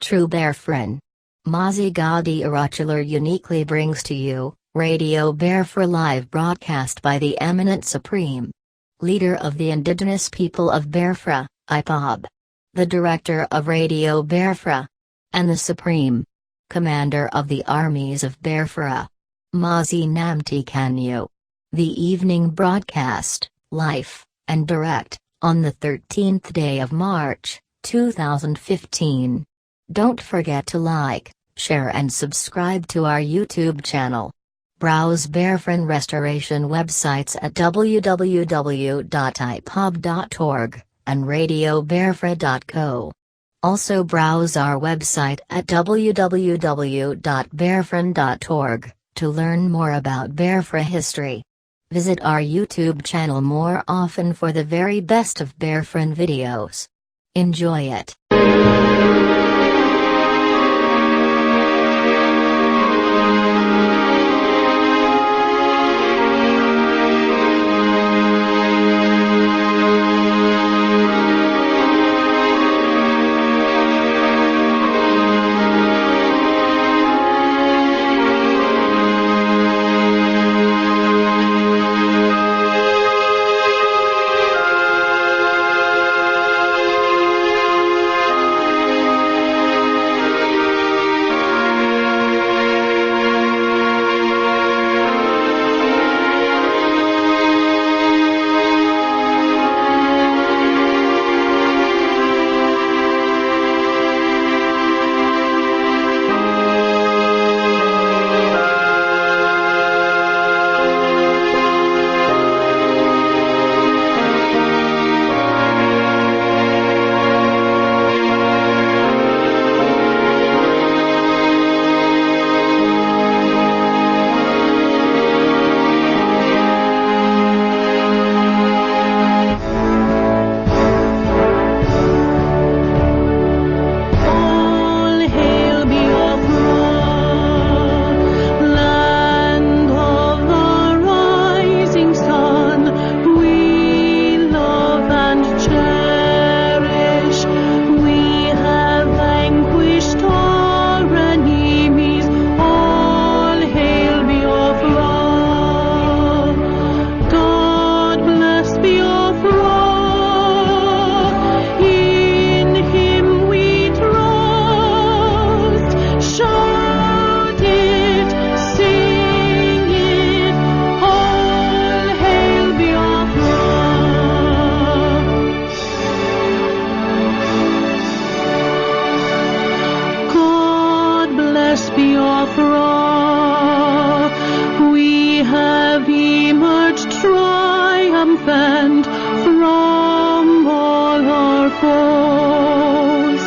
true Biafran. MAZI NNAMDI uniquely brings to you, Radio Biafra live broadcast by the eminent Supreme Leader of the Indigenous People of Biafra, IPOB. The Director of Radio Biafra. And the Supreme Commander of the Armies of Biafra. MAZI NNAMDI KANU. The evening broadcast, live, and direct, on the 13th day of March, 2015. Don't forget to like, share and subscribe to our YouTube channel. Browse Biafran Restoration websites at www.ipob.org, and radiobiafra.co. Also browse our website at www.biafran.org, to learn more about Biafra history. Visit our YouTube channel more often for the very best of Biafran videos. Enjoy it. Biafra, we have emerged triumphant from all our foes.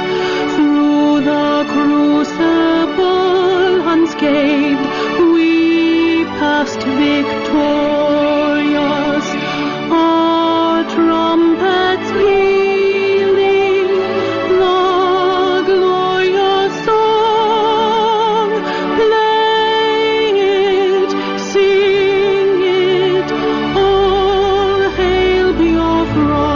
Through the crucible unscathed, we passed victorious. Our trumpets pealing the glorious song. Play it, sing it, all hail Biafra.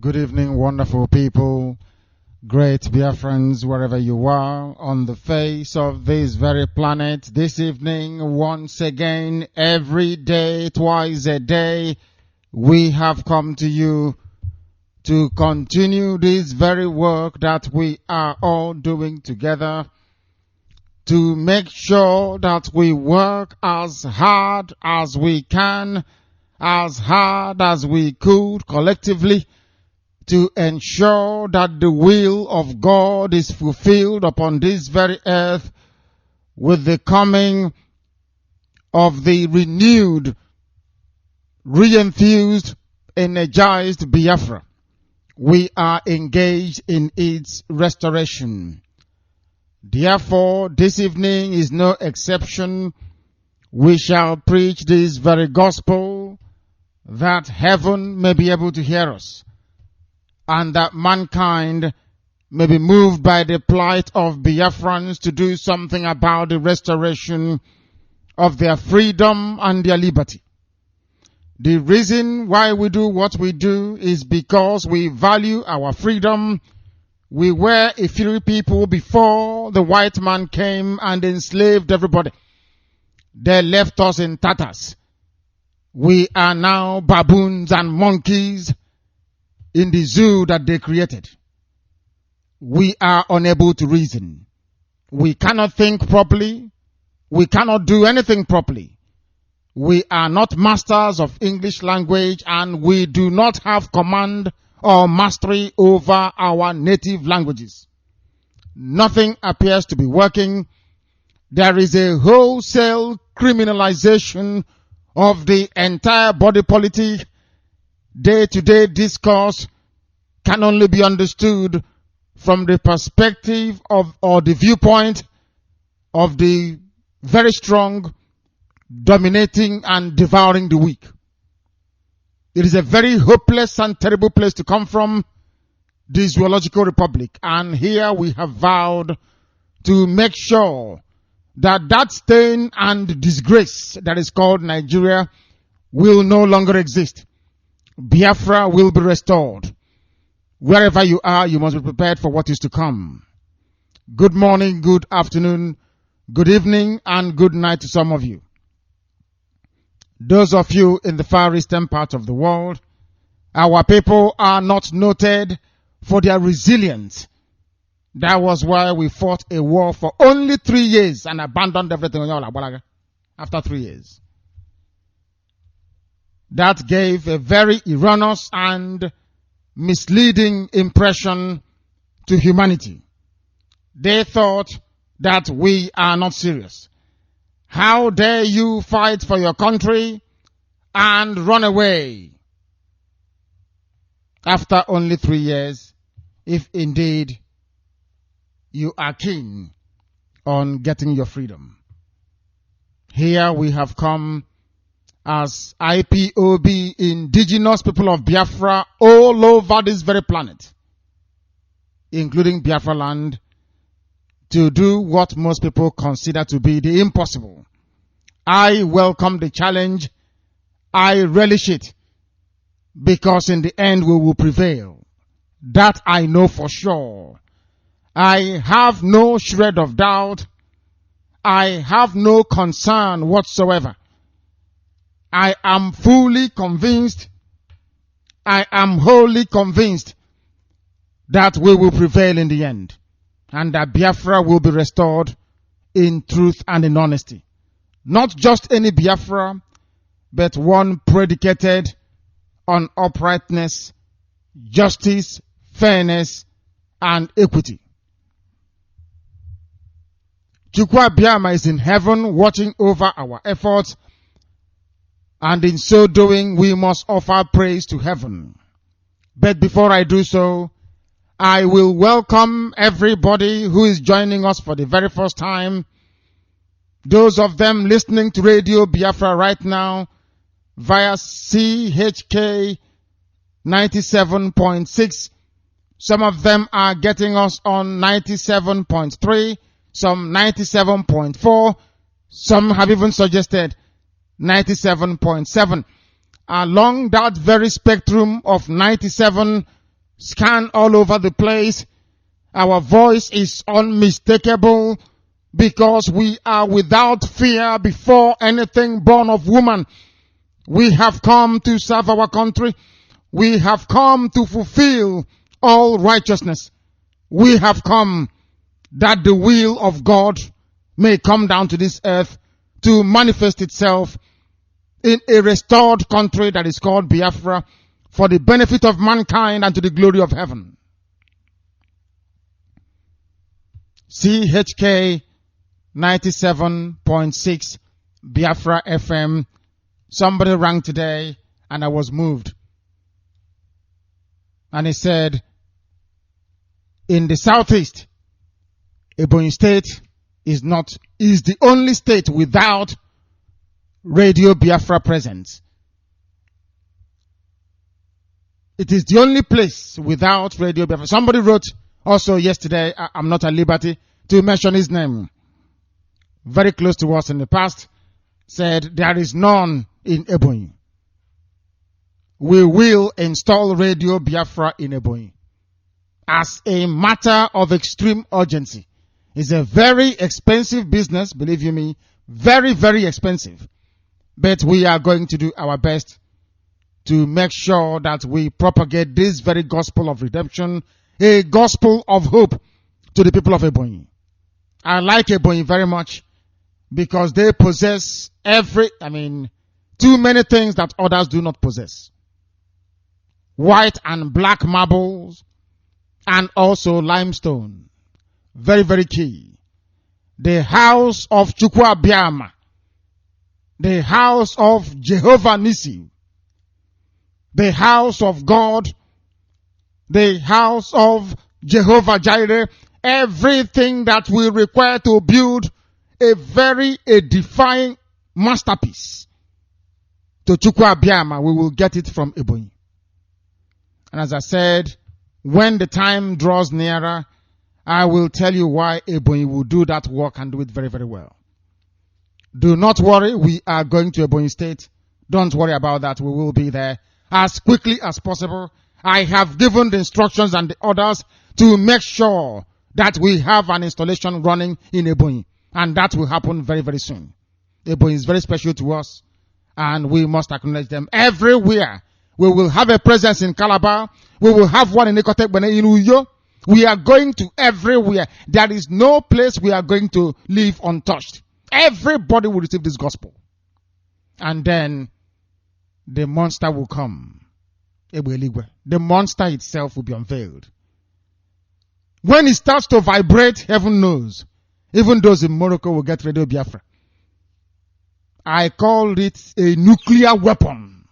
Good evening, wonderful people, great Biafrans, wherever you are on the face of this very planet. This evening, once again, every day, twice a day, we have come to you to continue this very work that we are all doing together, to make sure that we work as hard as we can, as hard as we could collectively, to ensure that the will of God is fulfilled upon this very earth with the coming of the renewed, re-enthused, energized Biafra. We are engaged in its restoration. Therefore, this evening is no exception. We shall preach this very gospel that heaven may be able to hear us, and that mankind may be moved by the plight of Biafrans to do something about the restoration of their freedom and their liberty. The reason why we do what we do is because we value our freedom. We were a free people before the white man came and enslaved everybody. They left us in tatters. We are now baboons and monkeys in the zoo that they created. We are unable to reason. We cannot think properly. We cannot do anything properly. We are not masters of English language, and we do not have command or mastery over our native languages. Nothing appears to be working. There is a wholesale criminalization of the entire body politic. Day-to-day discourse can only be understood from the perspective of, or the viewpoint of the very strong, dominating and devouring the weak. It is a very hopeless and terrible place to come from, the zoological republic. And here we have vowed to make sure that that stain and disgrace that is called Nigeria will no longer exist. Biafra will be restored. Wherever you are, you must be prepared for what is to come. Good morning, good afternoon, good evening, and good night to some of you. Those of you in the far eastern part of the world, our people are not noted for their resilience. That was why we fought a war for only 3 years and abandoned everything after 3 years. That gave a very erroneous and misleading impression to humanity. They thought that we are not serious. How dare you fight for your country and run away after only 3 years, if indeed you are keen on getting your freedom? Here we have come as IPOB, Indigenous people of Biafra, all over this very planet, including Biafra land, to do what most people consider to be the impossible. I welcome the challenge. I relish it, because in the end we will prevail. That I know for sure. I have no shred of doubt. I have no concern whatsoever. I am fully convinced, I am wholly convinced that we will prevail in the end, and that Biafra will be restored in truth and in honesty. Not just any Biafra, but one predicated on uprightness, justice, fairness, and equity. Chukwu Abiyama is in heaven watching over our efforts, and in so doing, we must offer praise to heaven. But before I do so, I will welcome everybody who is joining us for the very first time. Those of them listening to Radio Biafra right now via CHK 97.6. Some of them are getting us on 97.3, some 97.4. Some have even suggested 97.7. Along that very spectrum of 97, scan all over the place. Our voice is unmistakable because we are without fear before anything born of woman. We have come to serve our country. We have come to fulfill all righteousness. We have come that the will of God may come down to this earth to manifest itself in a restored country that is called Biafra for the benefit of mankind and to the glory of heaven. CHK 97.6 Biafra FM. Somebody rang today and I was moved. And he said, in the southeast, Ebonyi State is the only state without Radio Biafra presence. It is the only place without Radio Biafra. Somebody wrote also yesterday, I'm not at liberty to mention his name, very close to us in the past, said there is none in Ebonyi. We will install Radio Biafra in Ebonyi as a matter of extreme urgency. It's a very expensive business, believe you me, very, very expensive. But we are going to do our best to make sure that we propagate this very gospel of redemption, a gospel of hope to the people of Ebonyi. I like Ebonyi very much because they possess too many things that others do not possess. White and black marbles and also limestone. Very, very key. The house of Chukwu Abiama. The house of Jehovah Nissi. The house of God. The house of Jehovah Jireh. Everything that we require to build a very edifying masterpiece to Chukwu Abiama, we will get it from Ebonyi. And as I said, when the time draws nearer, I will tell you why Ebonyi will do that work and do it very, very well. Do not worry, we are going to Ebonyi State. Don't worry about that, we will be there as quickly as possible. I have given the instructions and the orders to make sure that we have an installation running in Ebonyi. And that will happen very, very soon. Ebonyi is very special to us, and we must acknowledge them everywhere. We will have a presence in Calabar. We will have one in Ikotek, in Uyo. We are going to everywhere. There is no place we are going to leave untouched. Everybody will receive this gospel. And then the monster will come. The monster itself will be unveiled. When it starts to vibrate, heaven knows. Even those in Morocco will get Radio Biafra. I called it a nuclear weapon.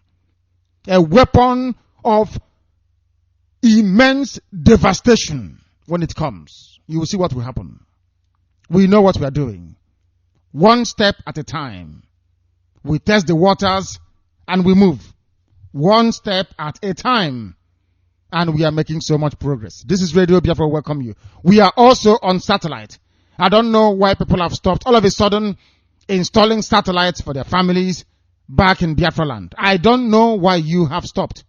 A weapon of immense devastation when it comes. You will see what will happen. We know what we are doing. One step at a time. We test the waters and we move. One step at a time. And we are making so much progress. This is Radio Biafra. Welcome you. We are also on satellite. I don't know why people have stopped all of a sudden installing satellites for their families back in Biafra land. I don't know why you have stopped.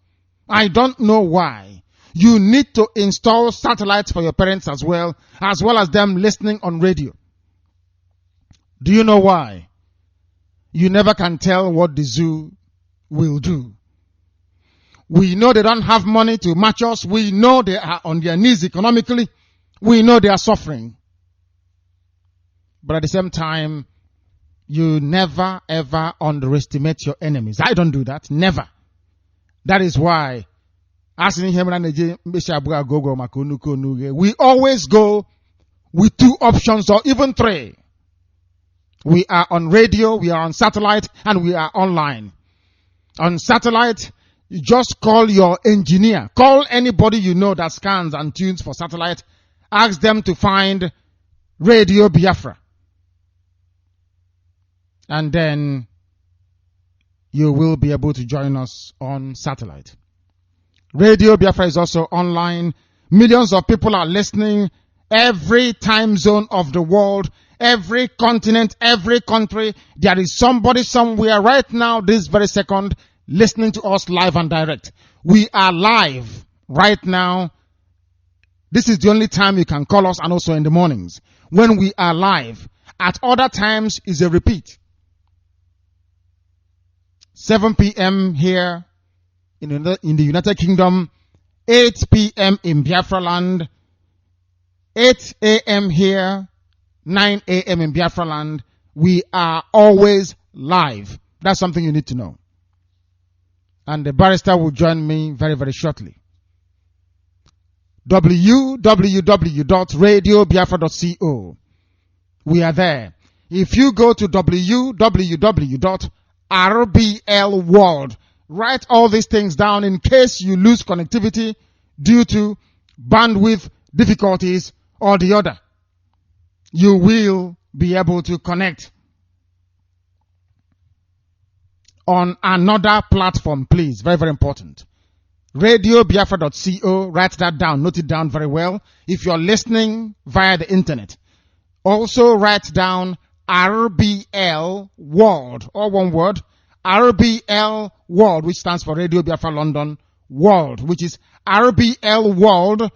I don't know why. You need to install satellites for your parents as well as them listening on radio. Do you know why? You never can tell what the zoo will do. We know they don't have money to match us. We know they are on their knees economically. We know they are suffering. But at the same time, you never ever underestimate your enemies. I don't do that. Never. That is why we always go with 2 options or even 3. We are on radio, we are on satellite, and we are online. On satellite, you just call your engineer. Call anybody you know that scans and tunes for satellite. Ask them to find Radio Biafra. And then you will be able to join us on satellite. Radio Biafra is also online. Millions of people are listening. Every time zone of the world, every continent, every country, there is somebody somewhere right now, this very second, listening to us live and direct. We are live right now, this is the only time you can call us, and also in the mornings when we are live. At other times is a repeat. 7 p.m. here in the United Kingdom, 8 p.m. in Biafra land, 8 a.m. here, 9 a.m. in Biafra land. We are always live. That's something you need to know. And the barrister will join me very, very shortly. www.radiobiafra.co. We are there. If you go to www.rblworld, write all these things down in case you lose connectivity due to bandwidth difficulties or the other. You will be able to connect on another platform, please. Very, very important. RadioBiafra.co. Write that down. Note it down very well. If you're listening via the internet, also write down RBL World, all one word. RBL World, which stands for Radio Biafra London World, which is rblworld.tv.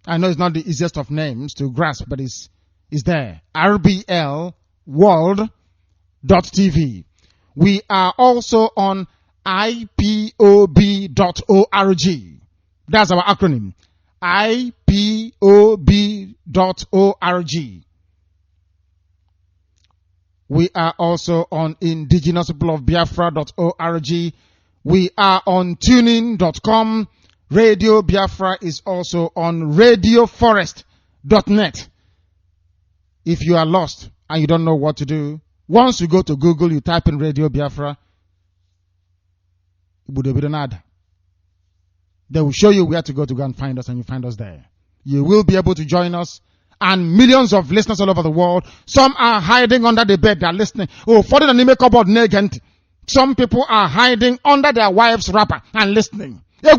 I know it's not the easiest of names to grasp, but it's there. rblworld.tv. We are also on ipob.org. That's our acronym. ipob.org. We are also on Indigenous Biafra.org. We are on tuning.com. Radio Biafra is also on radioforest.net. If you are lost and you don't know what to do, once you go to Google, you type in Radio Biafra, they will show you where to go and find us, and you find us there. You will be able to join us, and millions of listeners all over the world. Some are hiding under the bed, they are listening. Some people are hiding under their wife's wrapper and listening. They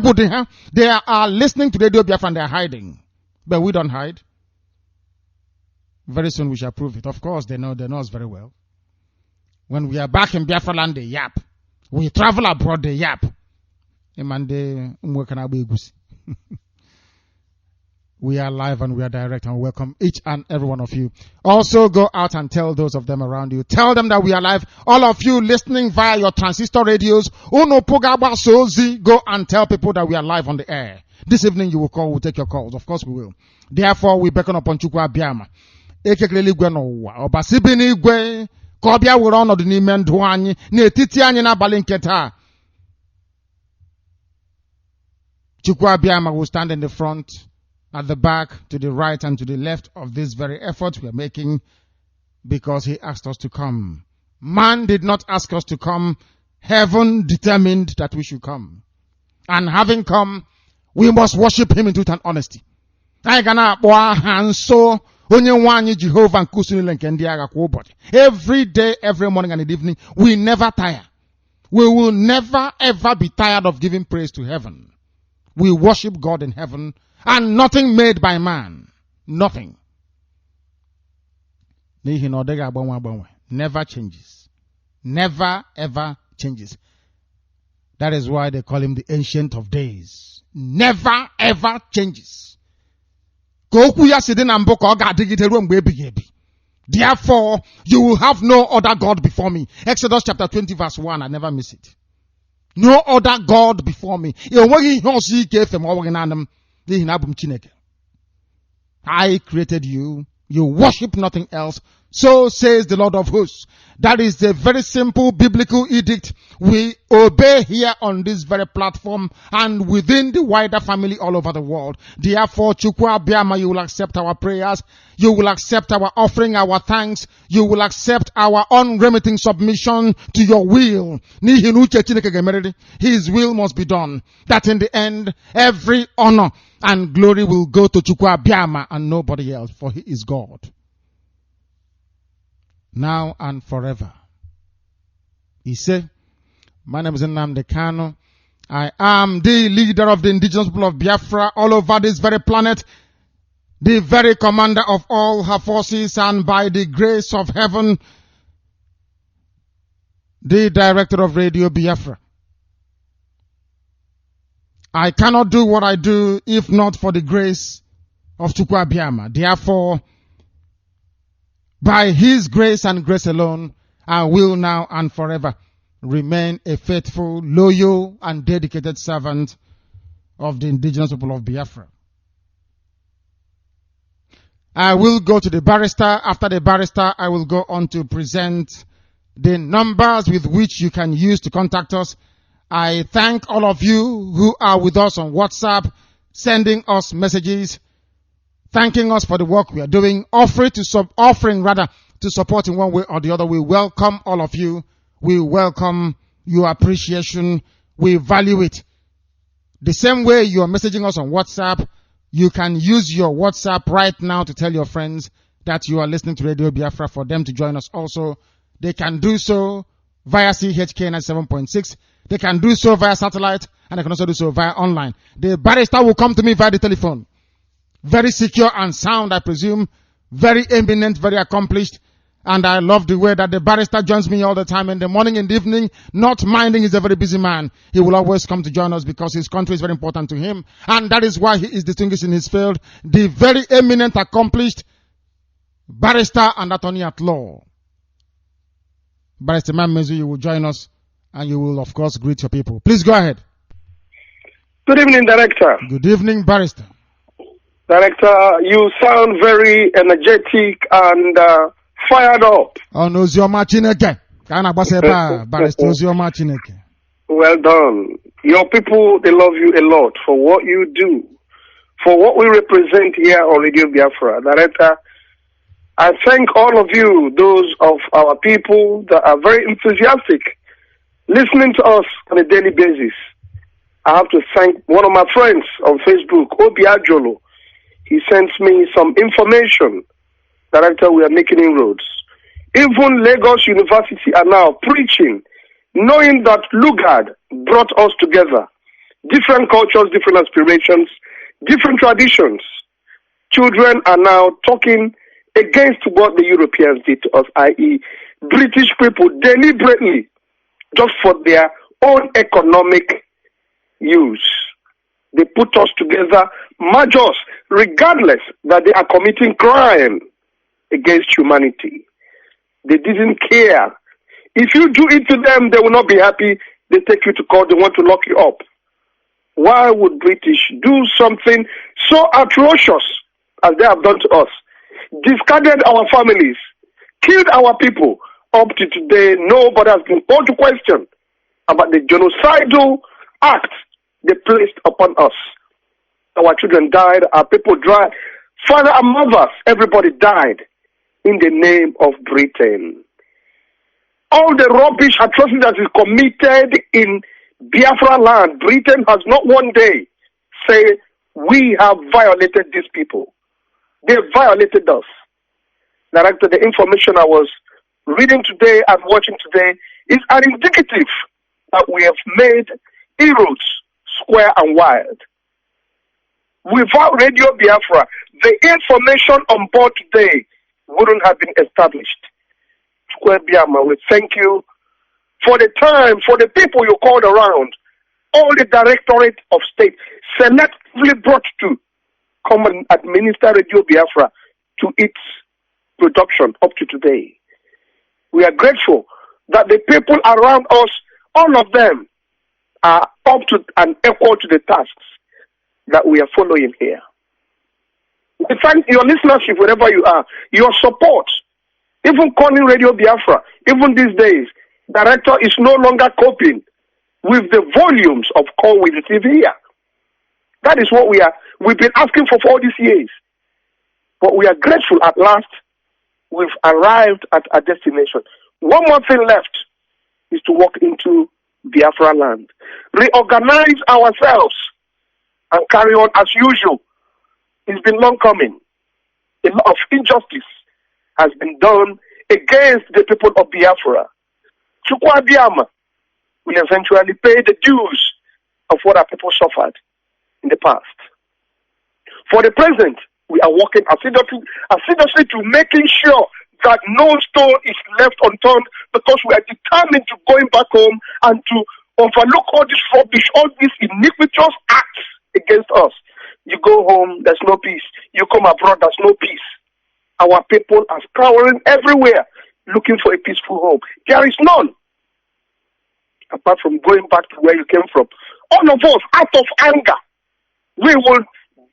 are listening to Radio Biafra and they are hiding. But we don't hide. Very soon we shall prove it. Of course, they know us very well. When we are back in Biafra land, they yap. We travel abroad, they yap. We are live and we are direct, and welcome each and every one of you. Also go out and tell those of them around you. Tell them that we are live. All of you listening via your transistor radios, go and tell people that we are live on the air. This evening you will call, we'll take your calls. Of course we will. Therefore we beckon upon Chukwu Abiama. Kobia will honor the Nimen Duani, Netiti Anina Balinketa. Chukwu Abiama will stand in the front, at the back, to the right and to the left of this very effort we are making, because he asked us to come. Man did not ask us to come. Heaven determined that we should come. And having come, we must worship him in truth and honesty. Every day, every morning and evening, we never tire. We will never ever be tired of giving praise to heaven. We worship God in heaven, and nothing made by man. Nothing. Never changes. Never ever changes. That is why they call him the Ancient of Days. Never ever changes. Therefore, you will have no other God before me. Exodus chapter 20 verse 1. I never miss it. No other God before me. I created you. You worship nothing else. So says the Lord of hosts. That is a very simple biblical edict we obey here on this very platform and within the wider family all over the world. Therefore, Chukwu Abiama, you will accept our prayers. You will accept our offering, our thanks. You will accept our unremitting submission to your will. His will must be done. That in the end, every honor and glory will go to Chukwu Abiama and nobody else, for he is God. Now and forever. He said, my name is Nnamdi Kanu. I am the leader of the indigenous people of Biafra all over this very planet, the very commander of all her forces, and by the grace of heaven, the director of Radio Biafra. I cannot do what I do if not for the grace of Chukwu Abiyama. Therefore, by his grace and grace alone, I will now and forever remain a faithful, loyal, and dedicated servant of the indigenous people of Biafra. I will go to the barrister. After the barrister, I will go on to present the numbers with which you can use to contact us. I thank all of you who are with us on WhatsApp, sending us messages, thanking us for the work we are doing, offering to support in one way or the other. We welcome all of you. We welcome your appreciation. We value it. The same way you are messaging us on WhatsApp, you can use your WhatsApp right now to tell your friends that you are listening to Radio Biafra for them to join us also. They can do so via CHK 97.6. They can do so via satellite, and they can also do so via online. The barrister will come to me via the telephone. Very secure and sound, I presume. Very eminent, very accomplished. And I love the way that the barrister joins me all the time in the morning and the evening, not minding he's a very busy man. He will always come to join us because his country is very important to him. And that is why he is distinguished in his field. The very eminent, accomplished barrister and attorney at law. Barrister Mezu, you will join us and you will, of course, greet your people. Please go ahead. Good evening, Director. Good evening, barrister. Director, you sound very energetic and fired up. Oh, no, Chineke. Barrister Chineke. Well done. Your people, they love you a lot for what you do, for what we represent here on Radio Biafra. Director, I thank all of you, those of our people that are very enthusiastic, listening to us on a daily basis. I have to thank one of my friends on Facebook, Obi Ajolo. He sends me some information. Director, we are making inroads. Even Lagos University are now preaching, knowing that Lugard brought us together. Different cultures, different aspirations, different traditions. Children are now talking against what the Europeans did to us, i.e., British people deliberately, just for their own economic use. They put us together, merge us, regardless that they are committing crime against humanity. They didn't care. If you do it to them, they will not be happy. They take you to court, they want to lock you up. Why would British do something so atrocious as they have done to us? Discarded our families, killed our people. Up to today, nobody has been called to question about the genocidal act they placed upon us. Our children died, our people died, father and mothers, everybody died in the name of Britain. All the rubbish atrocity that is committed in Biafra land, Britain has not one day say we have violated these people. They violated us. Director, the information I was reading today and watching today is an indicative that we have made inroads square and wide. Without Radio Biafra, the information on board today wouldn't have been established. Square Biafra, we thank you for the time, for the people you called around, all the Directorate of State selectively brought to come and administer Radio Biafra to its production up to today. We are grateful that the people around us, all of them, are up to and equal to the tasks that we are following here. We thank your listenership wherever you are, your support, even calling Radio Biafra, even these days. Director is no longer coping with the volumes of call we receive here. That is what we've been asking for all these years. But we are grateful at last we've arrived at our destination. One more thing left is to walk into Biafra land, reorganize ourselves, and carry on as usual. It's been long coming. A lot of injustice has been done against the people of Biafra. Chukwu Abiyama will eventually pay the dues of what our people suffered in the past. For the present, we are working assiduously to making sure that no stone is left unturned, because we are determined to going back home and to overlook all this rubbish, all these iniquitous acts against us. You go home, there's no peace. You come abroad, there's no peace. Our people are scouring everywhere looking for a peaceful home. There is none. Apart from going back to where you came from. All of us, out of anger, we will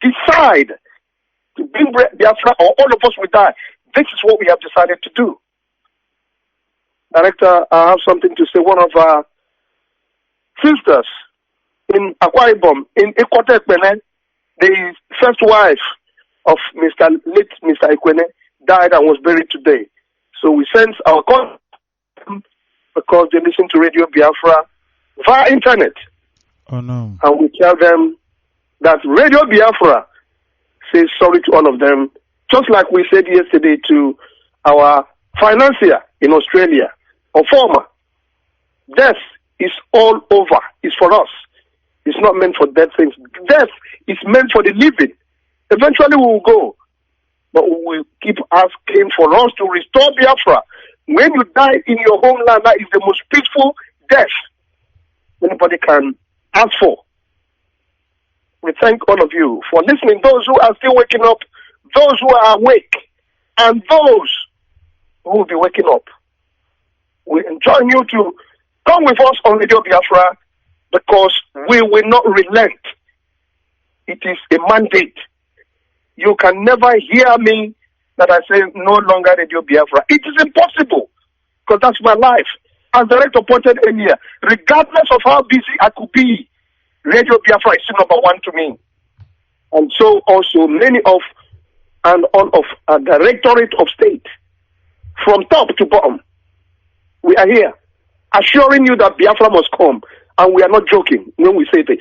decide to bring Biafra, or all of us will die. This is what we have decided to do. Director, I have something to say. One of our sisters in Akwa Ibom, in Ekwatekpene, the first wife of late Mr. Ekwene, died and was buried today. So we send our call because they listen to Radio Biafra via internet. Oh no. And we tell them that Radio Biafra says sorry to all of them, just like we said yesterday to our financier in Australia, or former. Death is all over. It's for us. It's not meant for dead things. Death is meant for the living. Eventually we will go. But we will keep asking for us to restore Biafra. When you die in your homeland, that is the most peaceful death anybody can ask for. We thank all of you for listening, those who are still waking up, those who are awake, and those who will be waking up. We enjoin you to come with us on Radio Biafra because we will not relent. It is a mandate. You can never hear me that I say no longer Radio Biafra. It is impossible because that's my life. As director pointed earlier, regardless of how busy I could be, Radio Biafra is still number one to me. And so also many of and all of our Directorate of State, from top to bottom, we are here assuring you that Biafra must come. And we are not joking when we say this.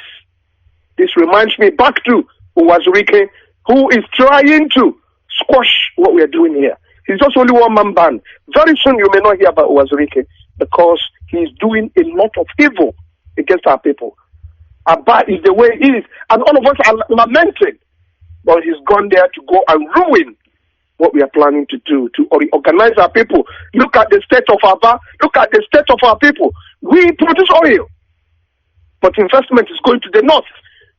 This reminds me back to Uwazurike, who is trying to squash what we are doing here. He's just only one-man band. Very soon you may not hear about Uwazurike because he's doing a lot of evil against our people. Abba is the way he is. And all of us are lamenting. But he's gone there to go and ruin what we are planning to do, to organize our people. Look at the state of Abba. Look at the state of our people. We produce oil. But investment is going to the north,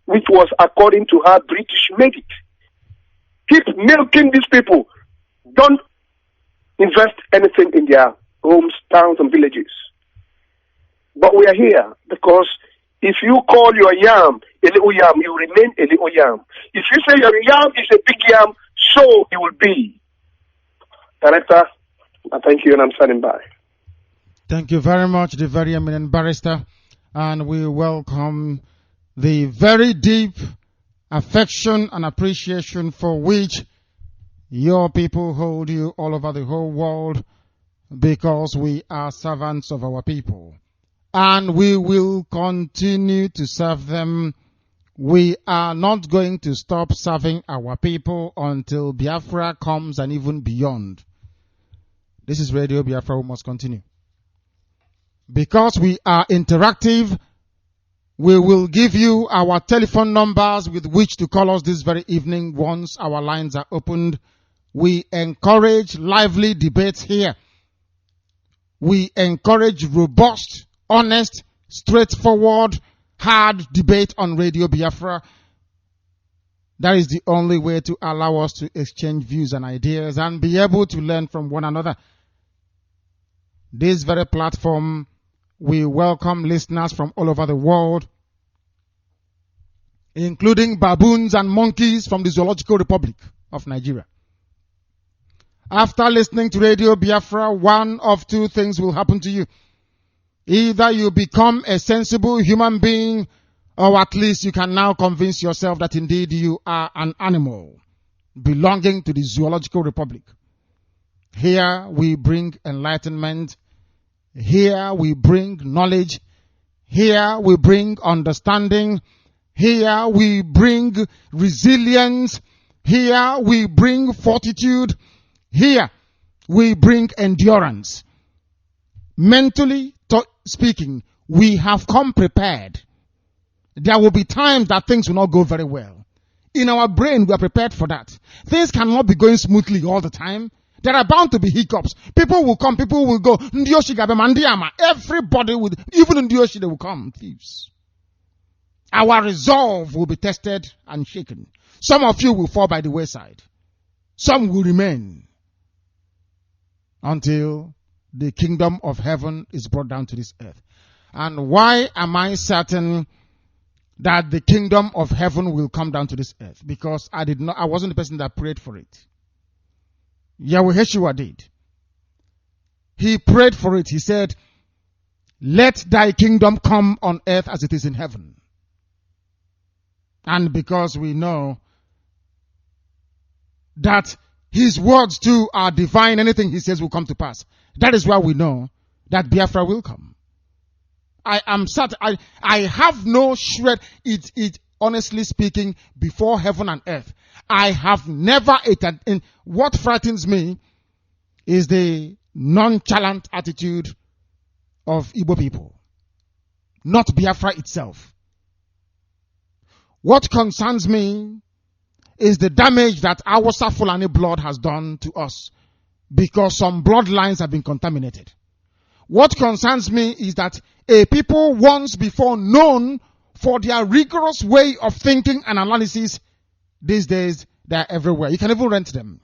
which was according to how British made it. Keep milking these people. Don't invest anything in their homes, towns, and villages. But we are here because if you call your yam a little yam, you remain a little yam. If you say your yam is a big yam, so it will be. Director, I thank you and I'm standing by. Thank you very much, the very eminent barrister. And we welcome the very deep affection and appreciation for which your people hold you all over the whole world, because we are servants of our people. And we will continue to serve them. We are not going to stop serving our people until Biafra comes and even beyond. This is Radio Biafra. We must continue. Because we are interactive, we will give you our telephone numbers with which to call us this very evening once our lines are opened. We encourage lively debates here. We encourage robust, honest, straightforward, hard debate on Radio Biafra. That is the only way to allow us to exchange views and ideas and be able to learn from one another. This very platform, we welcome listeners from all over the world, including baboons and monkeys from the Zoological Republic of Nigeria. After listening to Radio Biafra, one of two things will happen to you. Either you become a sensible human being, or at least you can now convince yourself that indeed you are an animal belonging to the Zoological Republic. Here we bring enlightenment. Here we bring knowledge. Here we bring understanding. Here we bring resilience. Here we bring fortitude. Here we bring endurance. Mentally speaking, we have come prepared. There will be times that things will not go very well. In our brain, we are prepared for that. Things cannot be going smoothly all the time. There are bound to be hiccups. People will come, people will go. Everybody will, even in Ndioshi, they will come, thieves. Our resolve will be tested and shaken. Some of you will fall by the wayside. Some will remain until the kingdom of heaven is brought down to this earth. And why am I certain that the kingdom of heaven will come down to this earth? Because I wasn't the person that prayed for it. Yahweh Yeshua did. He prayed for it. He said, let thy kingdom come on earth as it is in heaven. And because we know that his words too are divine, anything he says will come to pass. That is why we know that Biafra will come. I am certain. I have no shred. It honestly speaking, before heaven and earth, I have never. What frightens me is the nonchalant attitude of Igbo people, not Biafra itself. What concerns me is the damage that our Fulani blood has done to us because some bloodlines have been contaminated. What concerns me is that a people once before known for their rigorous way of thinking and analysis, these days they are everywhere. You can even rent them.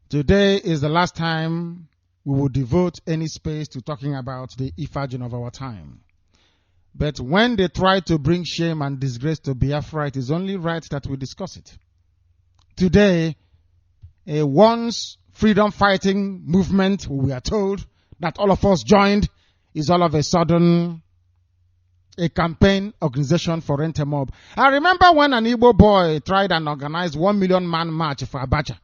Today is the last time we will devote any space to talking about the Ifajin of our time. But when they try to bring shame and disgrace to Biafra, it is only right that we discuss it. Today, a once freedom-fighting movement, we are told, that all of us joined, is all of a sudden a campaign organization for rent a mob. I remember when an Igbo boy tried and organized 1 million man march for Abacha.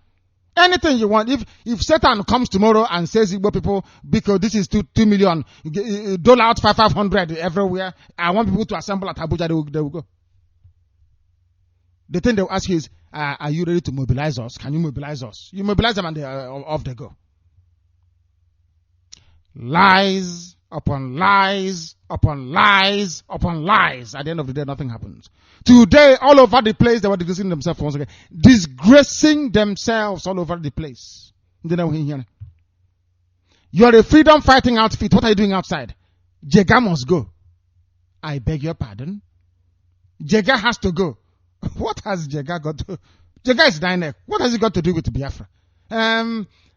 Anything you want. If Satan comes tomorrow and says, Igbo people, because this is 2 million, dole out 500 everywhere, I want people to assemble at Abuja, they will go. The thing they will ask you is, are you ready to mobilize us? Can you mobilize us? You mobilize them and they off they go. Lies upon lies upon lies upon lies. At the end of the day, nothing happens. Today, all over the place, they were disgracing themselves once again. Disgracing themselves all over the place. You're a freedom fighting outfit. What are you doing outside? Jega must go. I beg your pardon. Jega has to go. What has Jega got to? Jega is dying. What has he got to do with Biafra?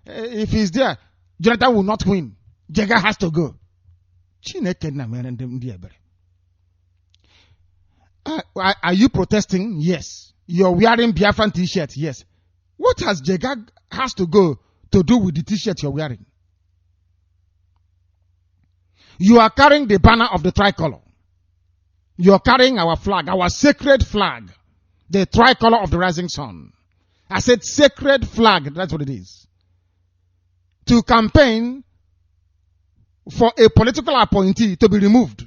If he's there, Jonathan will not win. Jega has to go. Are you protesting? Yes. You're wearing Biafran t-shirt? Yes. What has Jega has to go to do with the t-shirt you're wearing? You are carrying the banner of the tricolor. You're carrying our flag, our sacred flag, the tricolor of the rising sun. I said sacred flag, that's what it is. To campaign for a political appointee to be removed.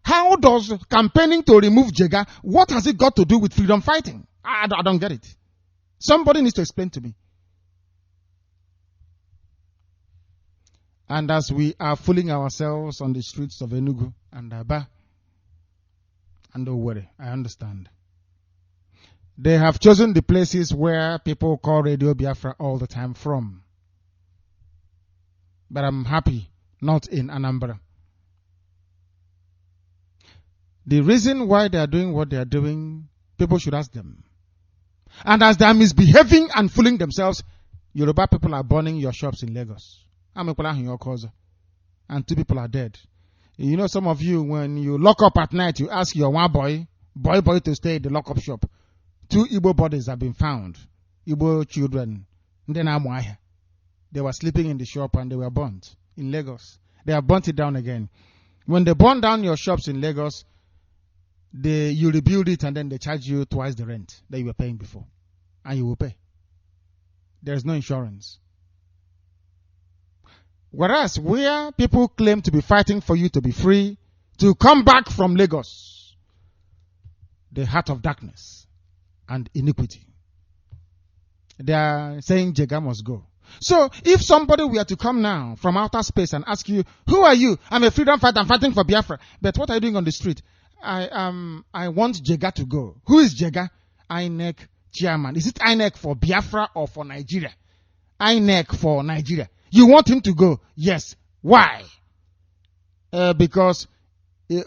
How does campaigning to remove Jega, what has it got to do with freedom fighting? I don't get it. Somebody needs to explain to me. And as we are fooling ourselves on the streets of Enugu and Aba and Owerri, I understand. They have chosen the places where people call Radio Biafra all the time from. But I'm happy not in Anambra. The reason why they are doing what they are doing, people should ask them. And as they are misbehaving and fooling themselves, Yoruba people are burning your shops in Lagos. And 2 people are dead. You know, some of you, when you lock up at night, you ask your one boy to stay in the lock-up shop. 2 Igbo bodies have been found. Igbo children. They were sleeping in the shop and they were burnt in Lagos. They have burnt it down again. When they burn down your shops in Lagos, you rebuild it and then they charge you twice the rent that you were paying before. And you will pay. There is no insurance. Whereas where people claim to be fighting for you to be free, to come back from Lagos, the heart of darkness and iniquity, they are saying Jega must go. So if somebody were to come now from outer space and ask you, who are you? I'm a freedom fighter, I'm fighting for Biafra. But what are you doing on the street? I want Jega to go. Who is Jega? INEC chairman. Is it INEC for Biafra or for Nigeria? INEC for Nigeria. You want him to go? Yes. Why? Because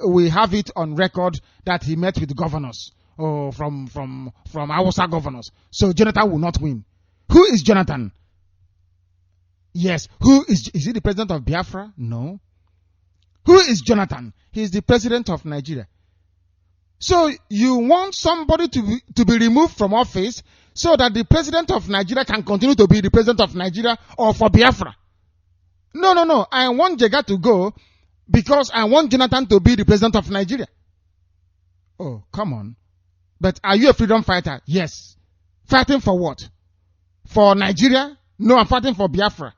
we have it on record that he met with governors from Hausa governors. So Jonathan will not win. Who is Jonathan? Yes. Who is he the president of Biafra? No. Who is Jonathan? He is the president of Nigeria. So you want somebody to be removed from office so that the president of Nigeria can continue to be the president of Nigeria or for Biafra? No. I want Jega to go because I want Jonathan to be the president of Nigeria. Oh, come on. But are you a freedom fighter? Yes. Fighting for what? For Nigeria? No, I'm fighting for Biafra.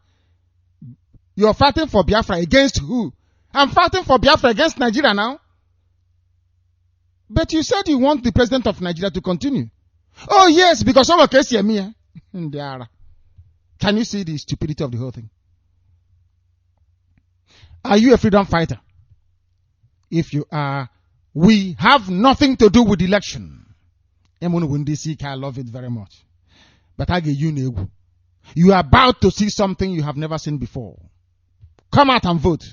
You're fighting for Biafra against who? I'm fighting for Biafra against Nigeria now. But you said you want the president of Nigeria to continue. Oh, yes, because some of case here me. Can you see the stupidity of the whole thing? Are you a freedom fighter? If you are, we have nothing to do with the election. I love it very much. But I get you. You are about to see something you have never seen before. Come out and vote.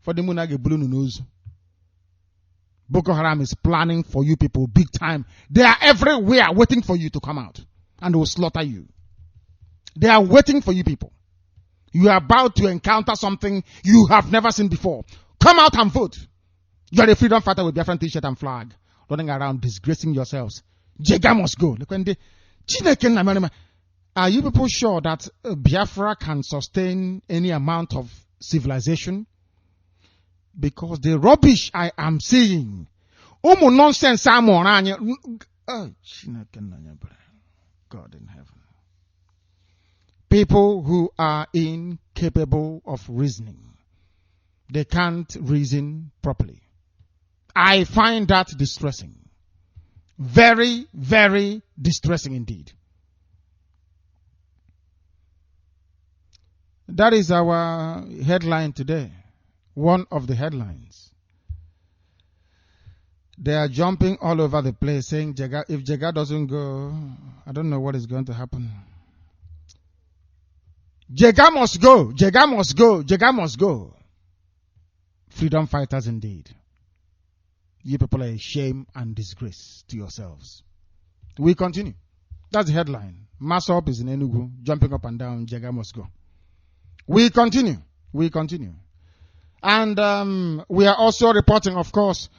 For the Munage Blue News. Boko Haram is planning for you people big time. They are everywhere waiting for you to come out. And they will slaughter you. They are waiting for you people. You are about to encounter something you have never seen before. Come out and vote. You are a freedom fighter with Biafran t-shirt and flag. Running around disgracing yourselves. Jega must go. Are you people sure that Biafra can sustain any amount of civilization? Because the rubbish I am seeing, nonsense, God in heaven. People who are incapable of reasoning. They can't reason properly. I find that distressing. Very, very distressing indeed. That is our headline today. One of the headlines. They are jumping all over the place saying if Jega doesn't go, I don't know what is going to happen. Jega must go. Jega must go. Jega must go. Freedom fighters indeed. You people are a shame and disgrace to yourselves. We continue. That's the headline. Masop is in Enugu, jumping up and down. Jega must go. We continue. We continue. And we are also reporting, of course,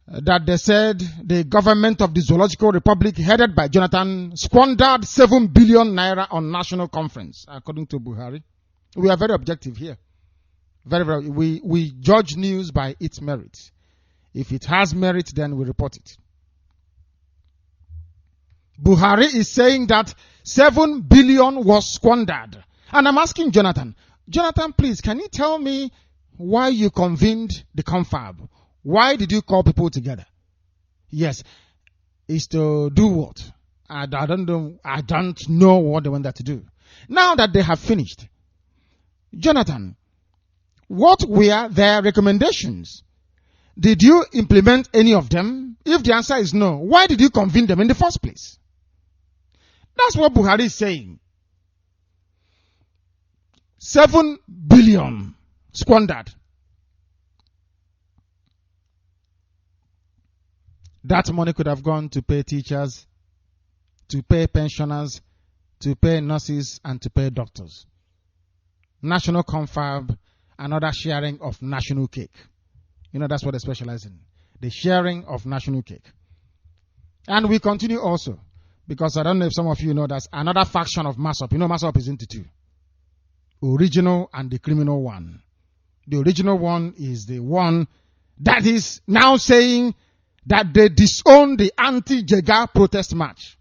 that they said the government of the Zoological Republic, headed by Jonathan, squandered 7 billion naira on national conference, according to Buhari. We are very objective here. Very, very. We judge news by its merit. If it has merit, then we report it. Buhari is saying that 7 billion was squandered. And I'm asking Jonathan, please, can you tell me why you convened the confab? Why did you call people together? Yes, it's to do what? I don't know what they want that to do. Now that they have finished, Jonathan, what were their recommendations? Did you implement any of them? If the answer is no, why did you convene them in the first place? That's what Buhari is saying. 7 billion squandered. That money could have gone to pay teachers, to pay pensioners, to pay nurses, and to pay doctors. National confab, another sharing of national cake. You know, that's what they specialize in. The sharing of national cake. And we continue also, because I don't know if some of you know that's another faction of MASOP. You know, MASOP is into two. Original and the criminal one. The original one is the one that is now saying that they disown the anti-Jega protest march.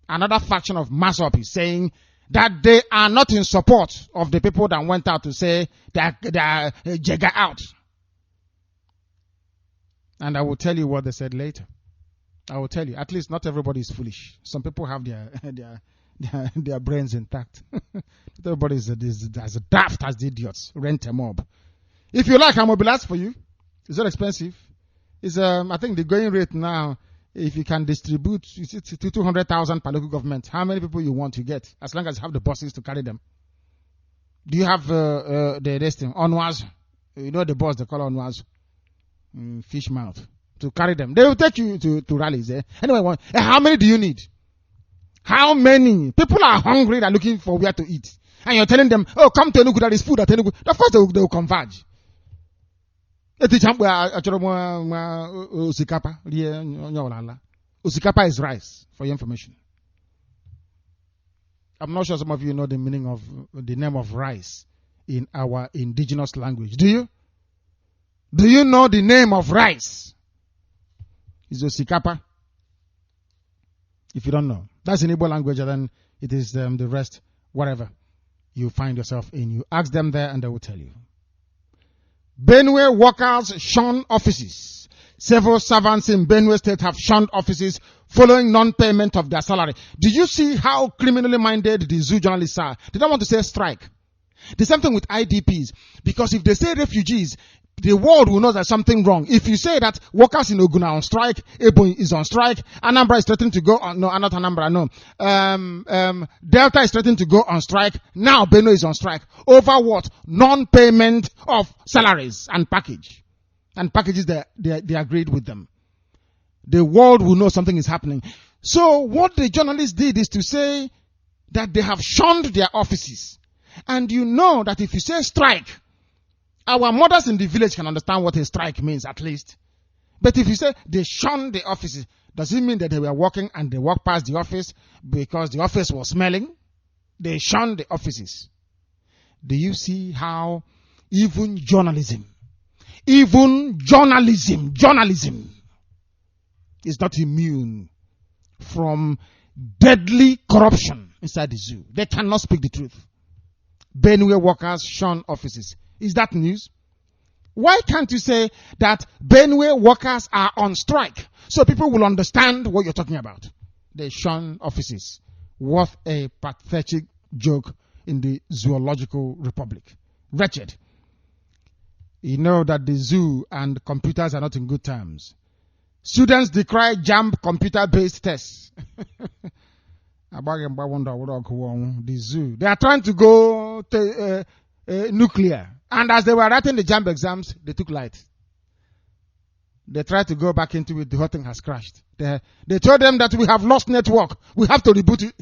Another faction of MASOP is saying that they are not in support of the people that went out to say that they are Jega out. And I will tell you what they said later. I will tell you. At least not everybody is foolish. Some people have their brains intact. Not everybody is as daft as the idiots. Rent a mob. If you like, I'll mobilize for you. It's not expensive. It's I think the going rate now if you can distribute 200,000 per local government, how many people you want to get, as long as you have the buses to carry them? Do you have the thing, onwards? You know the bus they call onwards? Fish mouth. To carry them. They will take you to rallies. Anyway, how many do you need? How many? People are hungry, they're looking for where to eat. And you're telling them, oh, come to Enugu, there is food at Enugu. Of course they will converge. Osikapa is rice, for your information. I'm not sure some of you know the meaning of the name of rice in our indigenous language. Do you? Do you know the name of rice? It's osikapa. If you don't know, that's in Igbo language, and then it is the rest, whatever you find yourself in. You ask them there and they will tell you. Benue workers shun offices. Several servants in Benue State have shunned offices following non-payment of their salary. Do you see how criminally minded the zoo journalists are? They don't want to say strike. The same thing with IDPs. Because if they say refugees, the world will know there's something wrong. If you say that workers in Ogun are on strike, Ebonyi is on strike, Anambra is threatening to go on, no, not Anambra, no. Delta is threatening to go on strike. Now Benue is on strike. Over what? Non-payment of salaries and package. And packages they agreed with them. The world will know something is happening. So what the journalists did is to say that they have shunned their offices. And you know that if you say strike, our mothers in the village can understand what a strike means, at least. But if you say they shunned the offices, does it mean that they were working and they walked past the office because the office was smelling? They shunned the offices. Do you see how even journalism is not immune from deadly corruption inside the zoo? They cannot speak the truth. Benue workers shun offices. Is that news? Why can't you say that Benue workers are on strike so people will understand what you're talking about? They shun offices. What a pathetic joke in the zoological republic. Wretched. You know that the zoo and computers are not in good terms. Students decry JAMB computer-based tests. The zoo. They are trying to go to nuclear. And as they were writing the JAMB exams, they took light. They tried to go back into it. The whole thing has crashed. They told them that we have lost network. We have to reboot it.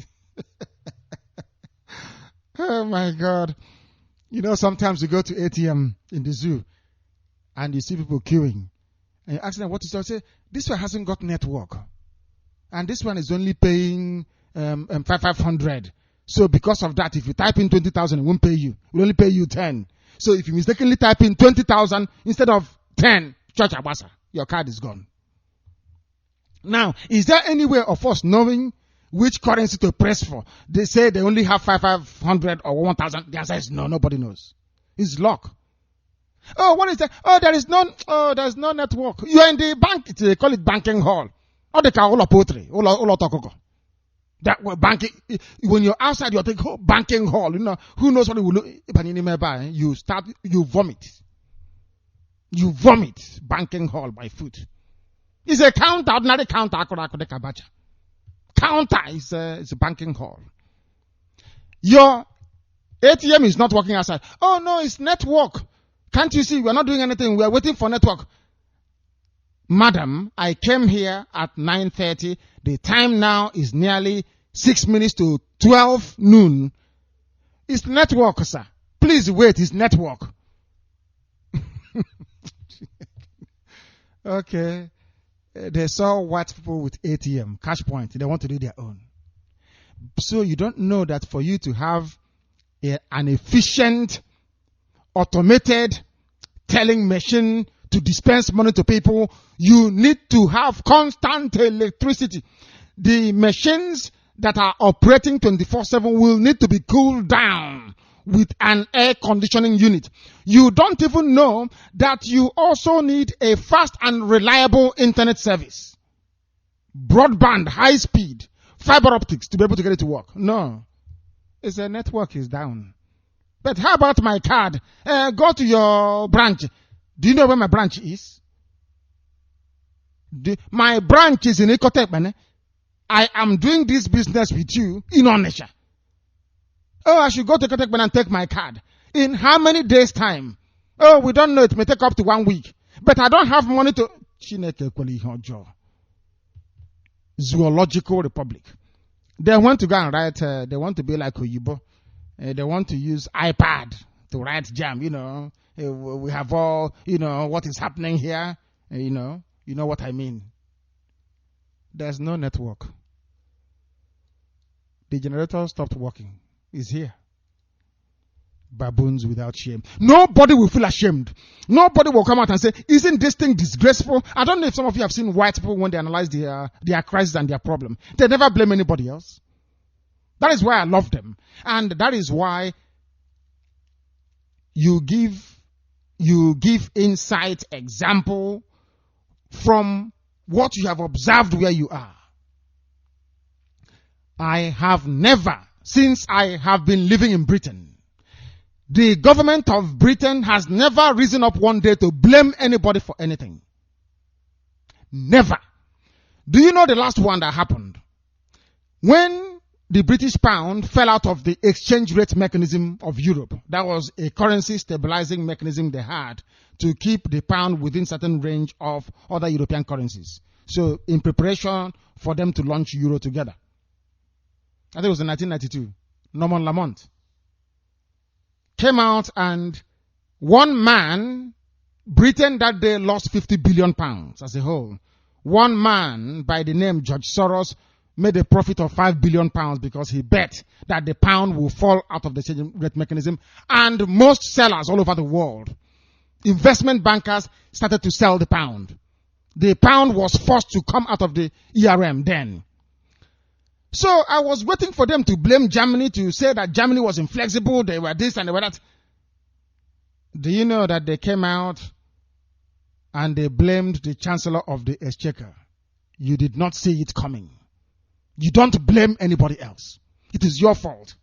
Oh my God. You know, sometimes you go to ATM in the zoo and you see people queuing. And you ask them what is it. Say, this one hasn't got network. And this one is only paying 500. So because of that, if you type in 20,000, it won't pay you. It will only pay you 10. So if you mistakenly type in 20,000 instead of 10, church abasa, your card is gone. Now, is there any way of us knowing which currency to press for? They say they only have 500 or 1,000. The answer is no, nobody knows. It's luck. Oh, what is that? Oh, there's no network. You are in the bank. They call it banking hall. Or they call it poetry. That banking, when you're outside, you're thinking, oh, banking hall, you know, who knows what it will look, you vomit. You vomit banking hall by foot. It's a counter, ordinary counter, counter is a banking hall. Your ATM is not working outside. Oh no, it's network. Can't you see? We're not doing anything. We're waiting for network. Madam, I came here at 9:30. The time now is nearly 6 minutes to 12 noon. It's network, sir. Please wait, it's network. Okay. They saw white people with ATM, cash point. They want to do their own. So you don't know that for you to have an efficient, automated telling machine to dispense money to people, you need to have constant electricity. The machines that are operating 24/7 will need to be cooled down with an air conditioning unit. You don't even know that you also need a fast and reliable internet service. Broadband, high speed, fiber optics to be able to get it to work. No. It's a network is down. But how about my card? Go to your branch. Do you know where my branch is? My branch is in Ikotep. I am doing this business with you in Onitsha. Oh, I should go to Ikotep and take my card. In how many days' time? Oh, we don't know. It may take up to 1 week. But I don't have money to... Zoological Republic. They want to go and write, they want to be like Oyibo. They want to use iPad to write jam, we have all, what is happening here, you know what I mean. There's no network. The generator stopped working. It's here. Baboons without shame. Nobody will feel ashamed. Nobody will come out and say, isn't this thing disgraceful? I don't know if some of you have seen white people when they analyze their crisis and their problem. They never blame anybody else. That is why I love them. And that is why you give insight, example from what you have observed where you are. I have never, since I have been living in Britain, the government of Britain has never risen up one day to blame anybody for anything. Never. Do you know the last one that happened? When the British pound fell out of the exchange rate mechanism of Europe, that was a currency stabilizing mechanism they had to keep the pound within certain range of other European currencies. So in preparation for them to launch euro together. I think it was in 1992. Norman Lamont came out, and one man, Britain that day lost 50 billion pounds as a whole. One man by the name George Soros made a profit of 5 billion pounds because he bet that the pound will fall out of the exchange rate mechanism. And most sellers all over the world, investment bankers, started to sell the pound. The pound was forced to come out of the ERM then. So I was waiting for them to blame Germany, to say that Germany was inflexible, they were this and they were that. Do you know that they came out and they blamed the Chancellor of the Exchequer? You did not see it coming. You don't blame anybody else. It is your fault.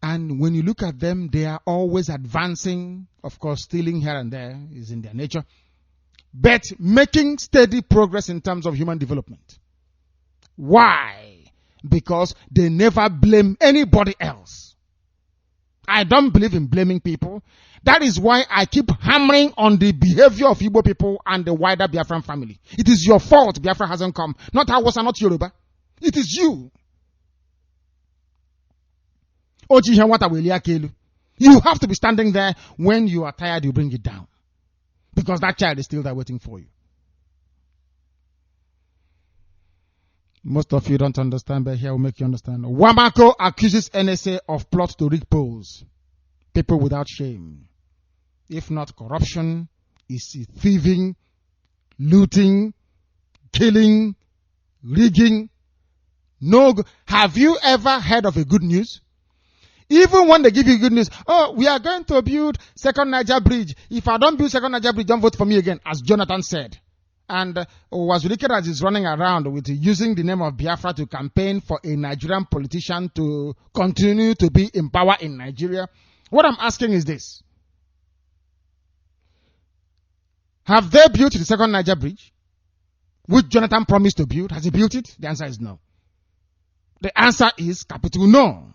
And when you look at them, they are always advancing. Of course, stealing here and there is in their nature. But making steady progress in terms of human development. Why? Because they never blame anybody else. I don't believe in blaming people. That is why I keep hammering on the behavior of Igbo people and the wider Biafran family. It is your fault Biafra hasn't come. Not Hausa, not Yoruba. It is you. You have to be standing there. When you are tired, you bring it down. Because that child is still there waiting for you. Most of you don't understand, but here will make you understand. Wamako accuses NSA of plot to rig polls. People without shame. If not corruption, is thieving, looting, killing, rigging. No. Have you ever heard of a good news? Even when they give you good news, oh, we are going to build second Naija bridge. If I don't build second Naija bridge, don't vote for me again, as Jonathan said. And Wazulike is running around with using the name of Biafra to campaign for a Nigerian politician to continue to be in power in Nigeria. What I'm asking is this. Have they built the second Naija bridge, which Jonathan promised to build? Has he built it? The answer is no. The answer is capital no.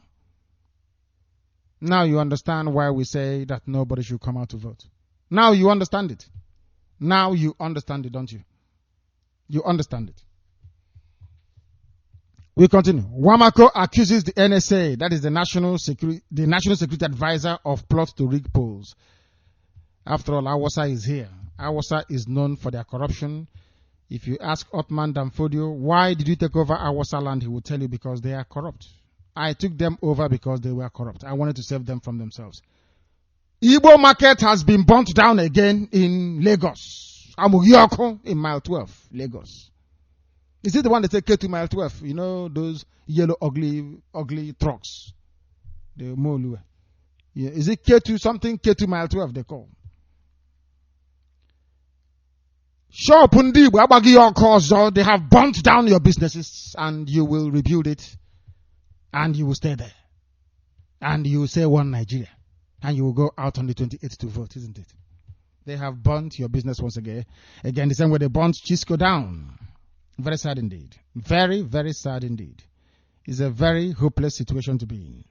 Now you understand why we say that nobody should come out to vote. Now you understand it. Now you understand it, don't you? You understand it. We continue. Wamako accuses the NSA, that is the National Security Advisor, of plot to rig polls. After all, Awasa is here. Awasa is known for their corruption. If you ask Otman Danfodio, why did you take over Awasa land, he will tell you because they are corrupt. I took them over because they were corrupt. I wanted to save them from themselves. Igbo market has been burnt down again in Lagos. Amugiyoko in mile 12, Lagos. Is it the one that say K2 mile 12? You know, those yellow, ugly trucks. The Moluwe. Yeah. Is it K2 something? K2 mile 12 they call. Sure, Pundi, they have burnt down your businesses and you will rebuild it. And you will stay there. And you will say one Nigeria. And you will go out on the 28th to vote, isn't it? They have burnt your business once again. Again, the same way they burnt Chisco down. Very sad indeed. Very, very sad indeed. It's a very hopeless situation to be in.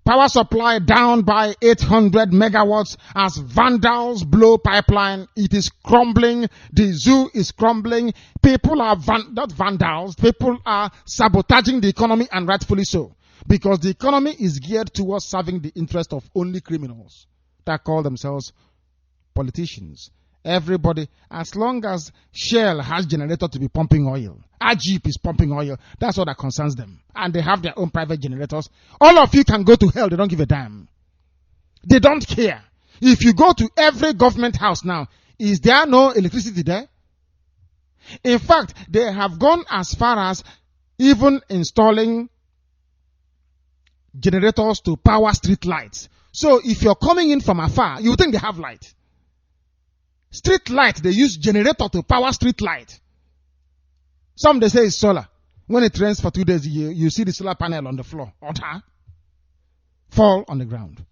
Power supply down by 800 megawatts as vandals blow pipeline. It is crumbling. The zoo is crumbling. People are not vandals. People are sabotaging the economy, and rightfully so. Because the economy is geared towards serving the interest of only criminals that call themselves politicians. Everybody, as long as Shell has generator to be pumping oil, Ajip is pumping oil, that's all that concerns them. And they have their own private generators. All of you can go to hell, they don't give a damn. They don't care. If you go to every government house now, is there no electricity there? In fact, they have gone as far as even installing generators to power street lights. So if you're coming in from afar, you think they have light. Street light, they use generator to power street light. Some they say it's solar. When it rains for 2 days, you see the solar panel on the floor. Fall on the ground.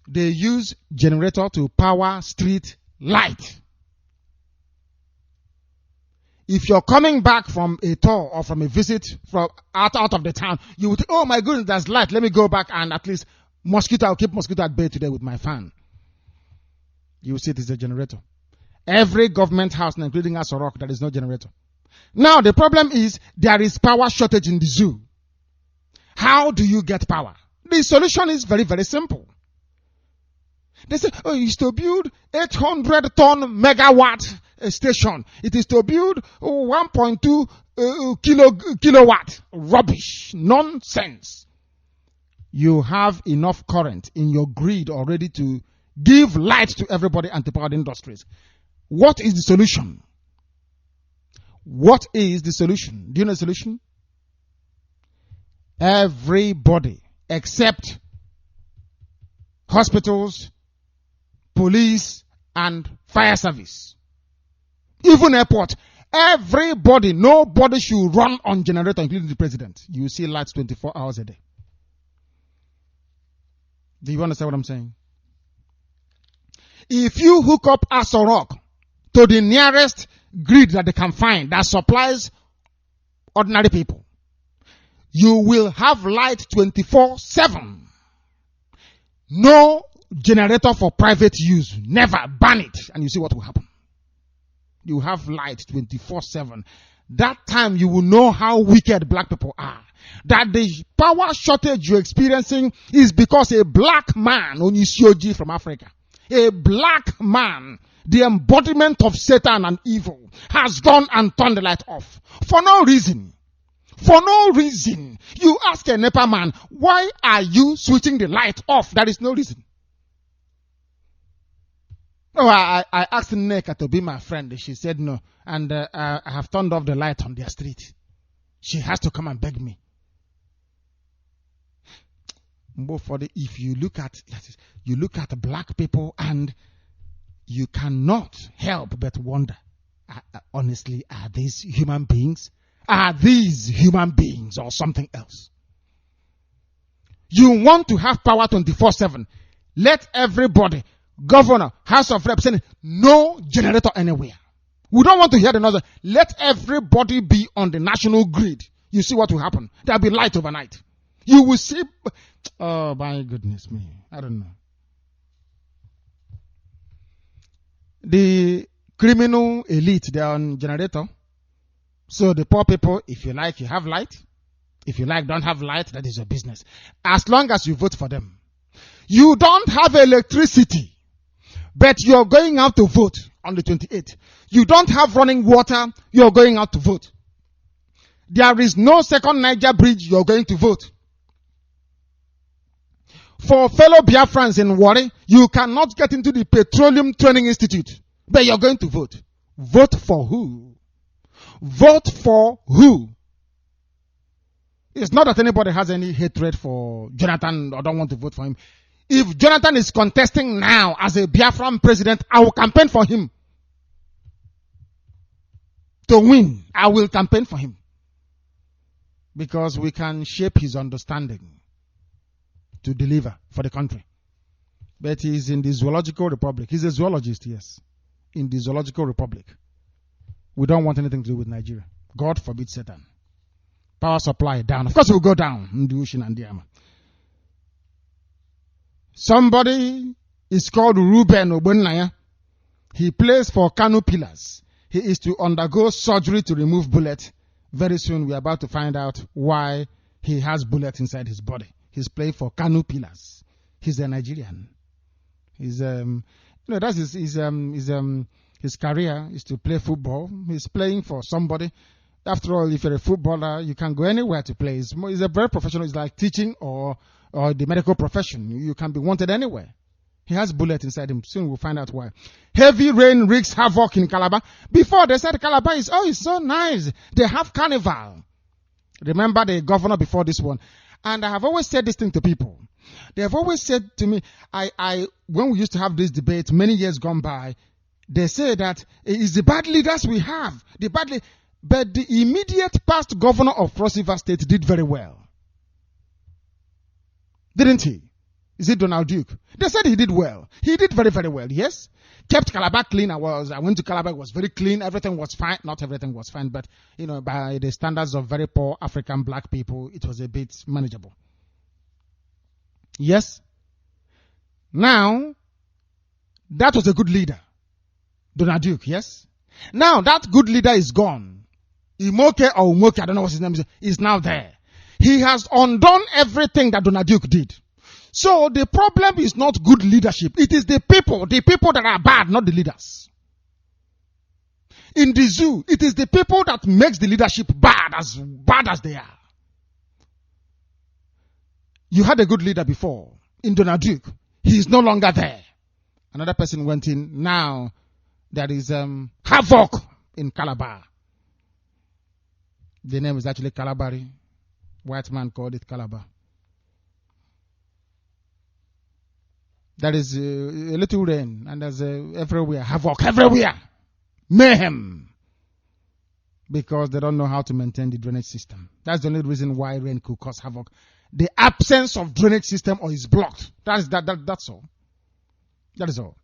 They use generator to power street light. If you're coming back from a tour or from a visit from out of the town, you would think, oh my goodness, there's light. Let me go back and at least I'll keep mosquito at bay today with my fan. You will see it is a generator. Every government house, including Asorok, there is no generator. Now, the problem is there is power shortage in the zoo. How do you get power? The solution is very, very simple. They say, oh, it's to build 800-ton megawatt station. It is to build 1.2 kilowatt. Rubbish. Nonsense. You have enough current in your grid already to give light to everybody and to power the industries. What is the solution? What is the solution? Do you know the solution? Everybody except hospitals, police, and fire service. Even airport. Everybody, nobody should run on generator, including the president. You will see lights 24 hours a day. Do you understand what I'm saying? If you hook up Asorok to the nearest grid that they can find that supplies ordinary people, you will have light 24/7. No generator for private use. Never. Ban it. And you see what will happen. You have light 24/7. That time you will know how wicked black people are. That the power shortage you're experiencing is because a black man, Onisioji from Africa, a black man, the embodiment of Satan and evil, has gone and turned the light off. For no reason. For no reason. You ask a NEPA man, why are you switching the light off? There is no reason. Oh, I asked Nneka to be my friend. She said no. And I have turned off the light on their street. She has to come and beg me. If you look at black people and you cannot help but wonder, honestly, are these human beings? Are these human beings or something else? You want to have power 24/7. Let everybody, governor, House of Representatives, no generator anywhere. We don't want to hear the noise. Let everybody be on the national grid. You see what will happen. There'll be light overnight. You will see. Oh, my goodness me. I don't know. The criminal elite, they are on generator. So the poor people, if you like, you have light. If you like, don't have light, that is your business. As long as you vote for them. You don't have electricity, but you're going out to vote on the 28th. You don't have running water, you're going out to vote. There is no second Niger bridge, you're going to vote. For fellow Biafrans in Warri, you cannot get into the Petroleum Training Institute, but you're going to vote. Vote for who? Vote for who? It's not that anybody has any hatred for Jonathan or don't want to vote for him. If Jonathan is contesting now as a Biafran president, I will campaign for him. To win, I will campaign for him. Because we can shape his understanding to deliver for the country. But he's in the Zoological Republic. He's a zoologist, yes. In the Zoological Republic. We don't want anything to do with Nigeria. God forbid Satan. Power supply down. Of course it will go down in the ocean and the Ama. Somebody is called Ruben Ogbonnaya. He plays for Kanu Pillars. He is to undergo surgery to remove bullet. Very soon we are about to find out why he has bullet inside his body. He's playing for Kanu Pillars. He's a Nigerian. He's that's his career is to play football. He's playing for somebody. After all, if you're a footballer, you can go anywhere to play. He's a very professional. It's like teaching or the medical profession. You can be wanted anywhere. He has bullet inside him. Soon we'll find out why. Heavy rain wreaks havoc in Calabar. Before they said Calabar is, it's so nice. They have carnival. Remember the governor before this one. And I have always said this thing to people. They have always said to me, when we used to have this debate many years gone by, they say that it is the bad leaders we have. But the immediate past governor of Cross River State did very well. Didn't he? Is it Donald Duke? They said he did well. He did very, very well, yes. Kept Calabar clean. I went to Calabar, it was very clean. Everything was fine. Not everything was fine, but, by the standards of very poor African black people, it was a bit manageable. Yes. Now, that was a good leader. Donald Duke, yes. Now, that good leader is gone. Imoke or Umoke, I don't know what his name is now there. He has undone everything that Donald Duke did. So the problem is not good leadership. It is the people that are bad, not the leaders. In the zoo, it is the people that makes the leadership bad as they are. You had a good leader before in Donald Duke. He is no longer there. Another person went in. Now there is havoc in Calabar. The name is actually Calabari. White man called it Calabar. There is a little rain, and there's everywhere havoc, everywhere mayhem, because they don't know how to maintain the drainage system. That's the only reason why rain could cause havoc. The absence of drainage system or is blocked. That's all. That is all.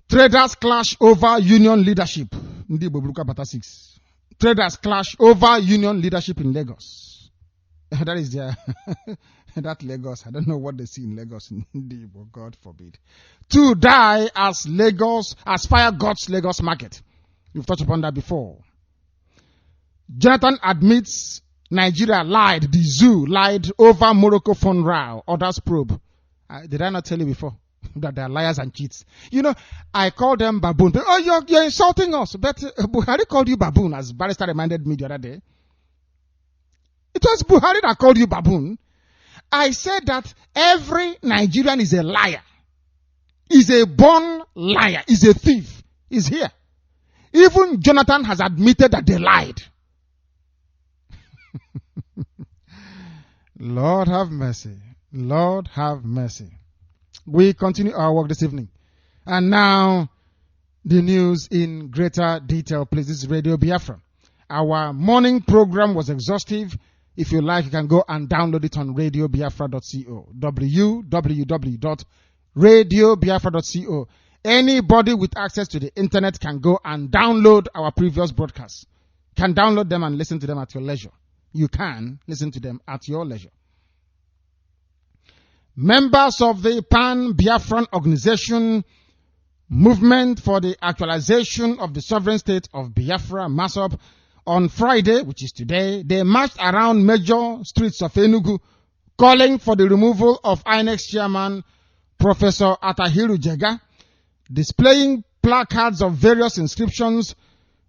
Traders clash over union leadership. Traders clash over union leadership in Lagos. That is that Lagos. I don't know what they see in Lagos. God forbid. 2 die as fire guts Lagos market. We've touched upon that before. Jonathan admits Nigeria the zoo lied over Morocco phone row. Others probe. Did I not tell you before that they are liars and cheats? I call them baboon. You're insulting us. But Buhari called you baboon, as Barrister reminded me the other day. It was Buhari that called you baboon. I said that every Nigerian is a liar. Is a born liar. Is a thief. Is here. Even Jonathan has admitted that they lied. Lord have mercy. Lord have mercy. We continue our work this evening. And now, the news in greater detail, please. This is Radio Biafra. Our morning program was exhaustive. If you like, you can go and download it on RadioBiafra.co. www.radiobiafra.co. Anybody with access to the internet can go and download our previous broadcasts. Can download them and listen to them at your leisure. You can listen to them at your leisure. Members of the Pan-Biafran Organization Movement for the Actualization of the Sovereign State of Biafra, MASOB, on Friday, which is today, they marched around major streets of Enugu, calling for the removal of INEX chairman, Professor Atahiru Jega, displaying placards of various inscriptions.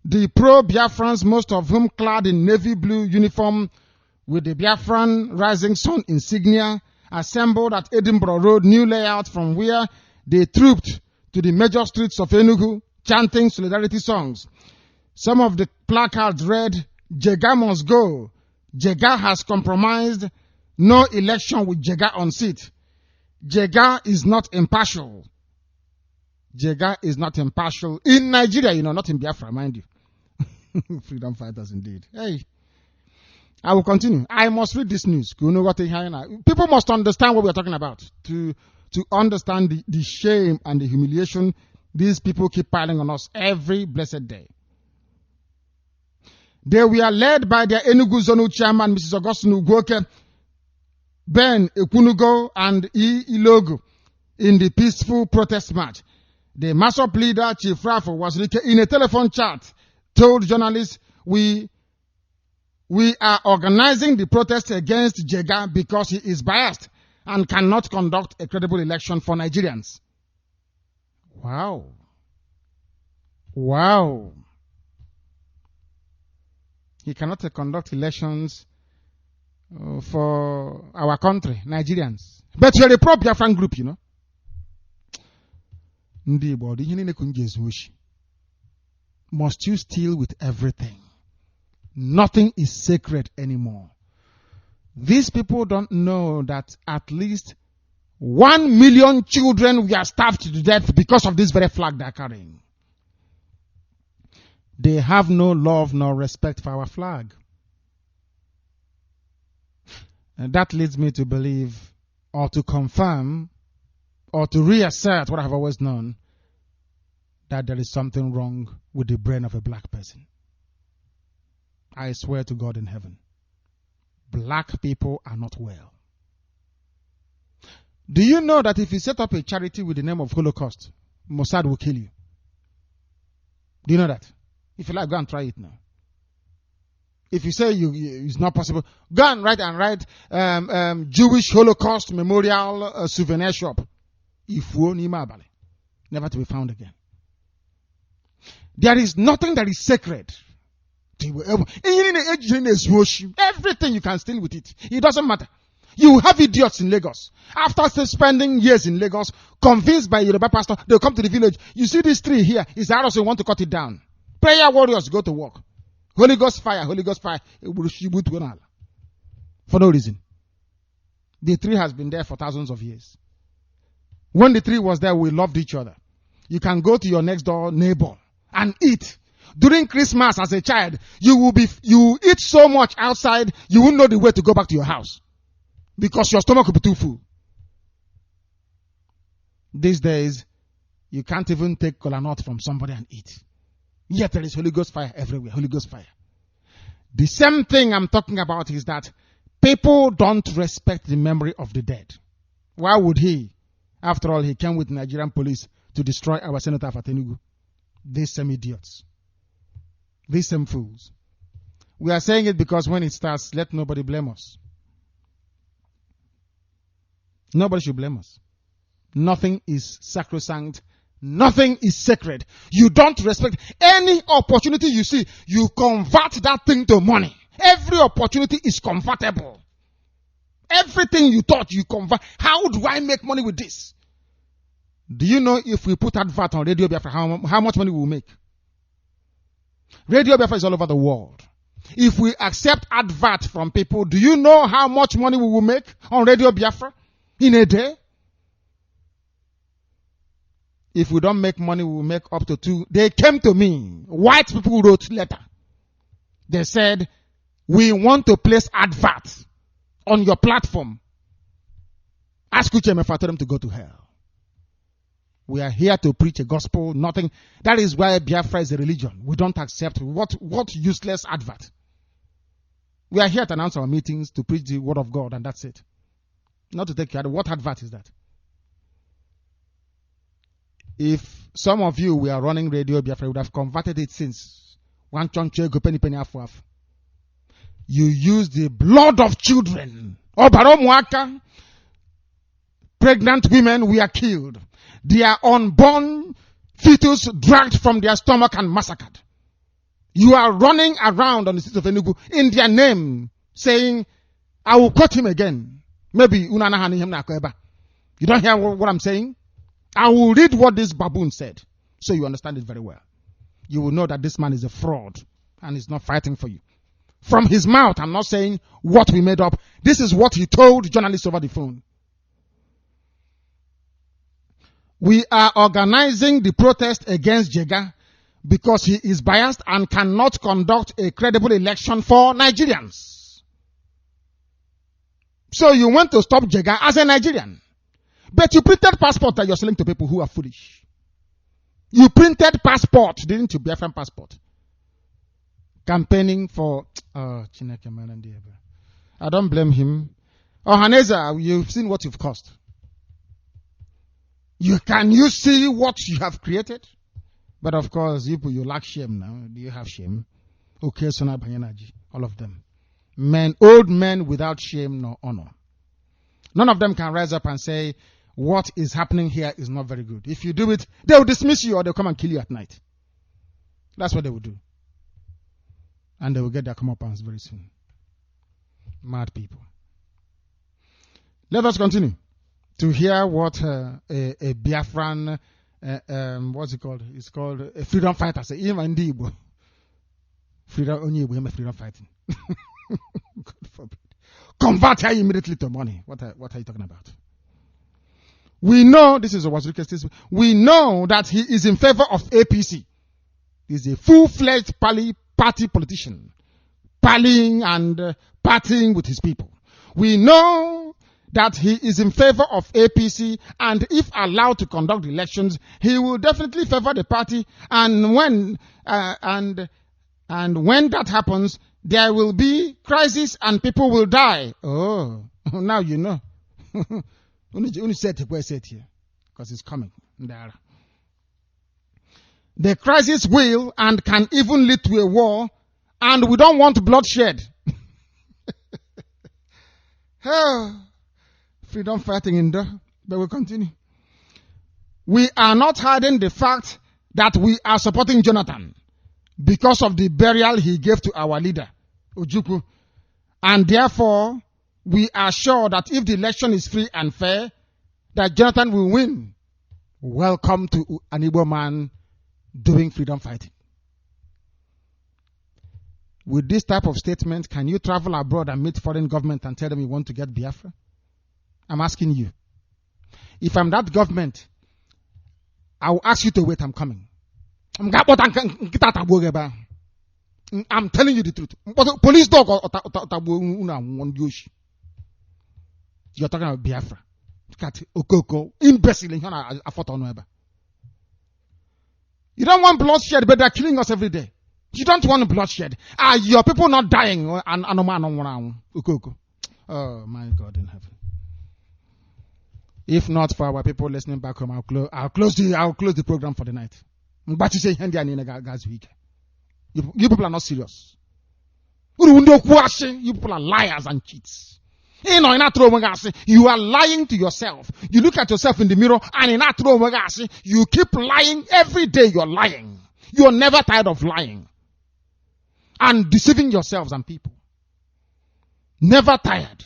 The pro-Biafrans, most of whom clad in navy blue uniform with the Biafran Rising Sun insignia, assembled at Edinburgh Road new layout, from where they trooped to the major streets of Enugu, chanting solidarity songs. Some of the placards read, Jega must go. Jega has compromised. No election with Jega on seat. Jega is not impartial. Jega is not impartial. In Nigeria, not in Biafra, mind you. Freedom fighters indeed. Hey, I will continue. I must read this news. People must understand what we are talking about to to understand the shame and the humiliation these people keep piling on us every blessed day. They were led by their Enugu Zonu chairman, Mrs. Augustine Ugwoke, Ben Ekunugo, and E. Ilogu in the peaceful protest march. The MASOP leader, Chief Rafo, was in a telephone chat, told journalists, we are organizing the protest against Jega because he is biased and cannot conduct a credible election for Nigerians. Wow. Wow. He cannot conduct elections for our country, Nigerians. But you're a pro-Biafran group, you know. Must you steal with everything? Nothing is sacred anymore. These people don't know that at least 1 million children were starved to death because of this very flag they're carrying. They have no love nor respect for our flag. And that leads me to believe, or to confirm, or to reassert what I've always known, that there is something wrong with the brain of a black person. I swear to God in heaven, black people are not well. Do you know that if you set up a charity with the name of Holocaust, Mossad will kill you? Do you know that? If you like, go and try it now. If you say it's not possible, go and write Jewish Holocaust Memorial Souvenir Shop. Never to be found again. There is nothing that is sacred. Everything you can steal with it. It doesn't matter. You have idiots in Lagos. After spending years in Lagos, convinced by Yoruba pastor, they'll come to the village. You see this tree here, it's the house, you want to cut it down. Prayer warriors go to work. Holy Ghost fire. For no reason. The tree has been there for thousands of years. When the tree was there, we loved each other. You can go to your next door neighbor and eat. During Christmas as a child, you eat so much outside, you won't know the way to go back to your house. Because your stomach will be too full. These days, you can't even take kola nut from somebody and eat. Yet there is Holy Ghost fire everywhere. Holy Ghost fire. The same thing I'm talking about is that people don't respect the memory of the dead. Why would he? After all, he came with Nigerian police to destroy our senator of Enugu. These same idiots. These same fools. We are saying it because when it starts, let nobody blame us. Nobody should blame us. Nothing is sacrosanct. Nothing is sacred. You don't respect any opportunity you see. You convert that thing to money. Every opportunity is convertible. Everything you thought you convert. How do I make money with this? Do you know if we put advert on Radio Biafra, how much money we will make? Radio Biafra is all over the world. If we accept advert from people, do you know how much money we will make on Radio Biafra in a day? If we don't make money, we will make up to 2. They came to me. White people wrote letter. They said, we want to place advert on your platform. Ask Ucheme for them to go to hell. We are here to preach a gospel, nothing. That is why Biafra is a religion. We don't accept what useless advert. We are here to announce our meetings, to preach the word of God, and that's it. Not to take care of what advert is that? If some of you were running Radio Biafra, would have converted it since. You use the blood of children. Pregnant women were killed. Their unborn fetus dragged from their stomach and massacred. You are running around on the streets of Enugu in their name, saying, I will quote him again. Maybe you don't hear what I'm saying? I will read what this baboon said, so you understand it very well. You will know that this man is a fraud and is not fighting for you. From his mouth, I'm not saying what we made up. This is what he told journalists over the phone. We are organizing the protest against Jega because he is biased and cannot conduct a credible election for Nigerians. So you want to stop Jega as a Nigerian. But you printed passport that you're selling to people who are foolish. You printed passport, didn't you? Biafran passport. Campaigning for I don't blame him. Oh, Haneza, you've seen what you've cost. Can you see what you have created? But of course, you lack shame now. Do you have shame? Okay, Sona Banyanaji, all of them. Men, old men without shame nor honor. None of them can rise up and say, what is happening here is not very good. If you do it, they will dismiss you or they'll come and kill you at night. That's what they will do. And they will get their comeuppance very soon. Mad people. Let us continue to hear what a Biafran, what's it called? It's called a freedom fighter. Say, even in Igbo. Freedom fighting. God forbid. Convert her immediately to money. What are you talking about? We know, this is what we know that he is in favor of APC. He's a full-fledged party politician, parleying and partying with his people. We know that he is in favor of APC, and if allowed to conduct the elections, he will definitely favor the party. And when that happens, there will be crisis and people will die. Oh, now you know. Only said it here, because it's coming. The crisis will and can even lead to a war, and we don't want bloodshed. Freedom fighting in there, but we'll continue. We are not hiding the fact that we are supporting Jonathan because of the burial he gave to our leader, Ojukwu. And therefore, we are sure that if the election is free and fair, that Jonathan will win. Welcome to an Igbo man doing freedom fighting. With this type of statement, can you travel abroad and meet foreign government and tell them you want to get Biafra? I'm asking you. If I'm that government, I will ask you to wait, I'm coming. I'm telling you the truth. Police dog you're talking about Biafra. Imbecile. You don't want bloodshed, but they're killing us every day. You don't want bloodshed. Are your people not dying? Oh my God in heaven. If not for our people listening back home, I'll close the program for the night. But you say you people are not serious. You people are liars and cheats. You are lying to yourself. You look at yourself in the mirror and you keep lying every day. You're lying. You're never tired of lying and deceiving yourselves and people. Never tired.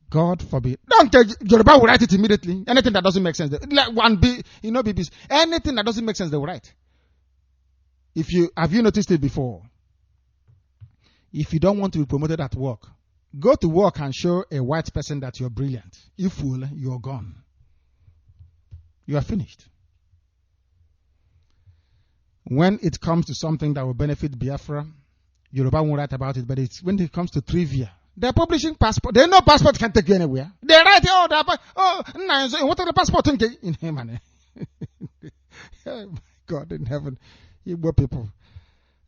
God forbid. Don't tell Yoruba will write it immediately. Anything that doesn't make sense. Like BBs. Anything that doesn't make sense, they will write. Have you noticed it before? If you don't want to be promoted at work, go to work and show a white person that you're brilliant. You fool, you're gone. You are finished. When it comes to something that will benefit Biafra, Yoruba won't write about it, but when it comes to trivia, they're publishing passport. They know passport can't take you anywhere. They write, what are the passport in him? Oh my God in heaven. Igbo people.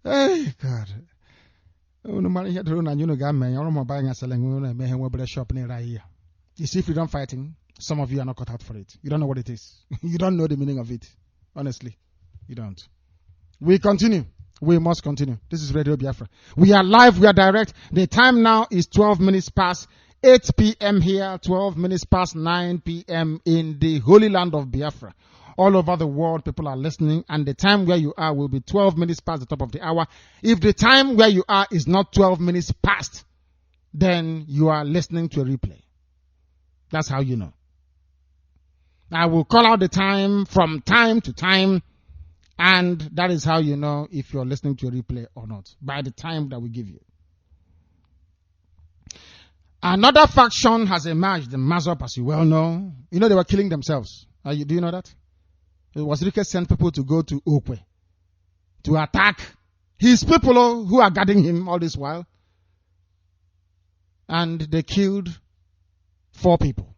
Hey, God. You see freedom fighting, some of you are not cut out for it. You don't know what it is. You don't know the meaning of it. Honestly, you don't. We continue. We must continue. This is Radio Biafra. We are live. We are direct. The time now is 12 minutes past 8 p.m. here, 12 minutes past 9 p.m. in the holy land of Biafra. All over the world, people are listening, and the time where you are will be 12 minutes past the top of the hour. If the time where you are is not 12 minutes past, then you are listening to a replay. That's how you know. I will call out the time from time to time, and that is how you know if you're listening to a replay or not, by the time that we give you. Another faction has emerged, the MAZOP, as you well know. You know they were killing themselves. Do you know that? It was Rike sent people to go to Okwe to attack his people who are guarding him all this while. And they killed 4 people.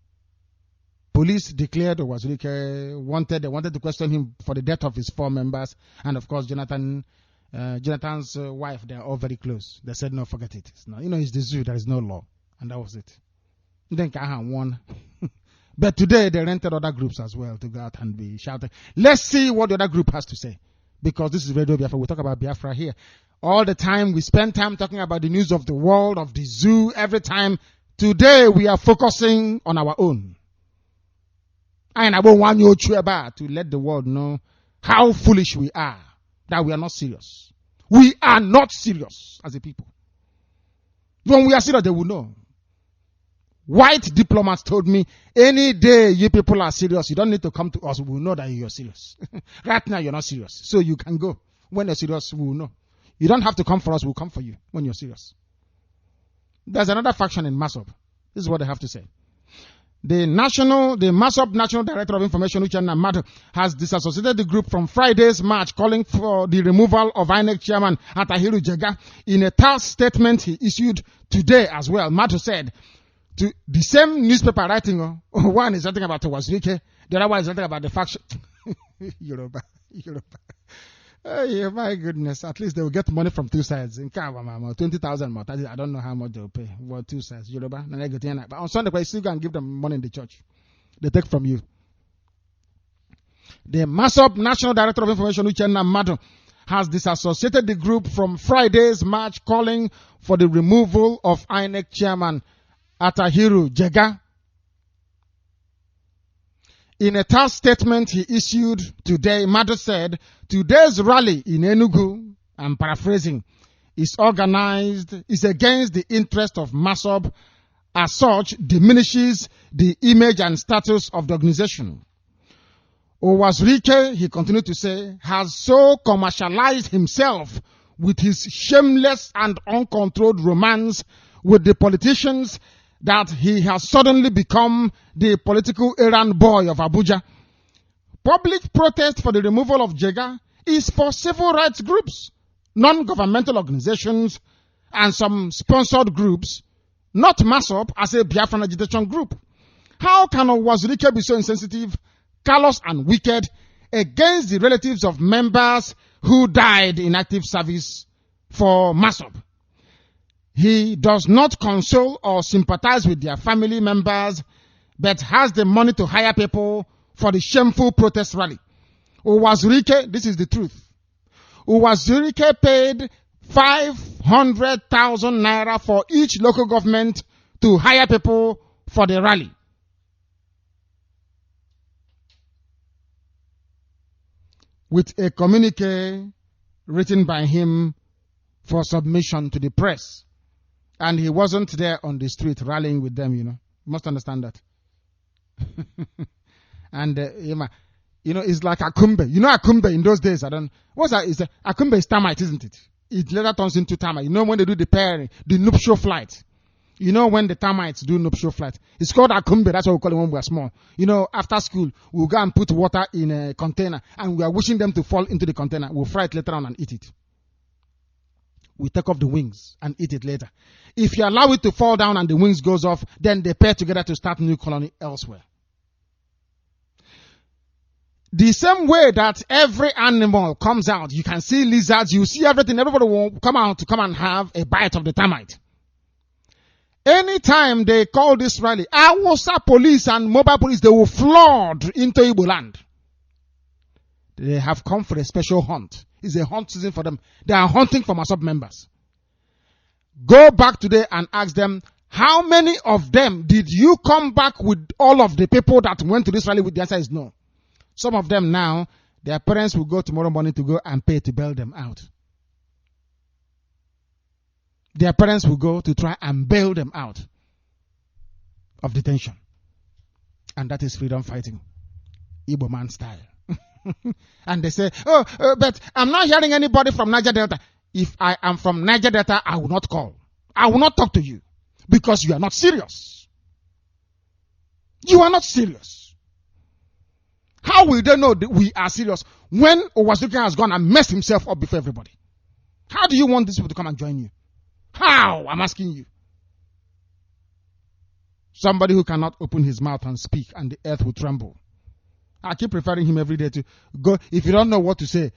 Police declared Owazurike wanted. They wanted to question him for the death of his 4 members, and of course Jonathan's wife. They are all very close. They said no, forget it. It's not, it's the zoo. There is no law, and that was it. Then Kahan won. But today they rented other groups as well to go out and be shouting. Let's see what the other group has to say, because this is Radio Biafra. We talk about Biafra here all the time. We spend time talking about the news of the world, of the zoo, every time. Today we are focusing on our own. And I want you to let the world know how foolish we are, that we are not serious. We are not serious as a people. When we are serious, they will know. White diplomats told me, any day you people are serious, you don't need to come to us. We will know that you're serious. Right now, you're not serious. So you can go. When you're serious, we will know. You don't have to come for us. We'll come for you when you're serious. There's another faction in MASOB. This is what they have to say. The MASOB National Director of Information, Uchenna Madu, has disassociated the group from Friday's march calling for the removal of INEC chairman Atahiru Jega. In a task statement he issued today as well, Madu said, to the same newspaper writing, one is writing about Owazurike, the other one is writing about the faction. Yoruba. Oh, yeah, my goodness. At least they will get money from 2 sides. In 20,000 more. I don't know how much they will pay. Well, 2 sides. Yoruba. But on Sunday, you still can give them money in the church. They take from you. The MASOB National Director of Information, Uchenna Madu, has disassociated the group from Friday's march calling for the removal of INEC chairman Atahiru Jega. In a task statement he issued today, Madu said, today's rally in Enugu, I'm paraphrasing, is against the interest of MASOB, as such diminishes the image and status of the organization. Owazurike, he continued to say, has so commercialized himself with his shameless and uncontrolled romance with the politicians that he has suddenly become the political errand boy of Abuja. Public protest for the removal of Jega is for civil rights groups, non-governmental organizations, and some sponsored groups, not MASOB as a Biafran agitation group. How can Owazurike be so insensitive, callous, and wicked against the relatives of members who died in active service for MASOB? He does not console or sympathize with their family members, but has the money to hire people for the shameful protest rally. Owazurike, this is the truth. Owazurike paid 500,000 naira for each local government to hire people for the rally. With a communique written by him for submission to the press. And he wasn't there on the street rallying with them, You must understand that. And, it's like Akumbe. Akumbe in those days, what's that? Akumbe is termite, isn't it? It later turns into termite. When they do the pairing, the nuptial flight. When the termites do nuptial flight. It's called Akumbe. That's what we call it when we are small. After school, we'll go and put water in a container and we are wishing them to fall into the container. We'll fry it later on and eat it. We take off the wings and eat it later. If you allow it to fall down and the wings goes off, then they pair together to start a new colony elsewhere. The same way that every animal comes out, you can see lizards, you see everything, everybody will come out to come and have a bite of the termite. Anytime they call this rally, Awusa police and mobile police, they will flood into Igbo land. They have come for a special hunt. It's a hunt season for them. They are hunting for MASOB members. Go back today and ask them, how many of them did you come back with all of the people that went to this rally with? The answer is no. Some of them now, their parents will go tomorrow morning to go and pay to bail them out. Their parents will go to try and bail them out of detention. And that is freedom fighting. Igbo man style. And they say, but I'm not hearing anybody from Niger Delta. If I am from Niger Delta, I will not call. I will not talk to you because you are not serious. You are not serious. How will they know that we are serious when Owazurike has gone and messed himself up before everybody? How do you want these people to come and join you? How? I'm asking you. Somebody who cannot open his mouth and speak, and the earth will tremble. I keep referring him every day to go. If you don't know what to say,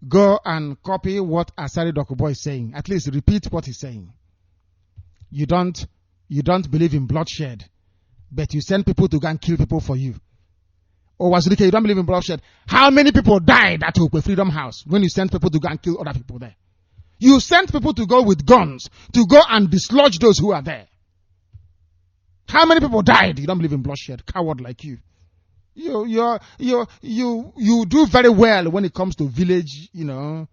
go and copy what Asari Dokubo is saying. At least repeat what he's saying. You don't believe in bloodshed, but you send people to go and kill people for you. Or Wazirike, you don't believe in bloodshed. How many people died at Okwe Freedom House when you sent people to go and kill other people there? You sent people to go with guns to go and dislodge those who are there. How many people died? You don't believe in bloodshed. Coward like you. You do very well when it comes to village, the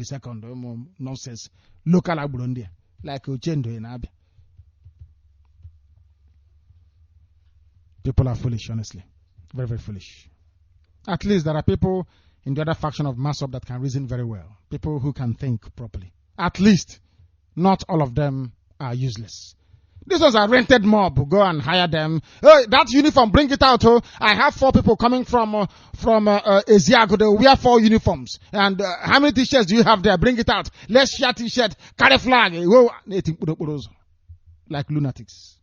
second nonsense. Local Burundi, like Ochendo in Abia. People are foolish, honestly. Very, very foolish. At least there are people in the other faction of Masop that can reason very well. People who can think properly. At least, not all of them are useless. This was a rented mob. Go and hire them. Hey, that uniform, bring it out. Oh. I have 4 people coming from Eziago. They wear 4 uniforms. And how many t-shirts do you have there? Bring it out. Let's share t-shirt. Carry flag. Like lunatics.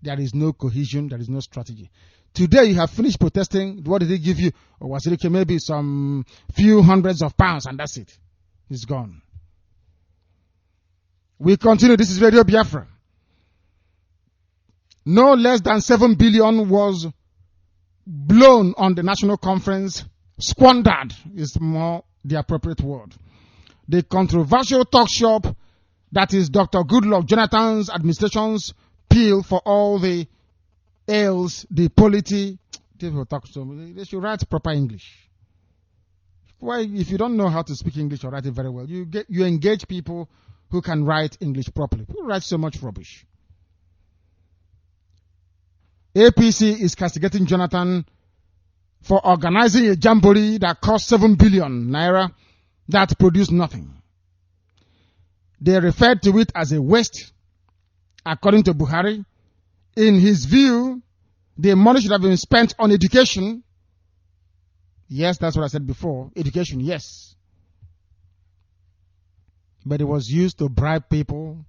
There is no cohesion. There is no strategy. Today you have finished protesting. What did he give you? Or was it maybe some few hundreds of pounds and that's it. It's gone. We continue. This is Radio Biafra. No less than 7 billion was blown on the national conference. Squandered is more the appropriate word. The controversial talk shop that is Dr. Goodluck Jonathan's administration's pill for all the ails, the polity. They should write proper English. Why, if you don't know how to speak English or write it very well, you engage people who can write English properly. Who write so much rubbish? APC is castigating Jonathan for organizing a jamboree that cost 7 billion naira that produced nothing. They referred to it as a waste, according to Buhari. In his view, the money should have been spent on education. Yes, that's what I said before. Education, yes. But it was used to bribe people.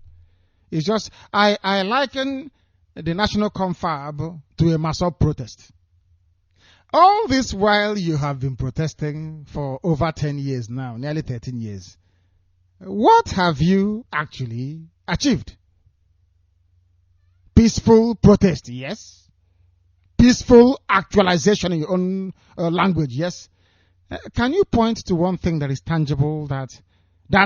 It's just, I liken the national confab to a massive protest. All this while you have been protesting for over 10 years now, nearly 13 years. What have you actually achieved? Peaceful protest, yes. Peaceful actualization in your own language, yes. Can you point to one thing that is tangible that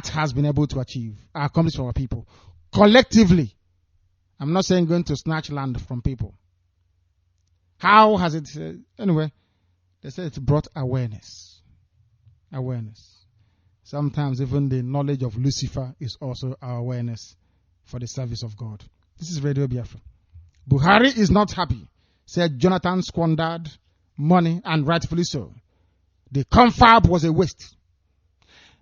has been able to achieve, accomplish for our people, collectively? I'm not saying going to snatch land from people. How has it, anyway, they say it brought awareness. Awareness. Sometimes even the knowledge of Lucifer is also our awareness for the service of God. This is Radio Biafra. Buhari is not happy. Said Jonathan squandered money, and rightfully so. The confab was a waste.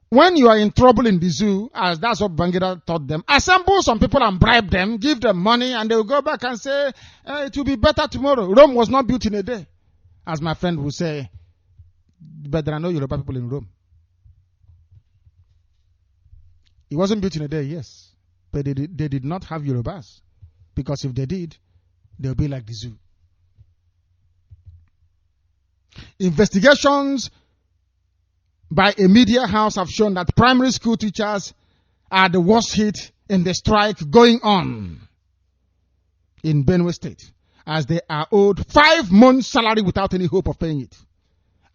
When you are in trouble in the zoo, as that's what Bangida taught them, assemble some people and bribe them, give them money, and they will go back and say, it will be better tomorrow. Rome was not built in a day. As my friend would say, but there are no Yoruba people in Rome. It wasn't built in a day, yes. But they did not have Yorubas. Because if they did, they'll be like the zoo. Investigations by a media house have shown that primary school teachers are the worst hit in the strike going on in Benue State, as they are owed 5 months' salary without any hope of paying it.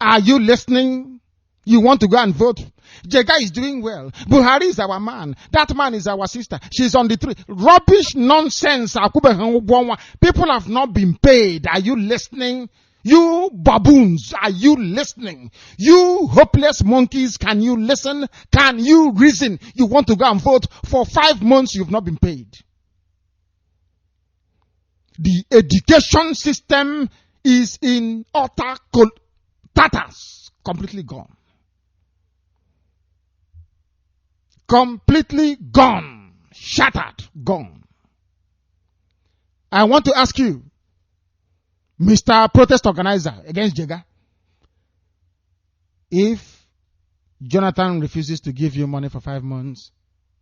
Are you listening? You want to go and vote? Jega is doing well. Buhari is our man. That man is our sister. She's on the tree. Rubbish, nonsense. People have not been paid. Are you listening? You baboons, are you listening? You hopeless monkeys, can you listen? Can you reason? You want to go and vote for 5 months, you've not been paid. The education system is in utter tatters, completely gone. Completely gone, shattered, gone. I want to ask you, Mr. Protest Organizer against Jega, if Jonathan refuses to give you money for 5 months,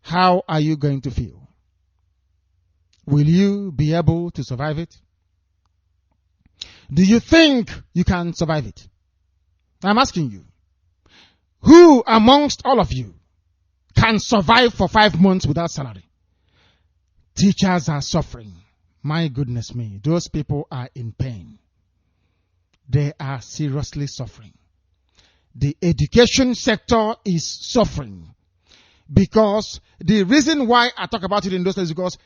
how are you going to feel? Will you be able to survive it? Do you think you can survive it? I'm asking you. Who amongst all of you can survive for 5 months without salary? Teachers are suffering. My goodness me, those people are in pain. They are seriously suffering. The education sector is suffering. Because the reason why I talk about it in those days is because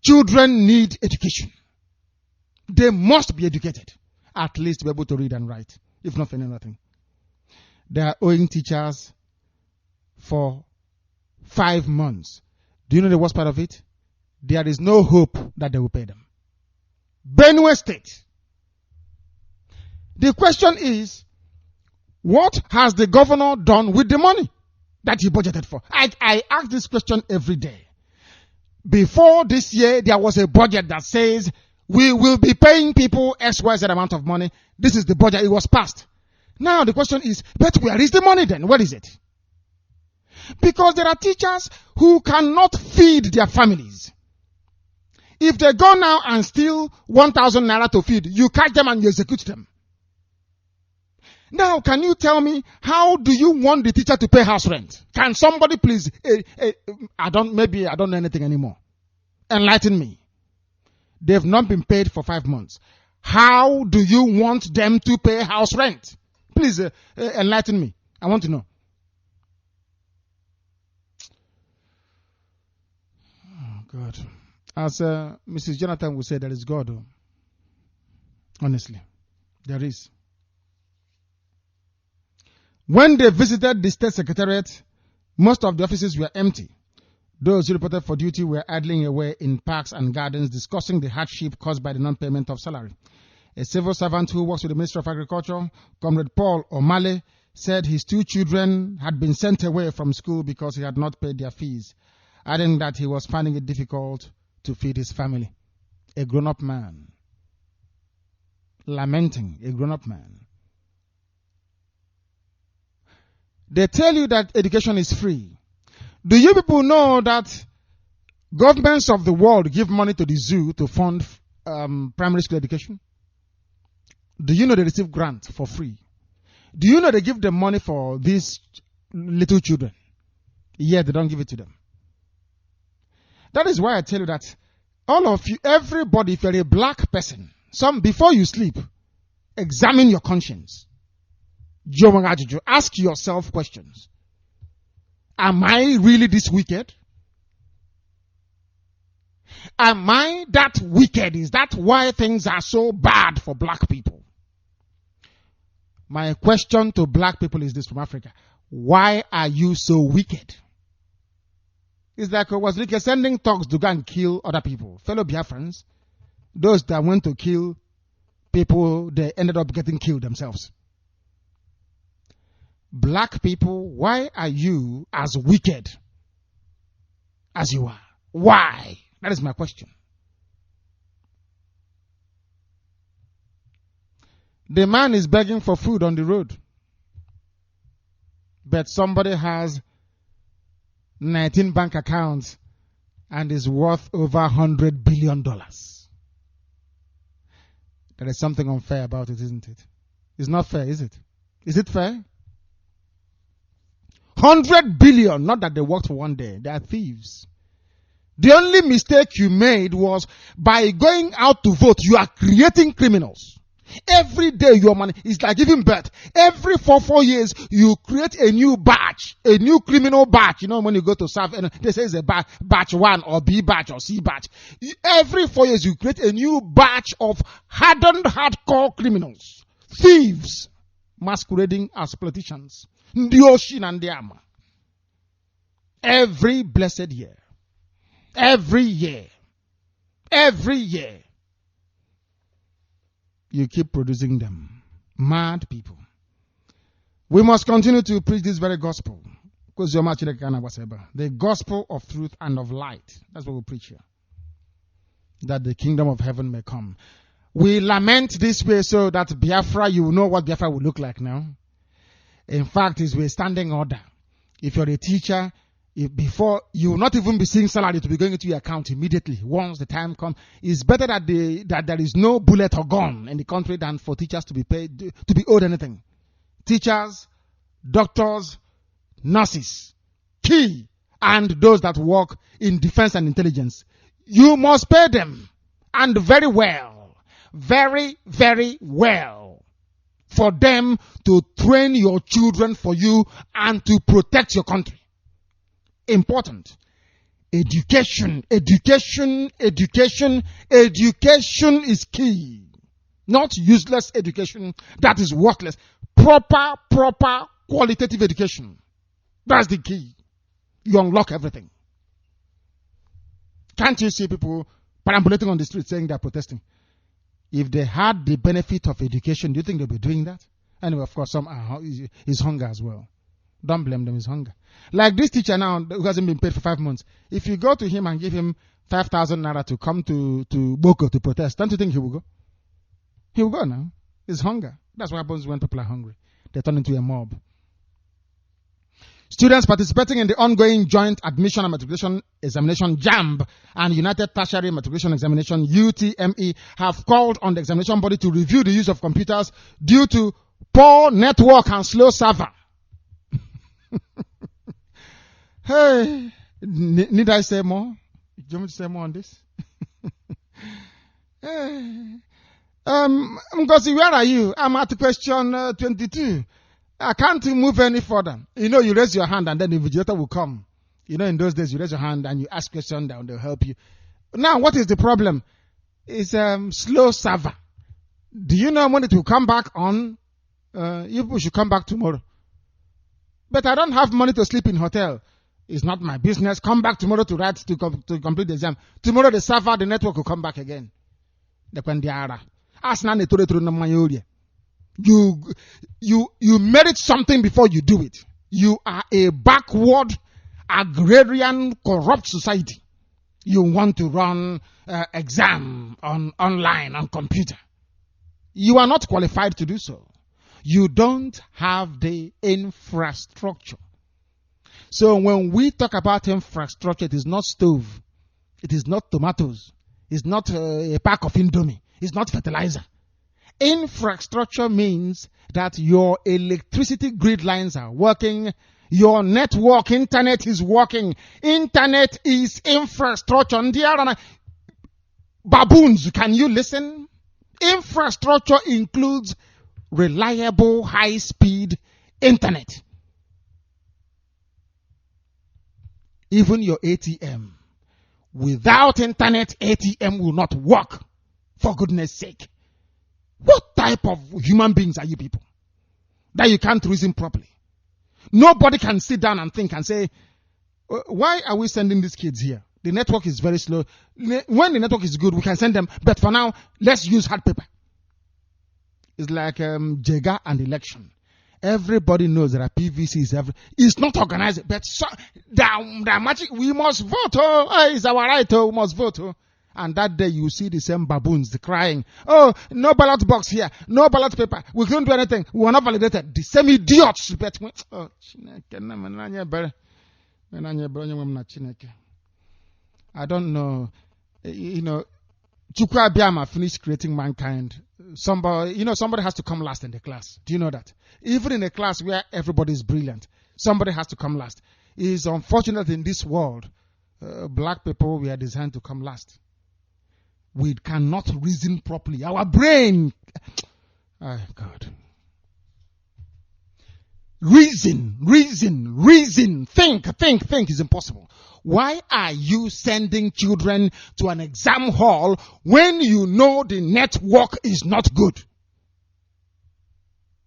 children need education. They must be educated. At least to be able to read and write. If not for anything. They are owing teachers for 5 months. Do you know the worst part of it? There is no hope that they will pay them. Benue State. The question is, what has the governor done with the money that he budgeted for? I ask this question every day. Before this year, there was a budget that says we will be paying people XYZ amount of money. This is the budget. It was passed. Now the question is, but where is the money then? Where is it? Because there are teachers who cannot feed their families. If they go now and steal 1,000 naira to feed, you catch them and you execute them. Now, can you tell me, how do you want the teacher to pay house rent? Can somebody please, I don't know anything anymore. Enlighten me. They've not been paid for 5 months. How do you want them to pay house rent? Please enlighten me. I want to know. Oh, God. As Mrs. Jonathan would say, there is God. Honestly, there is. When they visited the state secretariat, most of the offices were empty. Those who reported for duty were idling away in parks and gardens, discussing the hardship caused by the non-payment of salary. A civil servant who works with the Ministry of Agriculture, Comrade Paul O'Malley, said his 2 children had been sent away from school because he had not paid their fees, adding that he was finding it difficult to feed his family. A grown-up man. Lamenting, a grown-up man. They tell you that education is free. Do you people know that governments of the world give money to the zoo to fund primary school education? Do you know they receive grants for free? Do you know they give them money for these little children? Yet they don't give it to them. That is why I tell you that all of you, everybody, if you're a black person, before you sleep, examine your conscience. Ask yourself questions. Am I really this wicked? Am I that wicked? Is that why things are so bad for black people? My question to black people is this from Africa. Why are you so wicked? It's like was LIKE sending thugs to go and kill other people, fellow Biafrans. Those that went to kill people, they ended up getting killed themselves. Black people, why are you as wicked as you are? Why? That is my question. The man is begging for food on the road, but somebody has 19 bank accounts and is worth over $100 billion. There is something unfair about it, isn't it? It's not fair, is it? Is it fair? 100 billion, not that they worked for one day. They are thieves. The only mistake you made was by going out to vote, you are creating criminals. Every day your money is like giving birth. Every 4 years, you create a new batch, a new criminal batch. You know, when you go to serve, they say it's a batch 1 or B batch or C batch. Every 4 years, you create a new batch of hardened, hardcore criminals, thieves, masquerading as politicians. Ndioshin and Diama. Every blessed year. Every year. Every year. You keep producing them. Mad people. We must continue to preach this very gospel. The gospel of truth and of light. That's what we preach here. That the kingdom of heaven may come. We lament this way so that Biafra, you will know what Biafra will look like now. In fact, it's a standing order. If you're a teacher before you will not even be seeing salary to be going into your account immediately once the time comes. It's better that there is no bullet or gun in the country than for teachers to be paid, to be owed anything. Teachers, doctors, nurses, key, and those that work in defense and intelligence. You must pay them, and very well, very, very well, for them to train your children for you and to protect your country. Important. Education is key. Not useless education that is worthless. Proper, qualitative education. That's the key. You unlock everything. Can't you see people perambulating on the street saying they're protesting? If they had the benefit of education, do you think they'll be doing that? Anyway, of course, some is hunger as well. Don't blame them, it's hunger. Like this teacher now who hasn't been paid for 5 months. If you go to him and give him 5,000 naira to come to Boko to protest, don't you think he will go? He will go now. It's hunger. That's what happens when people are hungry. They turn into a mob. Students participating in the ongoing Joint Admission and Matriculation Examination JAMB and United Tertiary Matriculation Examination UTME have called on the examination body to review the use of computers due to poor network and slow server. Hey, need I say more? Do you want me to say more on this? Hey. Ngozi, where are you? I'm at question 22. I can't move any further. You know, you raise your hand and then the invigilator will come. You know, in those days, you raise your hand and you ask questions and they'll help you. Now, what is the problem? It's slow server. Do you know when it will come back on? You should come back tomorrow. But I don't have money to sleep in hotel. It's not my business. Come back tomorrow to write to complete the exam. Tomorrow the server, the network will come back again. You merit something before you do it. You are a backward, agrarian, corrupt society. You want to run exam online on computer. You are not qualified to do so. You don't have the infrastructure. So when we talk about infrastructure, it is not stove. It is not tomatoes. It's not a pack of Indomie. It's not fertilizer. Infrastructure means that your electricity grid lines are working. Your network, internet is working. Internet is infrastructure. Baboons, can you listen? Infrastructure includes reliable, high-speed internet. Even your ATM. Without internet, ATM will not work. For goodness sake. What type of human beings are you people? That you can't reason properly. Nobody can sit down and think and say, why are we sending these kids here? The network is very slow. When the network is good, we can send them. But for now, let's use hard paper. It's like Jega and election. Everybody knows there are PVCs. It's not organized, but the magic. We must vote. Oh, it's our right. Oh, we must vote. Oh. And that day you see the same baboons crying. Oh, no ballot box here. No ballot paper. We couldn't do anything. We were not validated. The same idiots. But I don't know. You know, Chukwu Abiyama finished creating mankind. Somebody has to come last in the class. Do you know that? Even in a class where everybody is brilliant, somebody has to come last. It is unfortunate in this world, black people, we are designed to come last. We cannot reason properly. Our brain, oh God. Reason, think is impossible. Why are you sending children to an exam hall when you know the network is not good?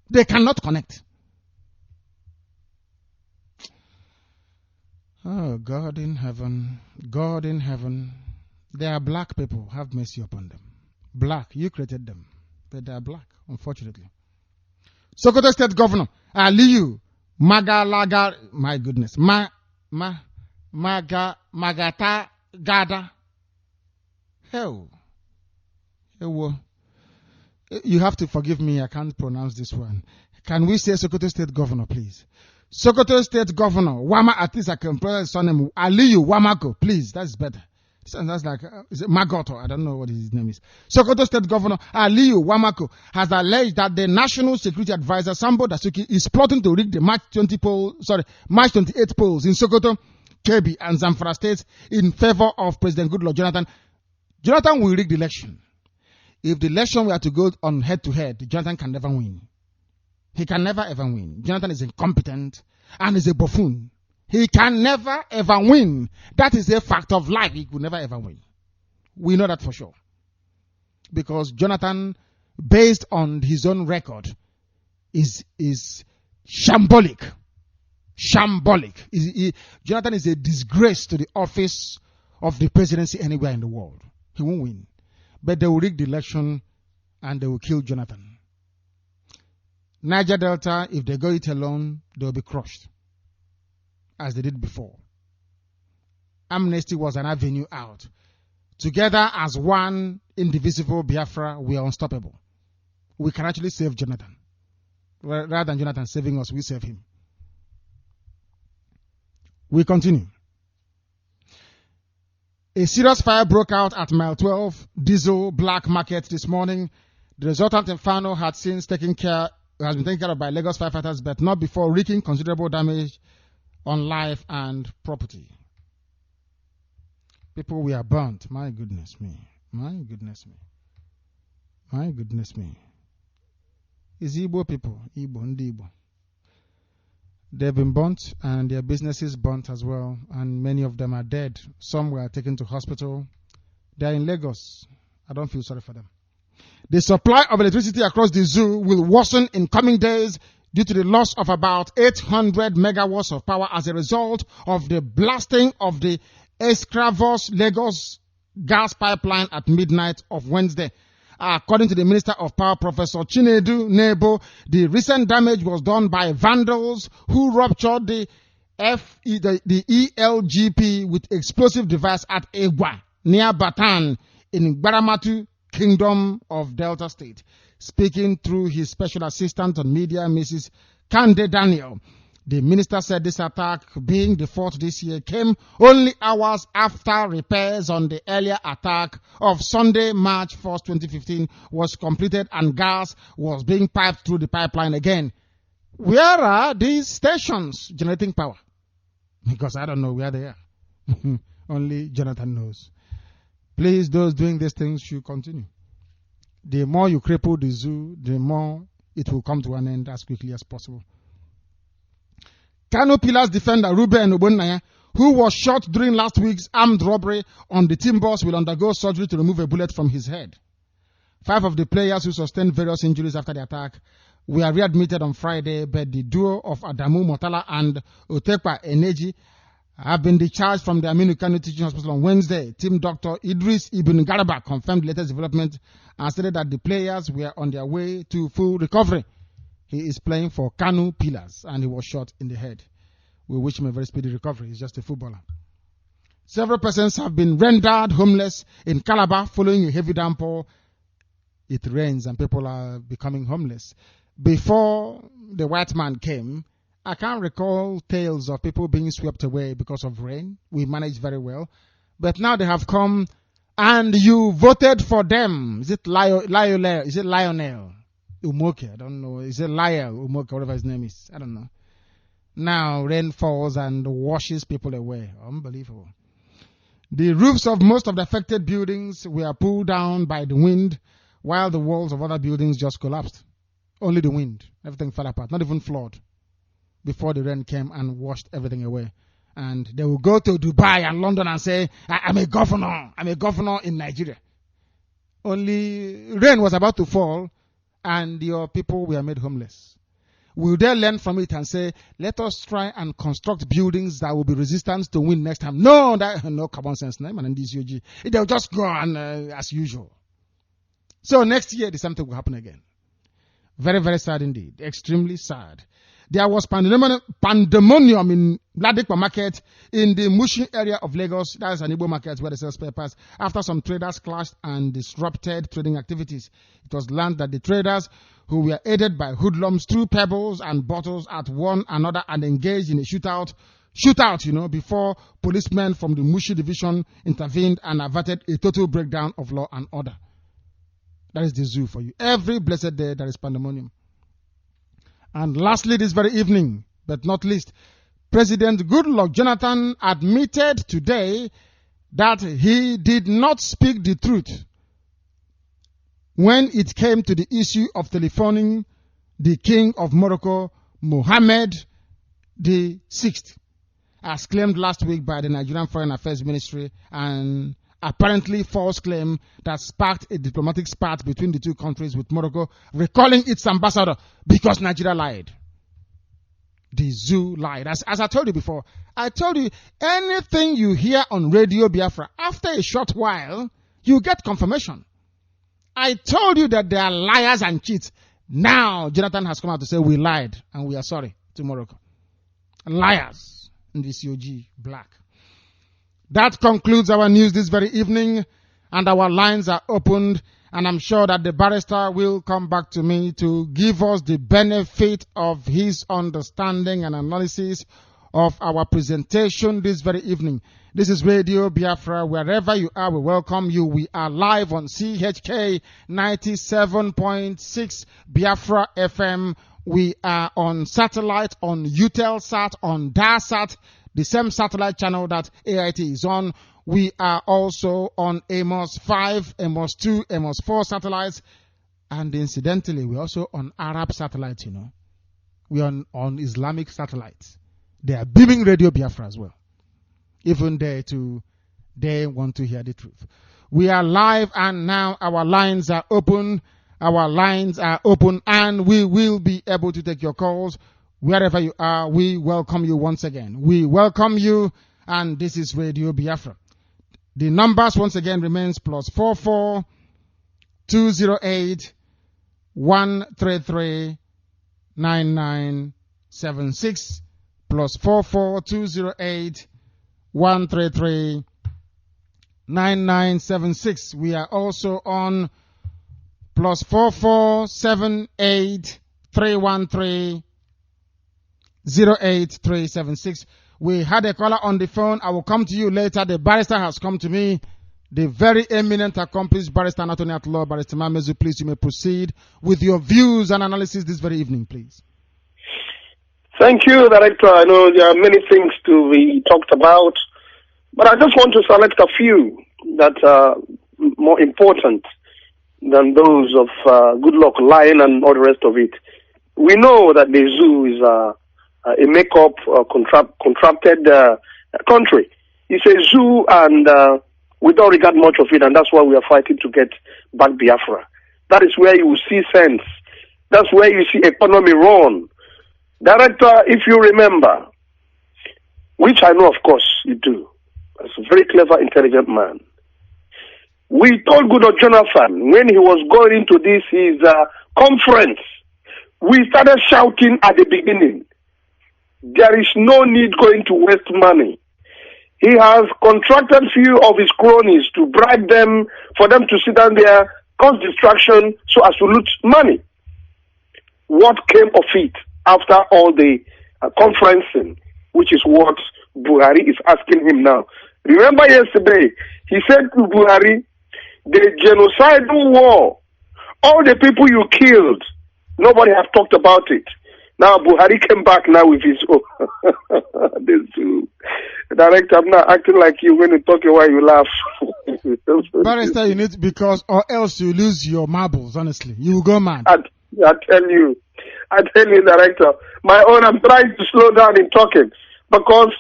They cannot connect. Oh, God in heaven. They are black people. Have mercy upon them. Black, you created them. But they are black, unfortunately. Sokoto State Governor, Aliyu, Magalaga, my goodness, Magata Gada. Hell. You have to forgive me, I can't pronounce this one. Can we say Sokoto State Governor, please? Sokoto State Governor, at least I can pronounce his surname, Aliyu Wamako, please, that's better. That's like, is it Magoto? I don't know what his name is. Sokoto State Governor Aliyu Wamako has alleged that the National Security Advisor Sambo Dasuki is plotting to rig the March 28 polls in Sokoto, Kebbi, and Zamfara states in favor of President Goodluck Jonathan. Jonathan will rig the election. If the election were to go on head-to-head, Jonathan can never win. He can never ever win. Jonathan is incompetent and is a buffoon. He can never ever win. That is a fact of life. He could never ever win. We know that for sure. Because Jonathan, based on his own record, is shambolic. Shambolic. Jonathan is a disgrace to the office of the presidency anywhere in the world. He won't win. But they will rig the election and they will kill Jonathan. Niger Delta, if they go it alone, they will be crushed, as they did before. Amnesty was an avenue out. Together as one indivisible Biafra, we are unstoppable. We can actually save Jonathan. Rather than Jonathan saving us, we save him. We continue. A serious fire broke out at Mile 12 Diesel Black Market this morning. The resultant inferno has been taken care of by Lagos firefighters, but not before wreaking considerable damage on life and property. People were burnt. My goodness me. My goodness me. My goodness me. It's Igbo people. Igbo. They've been burnt and their businesses burnt as well, and many of them are dead. Some were taken to hospital. They're in Lagos. I don't feel sorry for them. The supply of electricity across the zoo will worsen in coming days due to the loss of about 800 megawatts of power as a result of the blasting of the Escravos Lagos gas pipeline at midnight of Wednesday. According to the Minister of Power, Professor Chinedu Nebo, the recent damage was done by vandals who ruptured the ELGP with explosive device at Egwa, near Batan, in Gbaramatu Kingdom of Delta State. Speaking through his special assistant on media, Mrs. Kande Daniel, the minister said this attack, being the fourth this year, came only hours after repairs on the earlier attack of Sunday, March 1st, 2015 was completed and gas was being piped through the pipeline again. Where are these stations generating power? Because I don't know where they are. Only Jonathan knows. Please, those doing these things should continue. The more you cripple the zoo, the more it will come to an end as quickly as possible. Kano Pillars defender Ruben Obonnaya, who was shot during last week's armed robbery on the team bus, will undergo surgery to remove a bullet from his head. 5 of the players who sustained various injuries after the attack were readmitted on Friday, but the duo of Adamu Motala and Otekpa Eneji have been discharged from the Aminu Kano Teaching Hospital on Wednesday. Team Dr. Idris Ibn Garba confirmed the latest development and stated that the players were on their way to full recovery. He is playing for Kano Pillars and he was shot in the head. We wish him a very speedy recovery. He's just a footballer. Several persons have been rendered homeless in Calabar following a heavy downpour. It rains and people are becoming homeless. Before the white man came, I can't recall tales of people being swept away because of rain. We managed very well. But now they have come and you voted for them. Is it Lionel? Is it Lionel Umoke? I don't know. Is it Lyle Umoke, whatever his name is? I don't know. Now rain falls and washes people away. Unbelievable. The roofs of most of the affected buildings were pulled down by the wind, while the walls of other buildings just collapsed. Only the wind. Everything fell apart. Not even flood. Before the rain came and washed everything away. And they will go to Dubai and London and say, I'm a governor. I'm a governor in Nigeria. Only rain was about to fall and your people were made homeless. Will they learn from it and say, let us try and construct buildings that will be resistant to wind next time? No, no common sense. They'll just go on as usual. So next year, the same thing will happen again. Very, very sad indeed. Extremely sad. There was pandemonium in Ladikwa market in the Mushin area of Lagos. That is an Igbo market where they sell spare parts. After some traders clashed and disrupted trading activities, it was learned that the traders, who were aided by hoodlums, threw pebbles and bottles at one another and engaged in a shootout, before policemen from the Mushi division intervened and averted a total breakdown of law and order. That is the zoo for you. Every blessed day there is pandemonium. And lastly, this very evening, but not least, President Goodluck Jonathan admitted today that he did not speak the truth when it came to the issue of telephoning the King of Morocco, Mohammed VI, as claimed last week by the Nigerian Foreign Affairs Ministry, and apparently false claim that sparked a diplomatic spat between the two countries, with Morocco recalling its ambassador because Nigeria lied. The zoo lied. As I told you before, I told you anything you hear on Radio Biafra, after a short while, you get confirmation. I told you that they are liars and cheats. Now, Jonathan has come out to say we lied and we are sorry to Morocco. Liars in the COG black. That concludes our news this very evening, and our lines are opened, and I'm sure that the barrister will come back to me to give us the benefit of his understanding and analysis of our presentation this very evening. This is Radio Biafra. Wherever you are, we welcome you. We are live on CHK 97.6 Biafra FM. We are on satellite, on Utelsat, on Darsat, the same satellite channel that AIT is on. We are also on Amos 5, Amos 2, Amos 4 satellites. And incidentally, we're also on Arab satellites, We're on Islamic satellites. They are beaming Radio Biafra as well. Even they want to hear the truth. We are live, and now our lines are open. Our lines are open, and we will be able to take your calls. Wherever you are, we welcome you once again. We welcome you, and this is Radio Biafra. The numbers once again remains +44 208 133 9976 +44 208 133 9976. We are also on +44 78 313 08376. We had a caller on the phone. I will come to you later. The barrister has come to me. The very eminent accomplished barrister and attorney at law, Barrister Mamezu. Please, you may proceed with your views and analysis this very evening, please. Thank you, Director. I know there are many things to be talked about, but I just want to select a few that are more important than those of Goodluck lying and all the rest of it. We know that the zoo is a make-up, contracted country. It's a zoo, and we don't regard much of it, and that's why we are fighting to get back Biafra. That is where you will see sense. That's where you see economy run. Director, if you remember, which I know, of course, you do, as a very clever, intelligent man, we told Goodluck Jonathan when he was going into this his conference, we started shouting at the beginning, there is no need going to waste money. He has contracted few of his cronies to bribe them, for them to sit down there, cause distraction, so as to loot money. What came of it after all the conferencing, which is what Buhari is asking him now? Remember yesterday, he said to Buhari, the genocidal war, all the people you killed, nobody has talked about it. Now Buhari came back now with his own. Director, I'm not acting like you when you talk a while you laugh. Barrister, you need, because or else you lose your marbles, honestly. You will go mad. I tell you, Director, my own, I'm trying to slow down in talking, because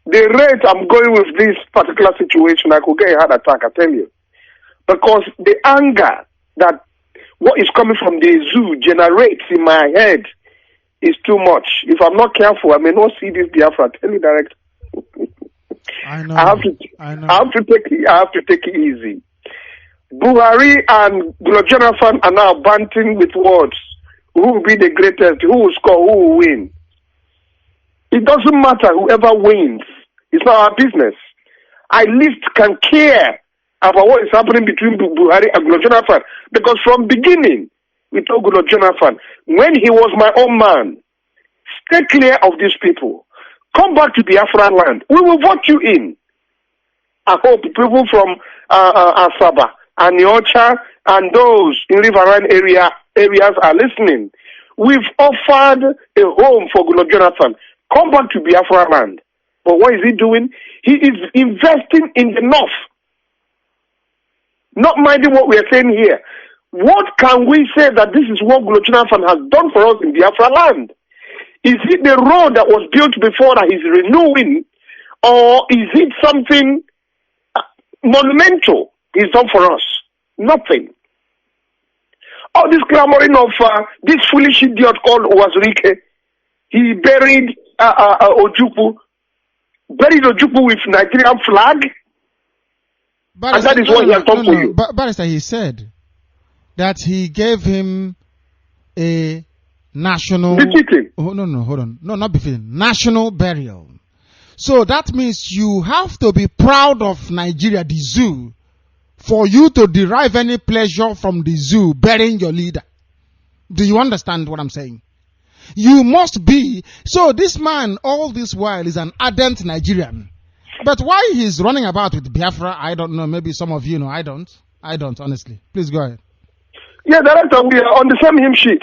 the rate I'm going with this particular situation, I could get a heart attack, I tell you. Because the anger that what is coming from the zoo generates in my head is too much. If I'm not careful, I may not see this Biafra. Tell me, Director. I know. I have to take it easy. Buhari and Goodluck Jonathan are now banting with words. Who will be the greatest? Who will score? Who will win? It doesn't matter whoever wins. It's not our business. I least can care about what is happening between Buhari and Goodluck Jonathan. Because from beginning, we told Goodluck Jonathan, when he was my own man, stay clear of these people. Come back to Biafra land. We will vote you in. I hope people from Asaba and Niocha and those in riverine areas are listening. We've offered a home for Goodluck Jonathan. Come back to Biafra land. But what is he doing? He is investing in the north. Not minding what we are saying here. What can we say that this is what Goodluck Jonathan has done for us in Biafra land? Is it the road that was built before that he's renewing, or is it something monumental he's done for us? Nothing. All this clamoring of this foolish idiot called Owazurike, he buried Ojukwu with Nigerian flag, and that is what he has done for you. But Barrister, he said that he gave him a national... hold on. No, not befitting. National burial. So that means you have to be proud of Nigeria, the zoo, for you to derive any pleasure from the zoo burying your leader. Do you understand what I'm saying? You must be. So this man, all this while, is an ardent Nigerian. But why he's running about with Biafra, I don't know. Maybe some of you know. I don't, honestly. Please go ahead. Yeah, Director, we are on the same hymn sheet.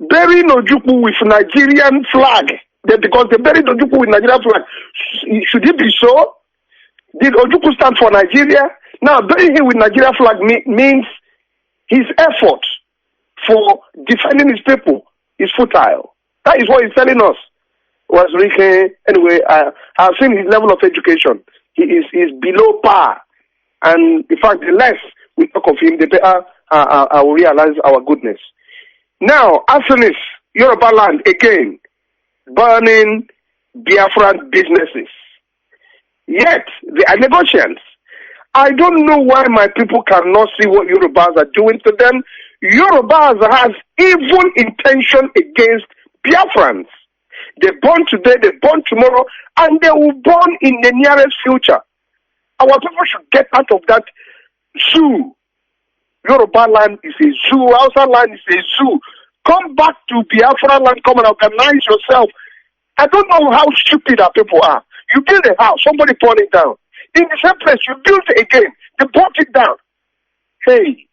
Burying Ojukwu with Nigerian flag. Because they buried Ojukwu with Nigerian flag. Should it be so? Did Ojukwu stand for Nigeria? Now, burying him with Nigerian flag means his effort for defending his people is futile. That is what he's telling us. Anyway, I've seen his level of education. He is below par. And in fact, the less we talk of him, the better I will realize our goodness. Now, Asanis, Yoruba land, again, burning Biafran businesses. Yet, they are negotiants. I don't know why my people cannot see what Yorubas are doing to them. Yorubas has evil intention against Biafrans. They burn today, they burn tomorrow, and they will burn in the nearest future. Our people should get out of that zoo. Yoruba land is a zoo, Hausa land is a zoo. Come back to Biafra land, come and organize yourself. I don't know how stupid our people are. You build a house, somebody burn it down. In the same place, you build it again, they burn it down. Hey,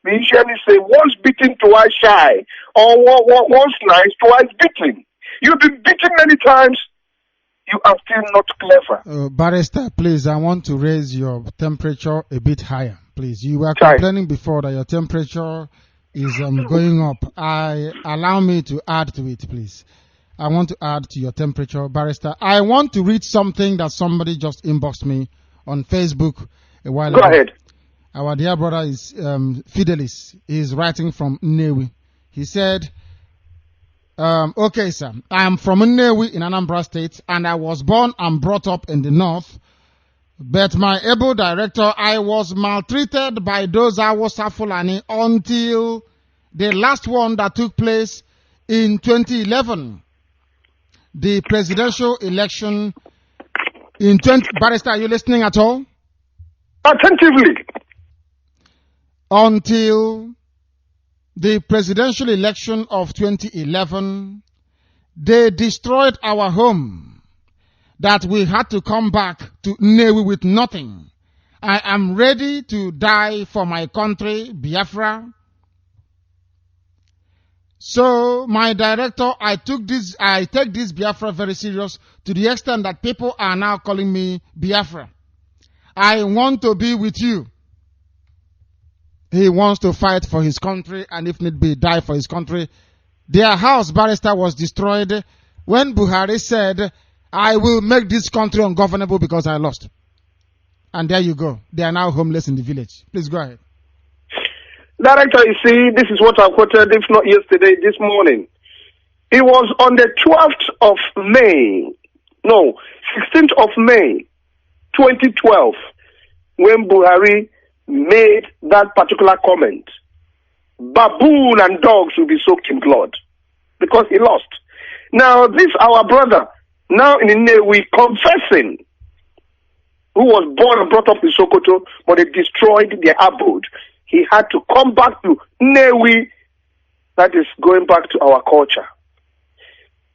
we usually say, once beaten, twice shy, or once nice, twice beaten. You've been beaten many times, you are still not clever. Barrister, please, I want to raise your temperature a bit higher, please. You were complaining before that your temperature is going up. Allow me to add to it, please. I want to add to your temperature, Barrister. I want to read something that somebody just inboxed me on Facebook a while ago. Go ahead. Our dear brother is Fidelis. He is writing from Nnewi. He said, okay, sir, I am from Nnewi in Anambra State, and I was born and brought up in the north. But my able director, I was maltreated by those Hausa Fulani until the last one that took place in 2011. The presidential election in Barrister, are you listening at all? Attentively. Until the presidential election of 2011, they destroyed our home, that we had to come back to Nnewi with nothing. I am ready to die for my country, Biafra. So, my director, I take this Biafra very serious to the extent that people are now calling me Biafra. I want to be with you. He wants to fight for his country and if need be, die for his country. Their house, Barrister, was destroyed when Buhari said, I will make this country ungovernable because I lost. And there you go. They are now homeless in the village. Please go ahead. Director, you see, this is what I quoted, if not yesterday, this morning. It was on the 16th of May, 2012, when Buhari made that particular comment. Baboon and dogs will be soaked in blood because he lost. Now, this our brother, now in Nnewi, confessing, who was born and brought up in Sokoto, but they destroyed their abode. He had to come back to Nnewi. That is going back to our culture.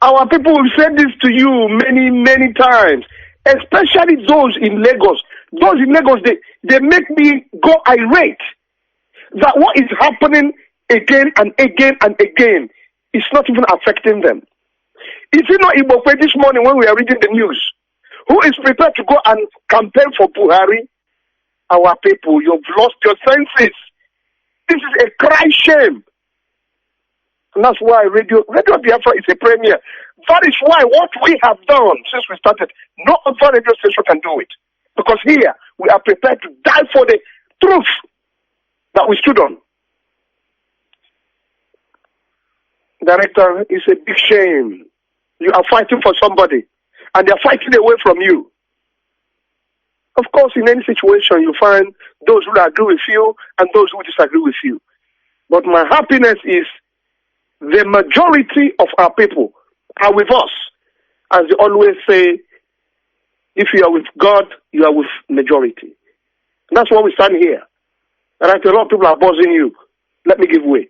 Our people will say this to you many, many times, especially those in Lagos. Those in Lagos, they make me go irate that what is happening again and again and again is not even affecting them. Is it not Igbo this morning when we are reading the news? Who is prepared to go and campaign for Buhari? Our people, you've lost your senses. This is a cry shame. And that's why Radio Biafra is a premier. That is why what we have done since we started, no other radio station can do it. Because here, we are prepared to die for the truth that we stood on. Director, it's a big shame. You are fighting for somebody, and they are fighting away from you. Of course, in any situation, you find those who agree with you and those who disagree with you. But my happiness is the majority of our people are with us. As they always say, if you are with God, you are with majority. And that's why we stand here. And a lot of people are buzzing you. Let me give way.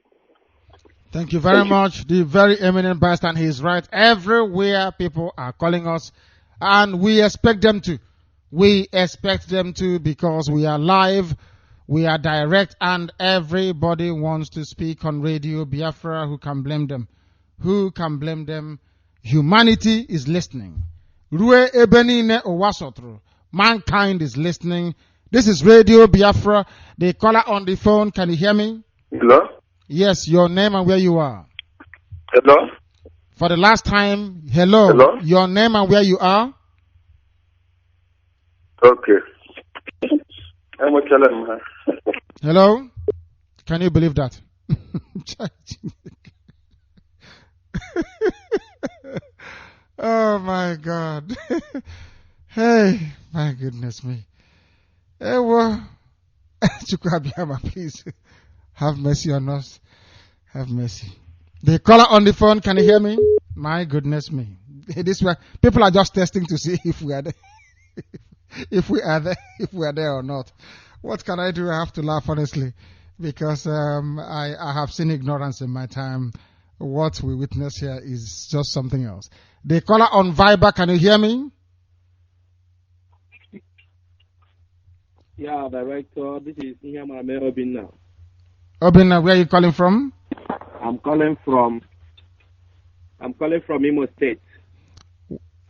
Thank you very much. The very eminent bystander, he is right. Everywhere people are calling us, and we expect them to. We expect them to, because we are live, we are direct, and everybody wants to speak on Radio Biafra. Who can blame them? Who can blame them? Humanity is listening. Rue Ebenine Owasotro. Mankind is listening. This is Radio Biafra. The caller on the phone, can you hear me? Hello? Yes, your name and where you are. Hello? For the last time, hello. Hello? Your name and where you are. Okay. I'm going to tell him. Hello? Can you believe that? Oh my God. Hey, my goodness me. Hey, well, Chukwabiyama, please have mercy on us. Have mercy. The caller on the phone, can you hear me? My goodness me. This way, people are just testing to see if we are there. If we are there or not. What can I do? I have to laugh, honestly, because I have seen ignorance in my time. What we witness here is just something else. The caller on Viber, can you hear me? Yeah, Director, this is Nyamame Obinna. Obinna, where are you calling from? I'm calling from Imo State.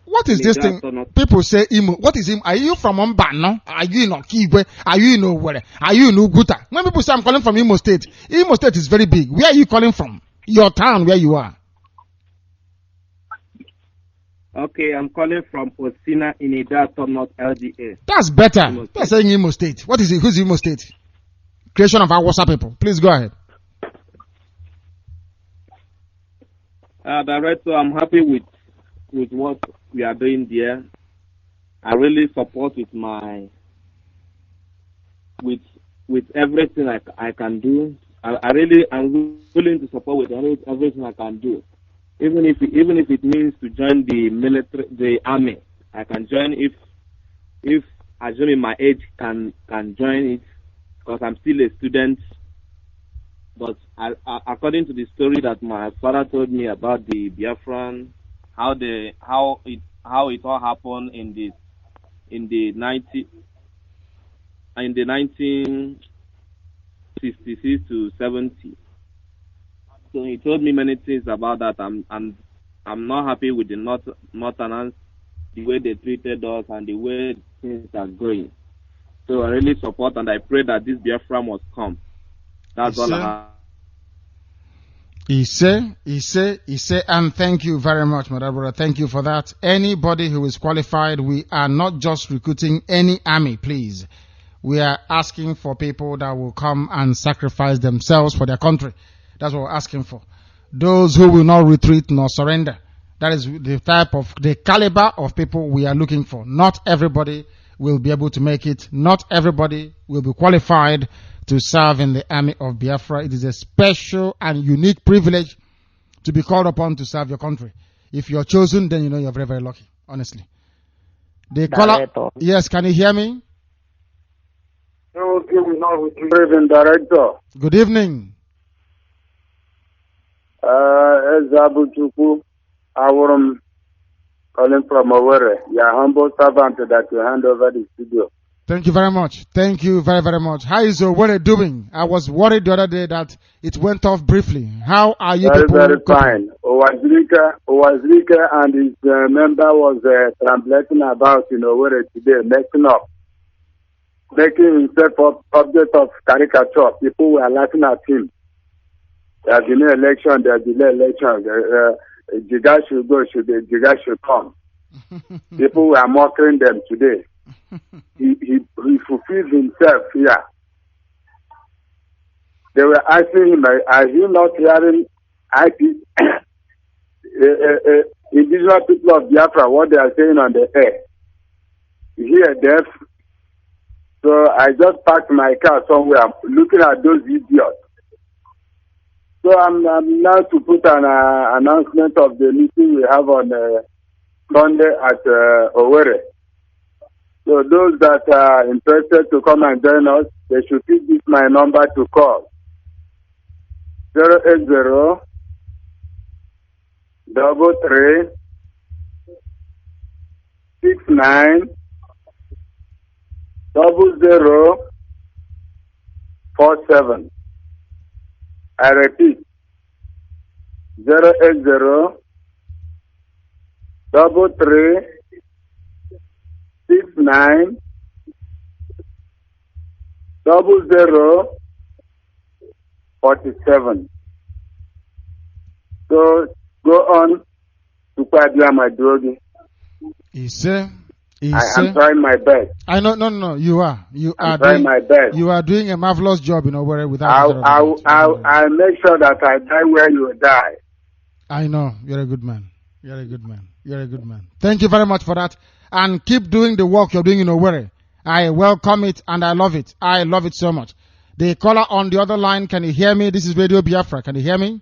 What is this thing? People say Imo. What is Imo? Are you from Mbano? Are you in Okigwe? Are you in Owerri? Are you in Uguta? When people say I'm calling from Imo State is very big. Where are you calling from? Your town, where you are. Okay, I'm calling from Osina in Idato, North LGA. That's better. They're saying Imo State. What is it? Who's Imo State? Creation of our WhatsApp people. Please go ahead. Director, I'm happy with what we are doing there. I really support with everything I can do. I'm willing to support with everything I can do. Even if it means to join the military, the army, I can join if assuming my age can join it, because I'm still a student. But according to the story that my father told me about the Biafran, how it all happened in the 1966 to 70. So he told me many things about that. I'm not happy with the Northerners, the way they treated us and the way things are going. So I really support and I pray that this Biafra must come. That's all I have. He say, and thank you very much, my brother. Thank you for that. Anybody who is qualified, we are not just recruiting any army, please. We are asking for people that will come and sacrifice themselves for their country. That's what we're asking for. Those who will not retreat nor surrender. That is the caliber of people we are looking for. Not everybody will be able to make it. Not everybody will be qualified to serve in the army of Biafra. It is a special and unique privilege to be called upon to serve your country. If you're chosen, then you know you're very, very lucky, honestly. The caller, yes, can you hear me? Good evening, Director. Good evening. Ezabuchuku, I'm calling from Owerri. Your humble servant that you hand over the studio. Thank you very much. Thank you very, very much. How is Owerri doing? I was worried the other day that it went off briefly. How are you Very, people? very fine. Owazrika and his member was translating about Owerri today, making himself object of caricature. People were laughing at him. There has been an election, there has been an election. Jiga should go, Jiga should come. People were mocking them today. He fulfilled himself here. They were asking him, are you not hearing indigenous people of Biafra, what they are saying on the air? You hear deaf? So I just parked my car somewhere looking at those idiots. So I'm now to put an announcement of the meeting we have on Sunday at Owerri. So those that are interested to come and join us, they should pick this my number to call. 080 33 69 0047. I repeat, 080 33 69 0047. So go on to Kwadia my drogi. I am trying my best. I know, no. You are trying doing my best. You are doing a marvelous job, without. I'll make sure that I die where you die. I know you're a good man. Thank you very much for that, and keep doing the work you're doing in Owerri. I welcome it and I love it. I love it so much. The caller on the other line, can you hear me? This is Radio Biafra. Can you hear me?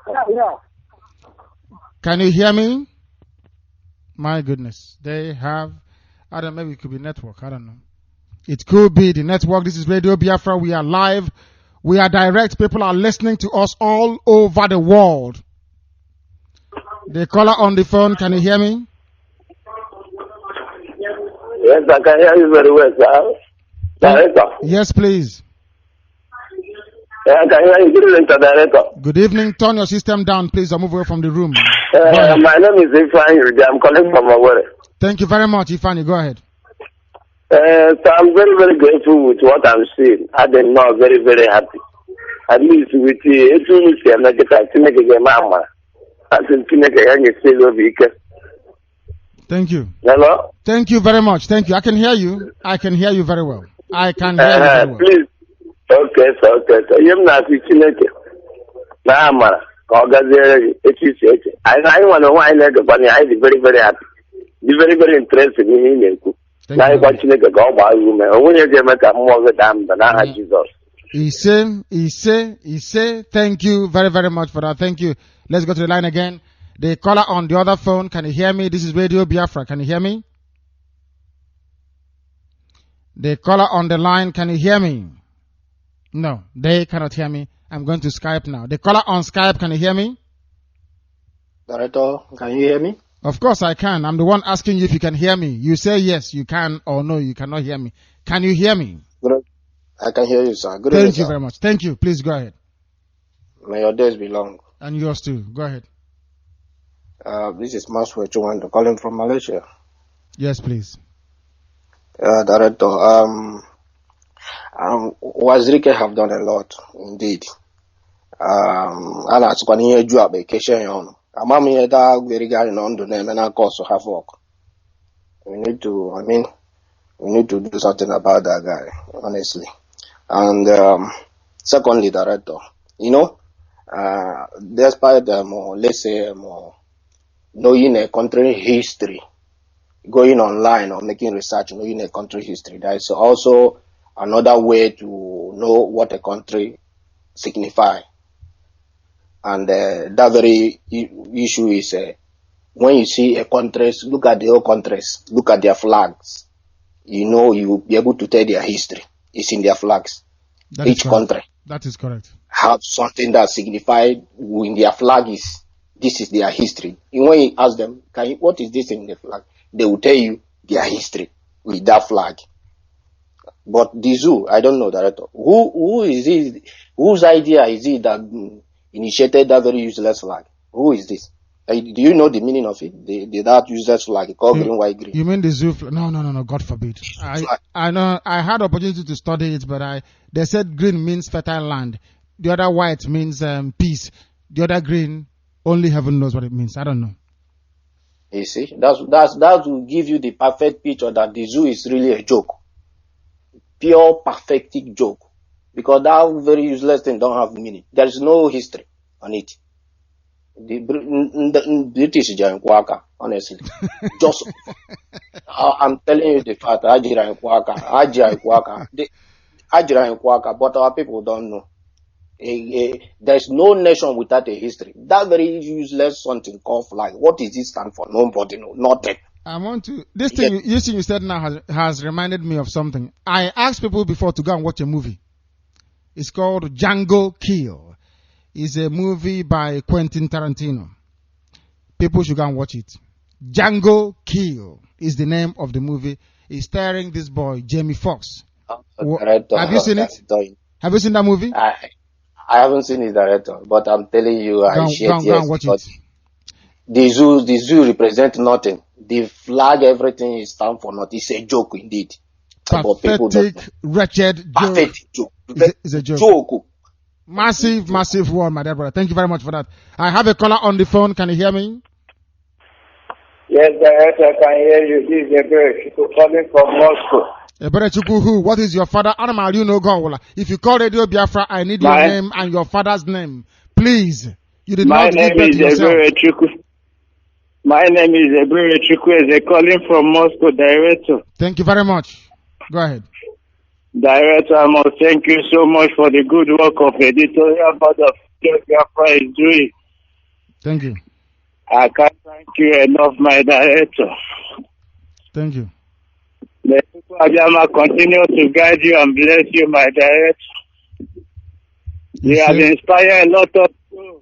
Yeah. Can you hear me? My goodness, they have, I don't know, maybe it could be network, I don't know. It could be the network. This is Radio Biafra. We are live. We are direct. People are listening to us all over the world. The caller on the phone, can you hear me? Yes, I can hear you very well, sir. Director. Yes, please. Yeah, I can hear you. Good evening, Director. Good evening. Turn your system down, please. I'll move away from the room. My name is Ifan. I'm calling from Owerri. Thank you very much, Ifani. Go ahead. So I'm very, very grateful with what I'm seeing. I'm not very, very happy. At least with the Thank you. Hello? Thank you very much. Thank you. I can hear you. I can hear you very well. I can hear you very well. Please. Okay, so. You're not Chineke. Naamara. I want to why let the bunny. I'm very, very happy. Be very, very interested in him. Now I want to make a go by woman. When you get a more of a damn than I had Jesus. He say, thank you very, very much for that. Thank you. Let's go to the line again. The caller on the other phone, can you hear me? This is Radio Biafra. Can you hear me? The caller on the line, can you hear me? No, they cannot hear me. I'm going to Skype now. The caller on Skype, can you hear me? Director, can you hear me? Of course I can. I'm the one asking you if you can hear me. You say yes, you can, or no, you cannot hear me. Can you hear me? Good. I can hear you, sir. Good Thank evening, you sir. very much. Thank you. Please go ahead. May your days be long. And yours too. Go ahead. This is Maswe Chuwando calling from Malaysia. Yes, please. Director, Wazirike have done a lot, indeed. And that's when you do a vacation on. Amami da very guy on the name and I also have work. We need to do something about that guy, honestly. And secondly, Director, despite let's say knowing a country history, going online or making research, knowing a country history, there is also another way to know what a country signifies. And that very issue is when you see a country, look at the whole countries, look at their flags. You know, you'll be able to tell their history. It's in their flags. Each country. That is correct. Have something that signified in their flag this is their history. And when you ask them, what is this in the flag? They will tell you their history with that flag. But the zoo, I don't know, Director. Who is it? Whose idea is it that initiated that very useless flag? Who is this? Do you know the meaning of it? That useless flag called green, white, green. You mean the zoo flag? No, God forbid. I know. I had opportunity to study it, but they said green means fertile land. The other white means peace. The other green, only heaven knows what it means. I don't know. You see, that will give you the perfect picture that the zoo is really a joke. Pure, perfect joke. Because that very useless thing don't have meaning. There is no history on it. The British are in Kwaka, honestly. Just, I'm telling you the fact, Ajira in Kwaka, but our people don't know. There's no nation without a history. That very useless something called flag. What does it stand for? Nobody knows. Nothing. I want to. This thing you said now has reminded me of something. I asked people before to go and watch a movie. It's called Django Kill. It's a movie by Quentin Tarantino. People should go and watch it. Django Kill is the name of the movie. It's starring this boy, Jamie Foxx. Have you seen it? Have you seen that movie? I haven't seen it, Director, but I'm telling you, I share it. Go and watch it. The zoo represents nothing. The flag, everything is stand for nothing. It's a joke indeed. Pathetic, wretched joke. Pathetic joke. It's a joke. Massive one, my dear brother. Thank you very much for that. I have a caller on the phone. Can you hear me? Yes, Director, I can hear you. This is Ebere calling from Moscow. Ebere Chukwuhu, what is your father? Animal, you know, Gowola. If you call Radio Biafra, I need your name and your father's name. Please. You did not give birth to yourself. My name is Ebere Chukwueze, calling from Moscow, Director. Thank you very much. Go ahead. Director, I must thank you so much for the good work of editorial board of Biafra is doing. Thank you. I can't thank you enough, my Director. Thank you. May Ajama continue to guide you and bless you, my Director. You have inspired a lot of people.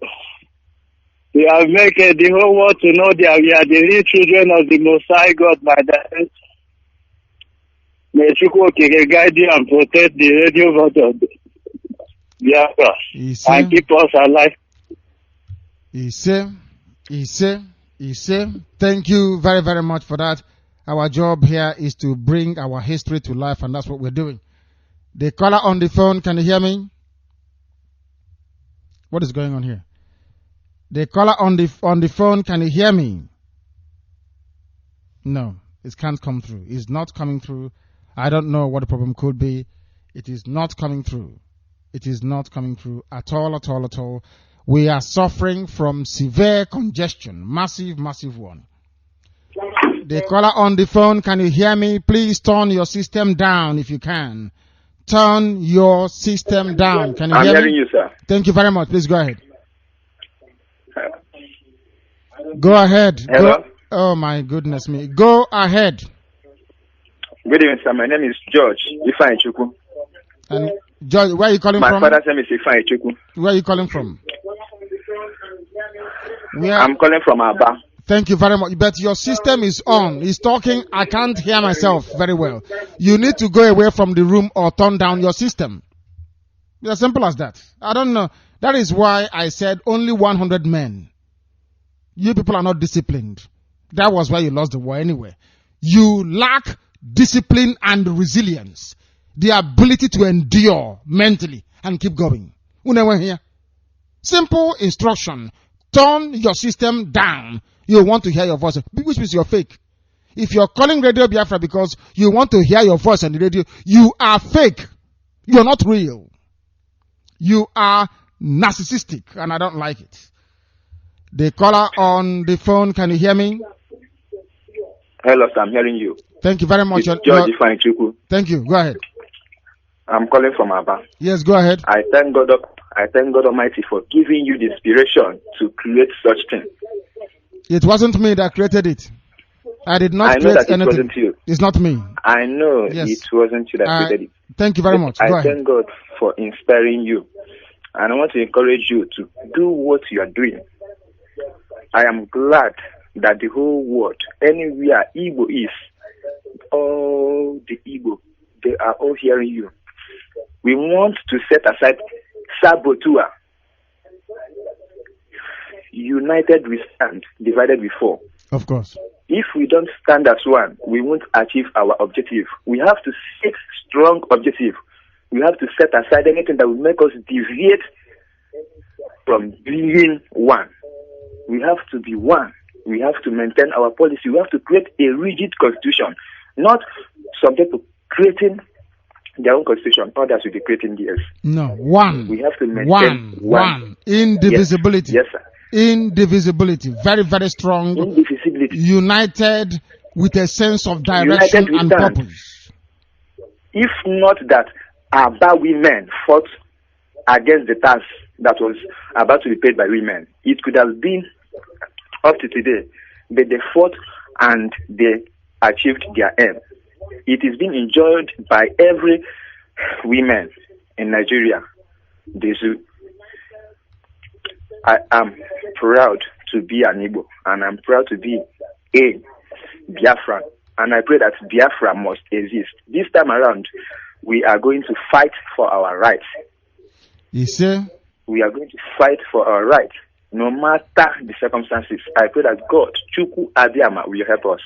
You have made the whole world to know that we are the real children of the Most High God, my Director. May Chukwuokike guide you and protect the radio vote of Biafra and keep us alive. Thank you very, very much for that. Our job here is to bring our history to life, and that's what we're doing. The caller on the phone, can you hear me? What is going on here? The caller on the phone, can you hear me? No, it can't come through. It's not coming through. I don't know what the problem could be. It is not coming through. It is not coming through at all. We are suffering from severe congestion. Massive one. The caller on the phone, can you hear me? Please turn your system down if you can. Turn your system down. Can you hear me? I'm hearing you, sir. Thank you very much. Please go ahead. Go ahead. Hello? Oh my goodness me. Go ahead. Good evening, sir. My name is George Ifeanyi Chukwu. And George, where are you calling from? My father's name is Ifeanyi Chukwu. Where are you calling from? I'm calling from Aba. Thank you very much. But your system is on. It's talking. I can't hear myself very well. You need to go away from the room or turn down your system. It's as simple as that. I don't know. That is why I said only 100 men. You people are not disciplined. That was why you lost the war anyway. You lack discipline and resilience. The ability to endure mentally and keep going. Here. Simple instruction. Turn your system down. You want to hear your voice, which means you're fake. If you're calling Radio Biafra because you want to hear your voice on the radio, you are fake. You're not real. You are narcissistic, and I don't like it. The caller on the phone, can you hear me? Hello, sir, I'm hearing you. Thank you very much. George Ifeanyi Chukwu. Thank you. Go ahead. I'm calling from Aba. Yes, go ahead. I thank God. I thank God Almighty for giving you the inspiration to create such thing. It wasn't me that created it. I did not create anything. It wasn't you. It's not me. I know it wasn't you that created it. Thank you very much. I thank God for inspiring you. And I want to encourage you to do what you are doing. I am glad that the whole world, anywhere Igbo is, all the Igbo, they are all hearing you. We want to set aside saboteur. United we stand, divided we fall. Of course. If we don't stand as one, we won't achieve our objective. We have to set strong objective. We have to set aside anything that will make us deviate from being one. We have to be one. We have to maintain our policy. We have to create a rigid constitution, not some people creating their own constitution. Others will be creating theirs. No, one. We have to maintain one. Indivisibility. Yes, sir. Indivisibility. Very, very strong. Indivisibility. United with a sense of direction and purpose. If not that Aba women fought against the tax that was about to be paid by women, it could have been up to today. But they fought and they achieved their aim. It is being enjoyed by every woman in Nigeria. I am proud to be an Igbo, and I'm proud to be a Biafran. And I pray that Biafra must exist. This time around, we are going to fight for our rights. You see? We are going to fight for our rights, no matter the circumstances. I pray that God, Chukwu Abiyama, will help us.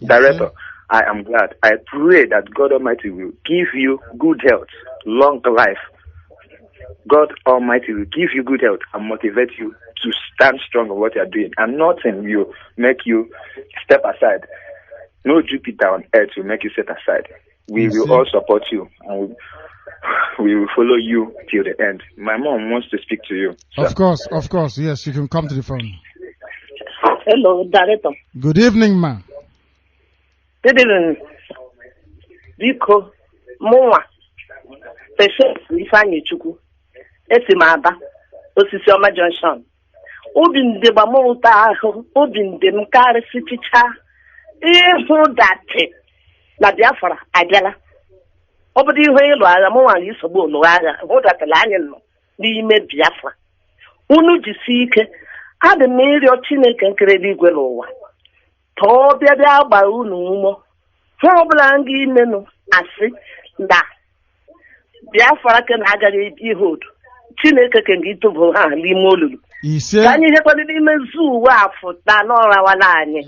Director, I am glad. I pray that God Almighty will give you good health, long life. God Almighty will give you good health and motivate you to stand strong on what you are doing. And nothing will make you step aside. No Jupiter on earth will make you set aside. We will all support you and we will follow you till the end. My mom wants to speak to you. So. Of course. Yes, you can come to the phone. Hello, Director. Good evening, ma'am. Good evening. Biko, Mwa, Patience, Ifeanyi Chukwu, Esimaba, Osisioma Junction. Obi nde gbamụta ahụ, obi nde m karịsịcha ịhụ dati na Biafra abịala. Ọ bụrụ ihe ịlụ agha mụ nwanyị isogbu ụlọ agha hụ datala anyị nọ n'ime Biafra. Unu jisi ike, adị m ịrịọ Chineke nkere eluigwe n'ụwa. Tọọ bịa gbaa unu ume. Hụ ọbụla nga imenụ asị na Biafra ke na-agaghị ihe odu. Chineke ke nga itobo ha n'ime olulu. Ka anyị hekwana n'ime zuu uwe afọ na n'ọrawala anyị.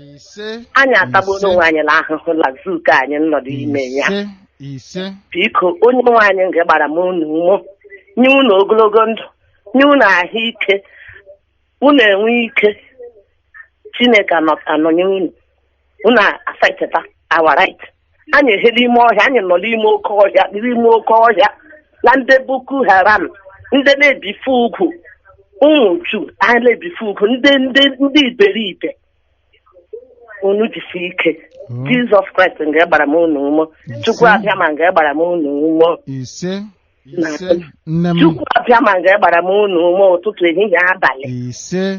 Anyị atagbo n'onwe anyị na ahụhụ la zuu ka anyị nọdụ ime ya. Biko onye nwe anyị nga gbara m unu ume. Nye unu ogologo ndụ. Nye unu ahụike. Unu enwe ike. Chineke anọnye unu. Unu afeteta our right. Anyị ehe n'ime ọhịa, anyị nọ n'ime oke ọhịa, na ndị Boko Haram, ndị na-ebife ugwu, ụmụju, anyị na-ebife ugwu, ndị iberibe. Unu jisi ike. Jesus Christ nga gbara m unu ume. Chukwu Abịama nga gbara m unu ume. Chukwu Abịama nga gbara m unu ume ụtụtụ ehihie abalị.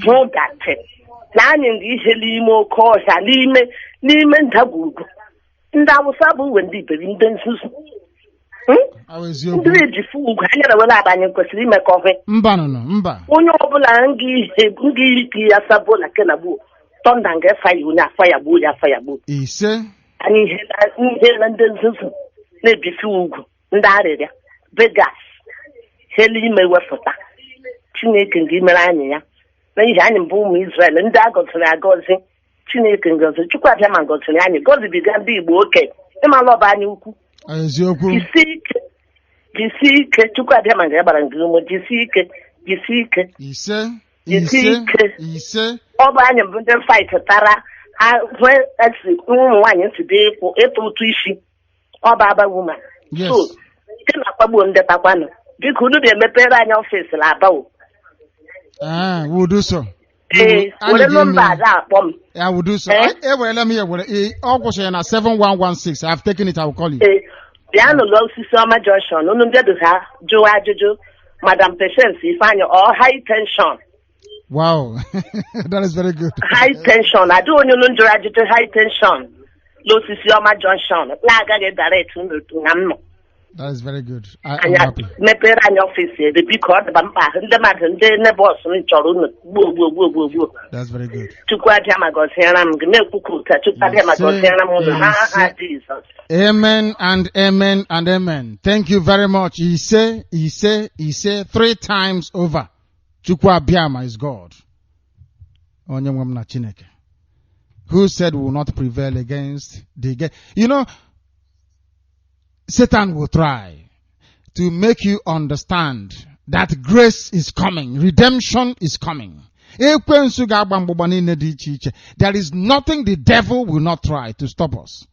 Hụ dati na anyị nga ihe n'ime oke ọhịa, n'ime ndagwurugwu. Ndị Awụsa bụ uwe ndị iberi, ndị nzuzu. Ndị ejifu ugwu anyị rewere abanye kwesịrị imekọ ihe. Mba. Onye ọbụla nga ike ya sabola kenagbuo tọnda nga efa ya onye afa ya gbuo. Anyị ihe na ndị nzuzu na-ebifu ugwu, ndị arịrịa, Vegas, helu ime wepụta. Chineke nga imere anyị ya. Na ihe anyị mbụ ụmụ Israel, ndị agọziri agọzi. Chineke ngozi, Chukwu Abịama ngọziri anyị, gọzibiga ndị Igbo oke, ịmala ọba anyị ukwu. Jisi ike, Chukwu Abịama nga gbara ngị ume, jisi ike. Ọ bụ anyị bụ ndị fight tara ụmụ nwaanyị nside ịtụ ụtụ isi. Ọ bụ Aba woman. So, nke na-akpagbuo ndị takwanụ. Biko unu na-emepere anyị ọfịs na Aba o. We'll do so. I will do so. Let me hear. August 7116. I've taken it. I will call you. Piano low Sisoma Junction. No, no, ha jụọ ajụjụ Madam Patience Ifeanyi or high tension. Wow, that is very good. High tension. I don't know to high tension. Losisioma Junction. That is very good. I'm happy. That's very good. Amen and amen and amen. Thank you very much. He say 3 times over. Chukwu Abiama is God. Who said will not prevail against the... You know, Satan will try to make you understand that grace is coming, redemption is coming. There is nothing the devil will not try to stop us.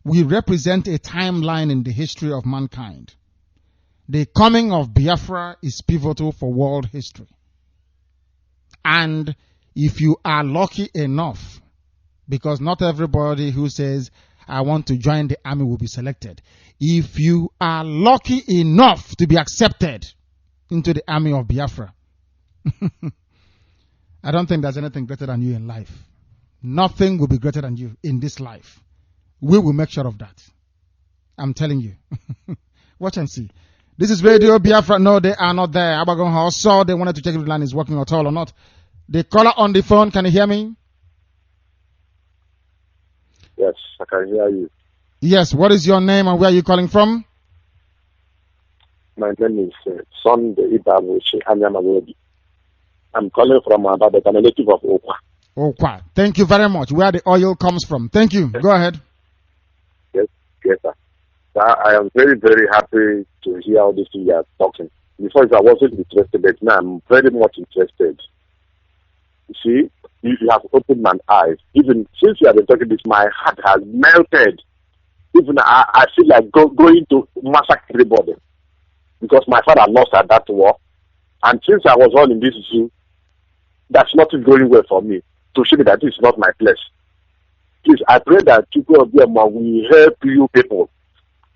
We represent a timeline in the history of mankind. The coming of Biafra is pivotal for world history. And if you are lucky enough, because not everybody who says, I want to join the army will be selected. If you are lucky enough to be accepted into the army of Biafra, I don't think there's anything greater than you in life. Nothing will be greater than you in this life. We will make sure of that. I'm telling you. Watch and see. This is Radio Biafra. No, they are not there. Abagon House saw they wanted to check if the line is working at all or not. The caller on the phone, can you hear me? Yes, I can hear you. Yes, what is your name and where are you calling from? My name is Sunday Ibabuchi Anyamagobi. I'm calling from Ababa, I'm a native of Okwa. Okwa. Thank you very much. Where the oil comes from. Thank you. Go ahead. Yes, sir. I am very, very happy to hear all these things you are talking. Before I wasn't interested, but now I'm very much interested. You see, you have opened my eyes. Even since you have been talking this, my heart has melted. Even I feel like going to massacre everybody. Because my father lost at that war. And since I was all in this issue, that's not going well for me. To show me that this is not my place. Please, I pray that people will help you people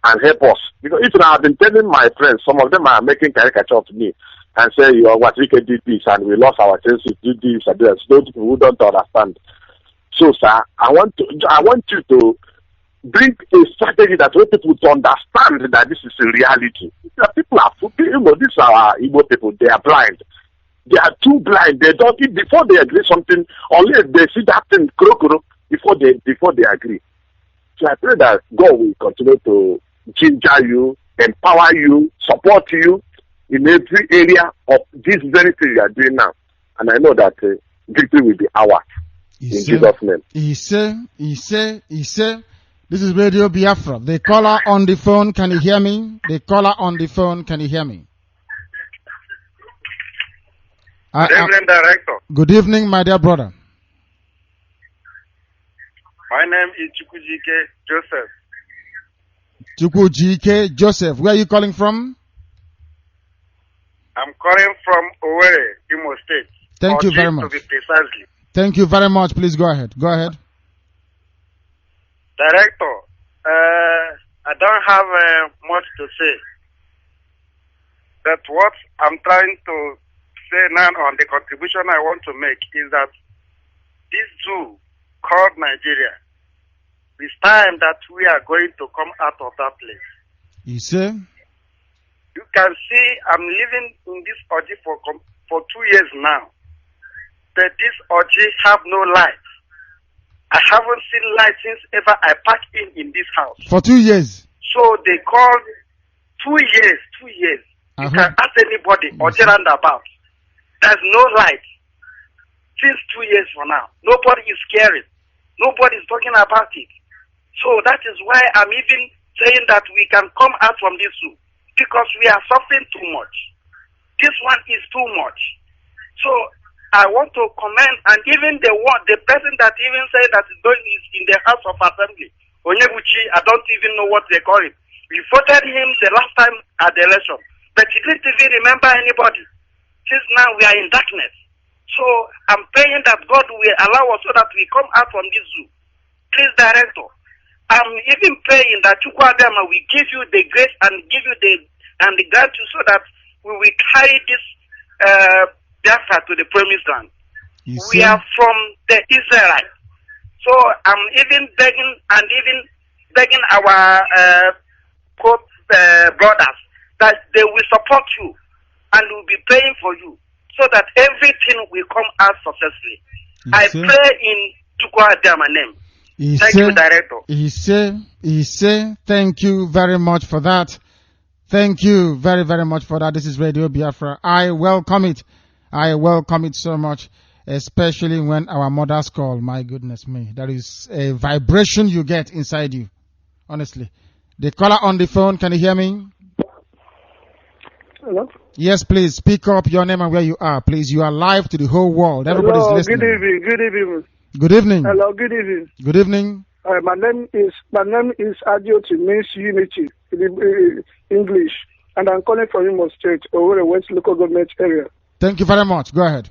and help us. Because if I have been telling my friends, some of them are making caricature of me and say, you know, what we can do this and we lost our chance to do this and this. Those people who don't understand. So, sir, I want you to bring a strategy that will people to understand that this is a reality. The people are, you know, these are Igbo people. They are blind. They are too blind. They don't eat before they agree something, unless they see that thing before they agree. So I pray that God will continue to ginger you, empower you, support you in every area of this very thing you are doing now. And I know that victory will be ours. In Jesus' name. He say. This is Radio Biafra. The caller on the phone, can you hear me? The caller on the phone, can you hear me? Good evening, Director. Good evening, my dear brother. My name is Chukwujike Joseph. Chukwujike Joseph. Where are you calling from? I'm calling from Owerri, Imo State. Thank you very much. To be precisely. Thank you very much. Please go ahead. Go ahead. Director, I don't have much to say. But what I'm trying to say now on the contribution I want to make is that this zoo called Nigeria, it's time that we are going to come out of that place. You say? You can see I'm living in this orgy for 2 years now. But this orgy have no light. I haven't seen light since ever I packed in this house. For 2 years? So they called 2 years. You can ask anybody or about. There's no light since 2 years for now. Nobody is caring. Nobody is talking about it. So that is why I'm even saying that we can come out from this zoo because we are suffering too much. This one is too much. So I want to comment, and even the person that even said that is going in the House of Assembly, Onyebuchi, I don't even know what they call it. We voted him the last time at the election, but he didn't even remember anybody. Since now we are in darkness. So I'm praying that God will allow us so that we come out from this zoo. Please, Director, I'm even praying that Chukwu Abiyama will give you the grace and give you the gratitude so that we will carry this Biafra to the promised land. We are from the Israelites. So I'm even begging our brothers that they will support you and will be praying for you so that everything will come out successfully. I pray in Chukwuadama name. Thank you, Director. He say, thank you very much for that. Thank you very, very much for that. This is Radio Biafra. I welcome it. I welcome it so much, especially when our mothers call. My goodness me. There is a vibration you get inside you. Honestly. The caller on the phone, can you hear me? Hello? Yes, please. Speak up your name and where you are, please. You are live to the whole world. Everybody's Hello, listening. Good evening. Good evening. Good evening. Hello, good evening. Good evening. My name is Adioti, means unity in English, and I'm calling from Imo State, Owerri West local government area. Thank you very much. Go ahead.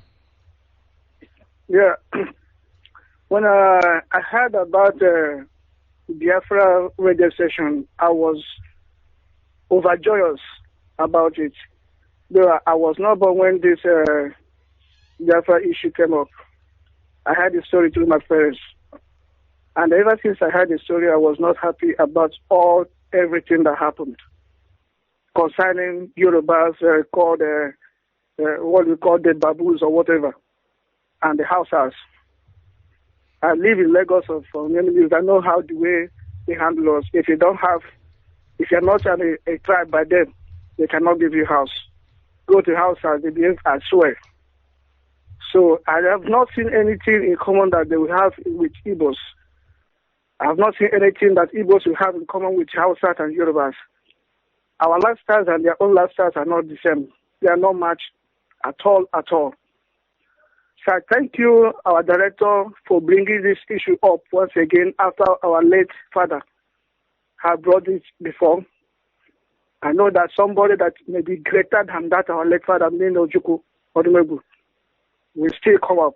Yeah. When I heard about Biafra radio session, I was overjoyous about it. Though I was not born when this Biafra issue came up. I heard the story through my parents. And ever since I heard the story, I was not happy about everything that happened concerning Yorubas called what we call the baboons or whatever, and the houses. I live in Lagos for many years. I know how the way they handle us. If you're not a tribe by them, they cannot give you house. Go to houses, they behave as well. So I have not seen anything in common that they will have with Igbos. I have not seen anything that Igbos will have in common with Hausas and Yorubas. Our lifestyles and their own lifestyles are not the same. They are not matched at all. So I thank you, our director, for bringing this issue up once again after our late father had brought it before. I know that somebody that may be greater than that, our late father, Nino Juku Odumebu, will still come up.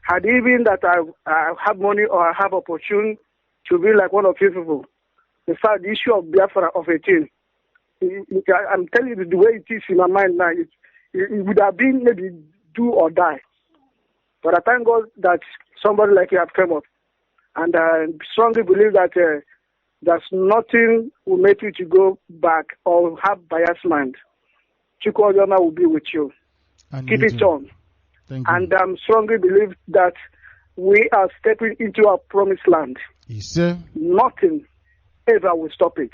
Had even that I have money or I have opportunity to be like one of his people. In fact, the issue of Biafra of 18, I'm telling you the way it is in my mind now, it would have been maybe do or die. But I thank God that somebody like you have come up. And I strongly believe that there's nothing will make you to go back or have biased mind. Chukwuadama will be with you. Keep it on. Thank you. And I strongly believe that we are stepping into our promised land. Nothing ever will stop it.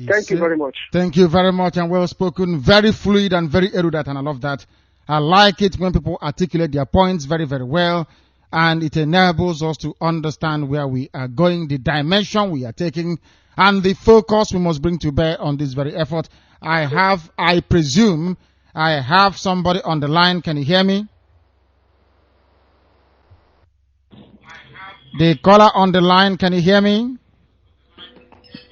Thank you very much. Thank you very much and well spoken. Very fluid and very erudite, and I love that. I like it when people articulate their points very, very well, and it enables us to understand where we are going, the dimension we are taking, and the focus we must bring to bear on this very effort. I presume I have somebody on the line. Can you hear me? The caller on the line, can you hear me?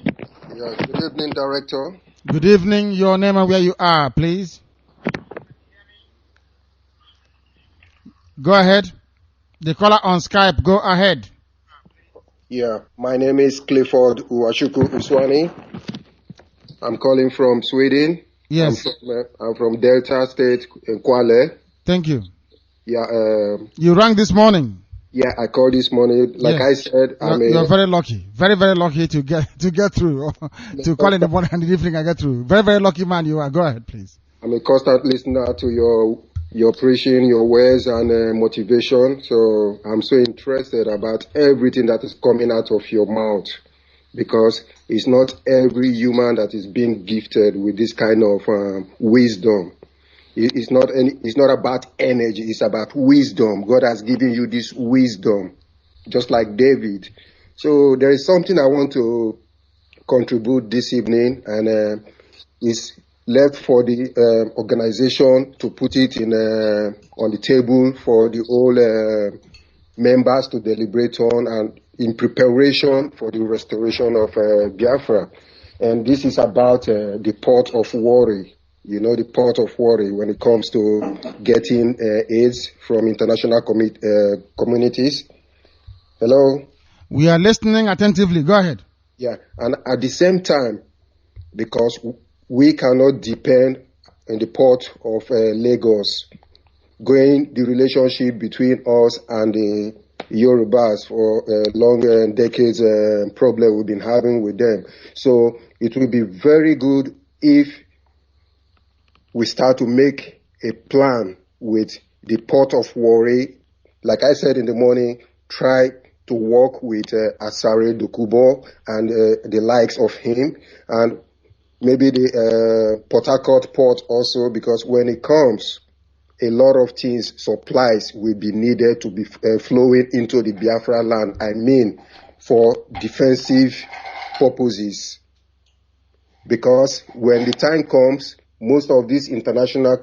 Yeah, good evening, Director. Good evening. Your name and where you are, please. Go ahead. The caller on Skype, go ahead. Yeah, my name is Clifford Uwashuku Uswani. I'm calling from Sweden. Yes. I'm from Delta State in Kwale. Thank you. Yeah. You rang this morning. Yeah, I called this morning. Like I said, you're very lucky. Very, very lucky to get through. To call in the morning and the evening and get through. Very, very lucky man you are. Go ahead, please. I'm a constant listener to your preaching, your words and motivation. So I'm so interested about everything that is coming out of your mouth, because it's not every human that is being gifted with this kind of wisdom. It's not about energy. It's about wisdom. God has given you this wisdom, just like David. So there is something I want to contribute this evening, and it's left for the organization to put it in on the table for the whole members to deliberate on, and in preparation for the restoration of Biafra. And this is about the port of worry. You know, the port of worry when it comes to getting aids from international communities. Hello? We are listening attentively. Go ahead. Yeah, and at the same time, because we cannot depend in the port of Lagos, going the relationship between us and the Yorubas for long decades problem we've been having with them. So it will be very good if we start to make a plan with the port of Warri. Like I said in the morning, try to work with Asare Dokubo and the likes of him, and maybe the Port Harcourt port also, because when it comes, a lot of things, supplies will be needed to be flowing into the Biafra land. I mean, for defensive purposes. Because when the time comes, most of these international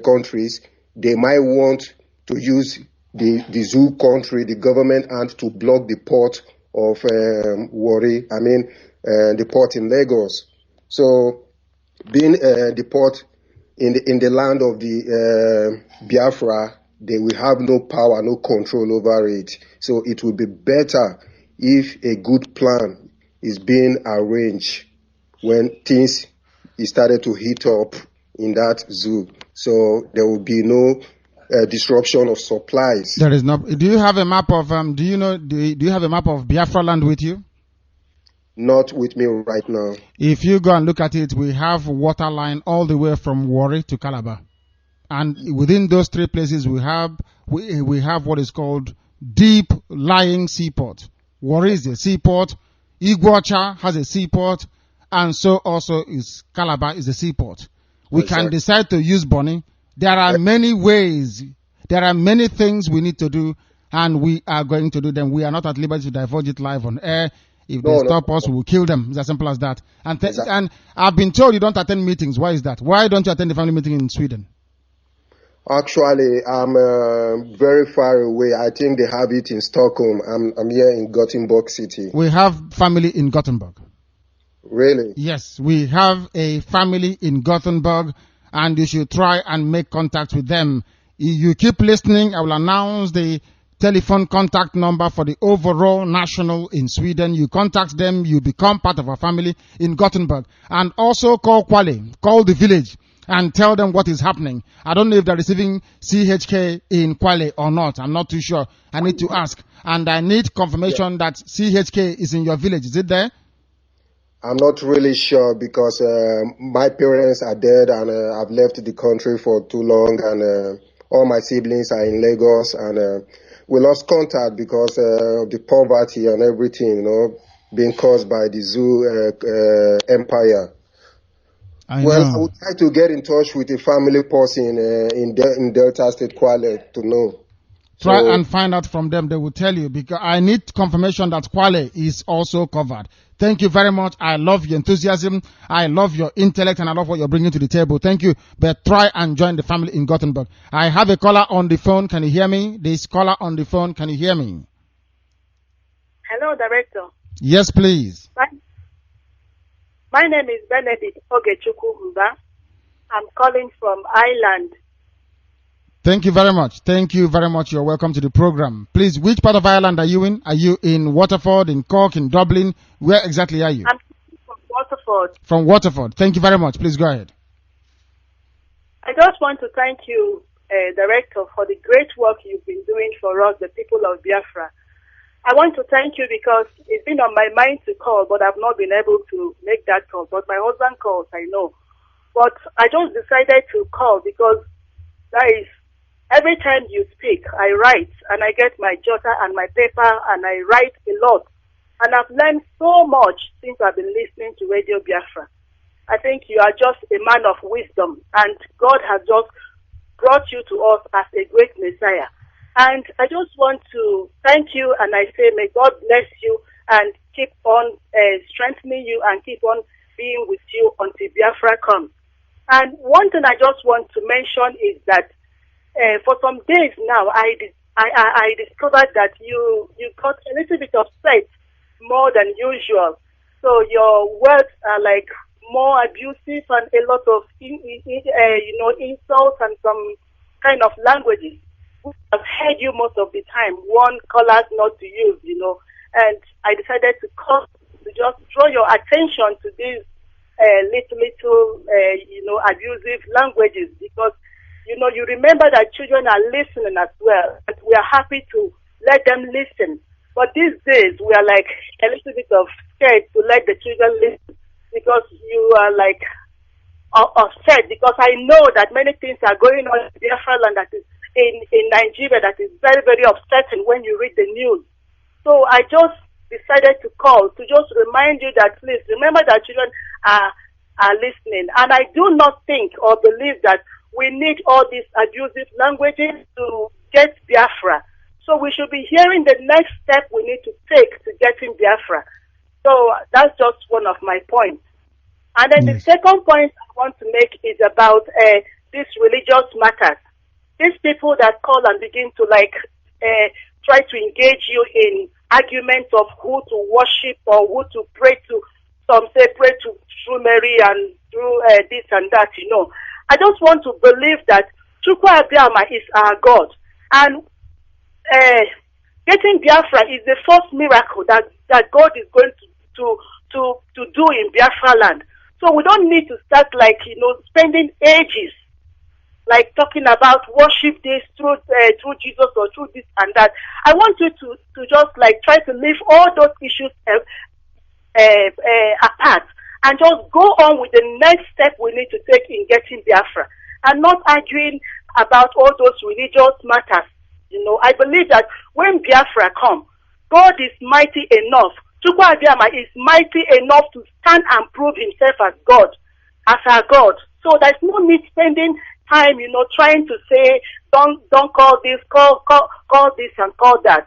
countries, they might want to use the zoo country, the government hand, to block the port of Warri, the port in Lagos. So, being the port in the land of the Biafra, they will have no power, no control over it. So it will be better if a good plan is being arranged when things started to heat up in that zoo. So there will be no disruption of supplies. There is no. Do you have a map of do you have a map of Biafra land with you? Not with me right now. If you go and look at it, we have water line all the way from Warri to Calabar, and within those three places we have what is called deep lying seaport. Warri is a seaport, Iguacha has a seaport, and so also is Calabar is a seaport. We can decide to use Bonny. There are many ways. There are many things we need to do, and we are going to do them. We are not at liberty to divulge it live on air. If they stop us, we will kill them. It's as simple as that. And I've been told you don't attend meetings. Why is that? Why don't you attend the family meeting in Sweden? Actually, I'm very far away. I think they have it in Stockholm. I'm here in Gothenburg City. We have family in Gothenburg. Really? Yes, we have a family in Gothenburg, and you should try and make contact with them. If you keep listening, I will announce the telephone contact number for the overall national in Sweden. You contact them, you become part of our family in Gothenburg. And also call Kwale, call the village, and tell them what is happening. I don't know if they're receiving CHK in Kwale or not. I'm not too sure. I need to ask. And I need confirmation that CHK is in your village. Is it there? I'm not really sure because my parents are dead and I've left the country for too long, and all my siblings are in Lagos, and we lost contact because of the poverty and everything, being caused by the zoo empire. I would try to get in touch with a family person in Delta State, Kwale, to know. Try and find out from them. They will tell you, because I need confirmation that Kwale is also covered. Thank you very much. I love your enthusiasm. I love your intellect, and I love what you're bringing to the table. Thank you. But try and join the family in Gothenburg. I have a caller on the phone. Can you hear me? This caller on the phone. Can you hear me? Hello, Director. Yes, please. My name is Benedict Ogechukwu. I'm calling from Ireland. Thank you very much. Thank you very much. You're welcome to the program. Please, which part of Ireland are you in? Are you in Waterford, in Cork, in Dublin? Where exactly are you? I'm from Waterford. From Waterford. Thank you very much. Please go ahead. I just want to thank you, Director, for the great work you've been doing for us, the people of Biafra. I want to thank you because it's been on my mind to call, but I've not been able to make that call. But my husband calls, I know. But I just decided to call because that is, every time you speak, I write, and I get my jotter and my paper, and I write a lot. And I've learned so much since I've been listening to Radio Biafra. I think you are just a man of wisdom, and God has just brought you to us as a great Messiah. And I just want to thank you, and I say may God bless you and keep on strengthening you and keep on being with you until Biafra comes. And one thing I just want to mention is that for some days now, I discovered that you got a little bit upset more than usual. So your words are like more abusive and a lot of insults and some kind of languages. I've heard you most of the time warn callers not to use, and I decided to call to just draw your attention to these little abusive languages, because you remember that children are listening as well, and we are happy to let them listen. But these days we are like a little bit of scared to let the children listen, because you are like upset, because I know that many things are going on in Biafra land that is in Nigeria that is very, very upsetting when you read the news. So I just decided to call to just remind you that please remember that children are listening. And I do not think or believe that we need all these abusive languages to get Biafra. So we should be hearing the next step we need to take to getting Biafra. So that's just one of my points. And then the second point I want to make is about these religious matters. These people that call and begin to try to engage you in arguments of who to worship or who to pray to. Some say pray to through Mary and through this and that, I just want to believe that Chukwu Abiyama is our God. And getting Biafra is the first miracle that God is going to do in Biafra land. So we don't need to start spending ages talking about worship this through Jesus or through this and that. I want you to just try to leave all those issues apart and just go on with the next step we need to take in getting Biafra, and not arguing about all those religious matters. I believe that when Biafra comes, God is mighty enough. Chukwu Abiyama is mighty enough to stand and prove himself as God, as our God. So there's no need spending time, trying to say, don't call this, call this and call that.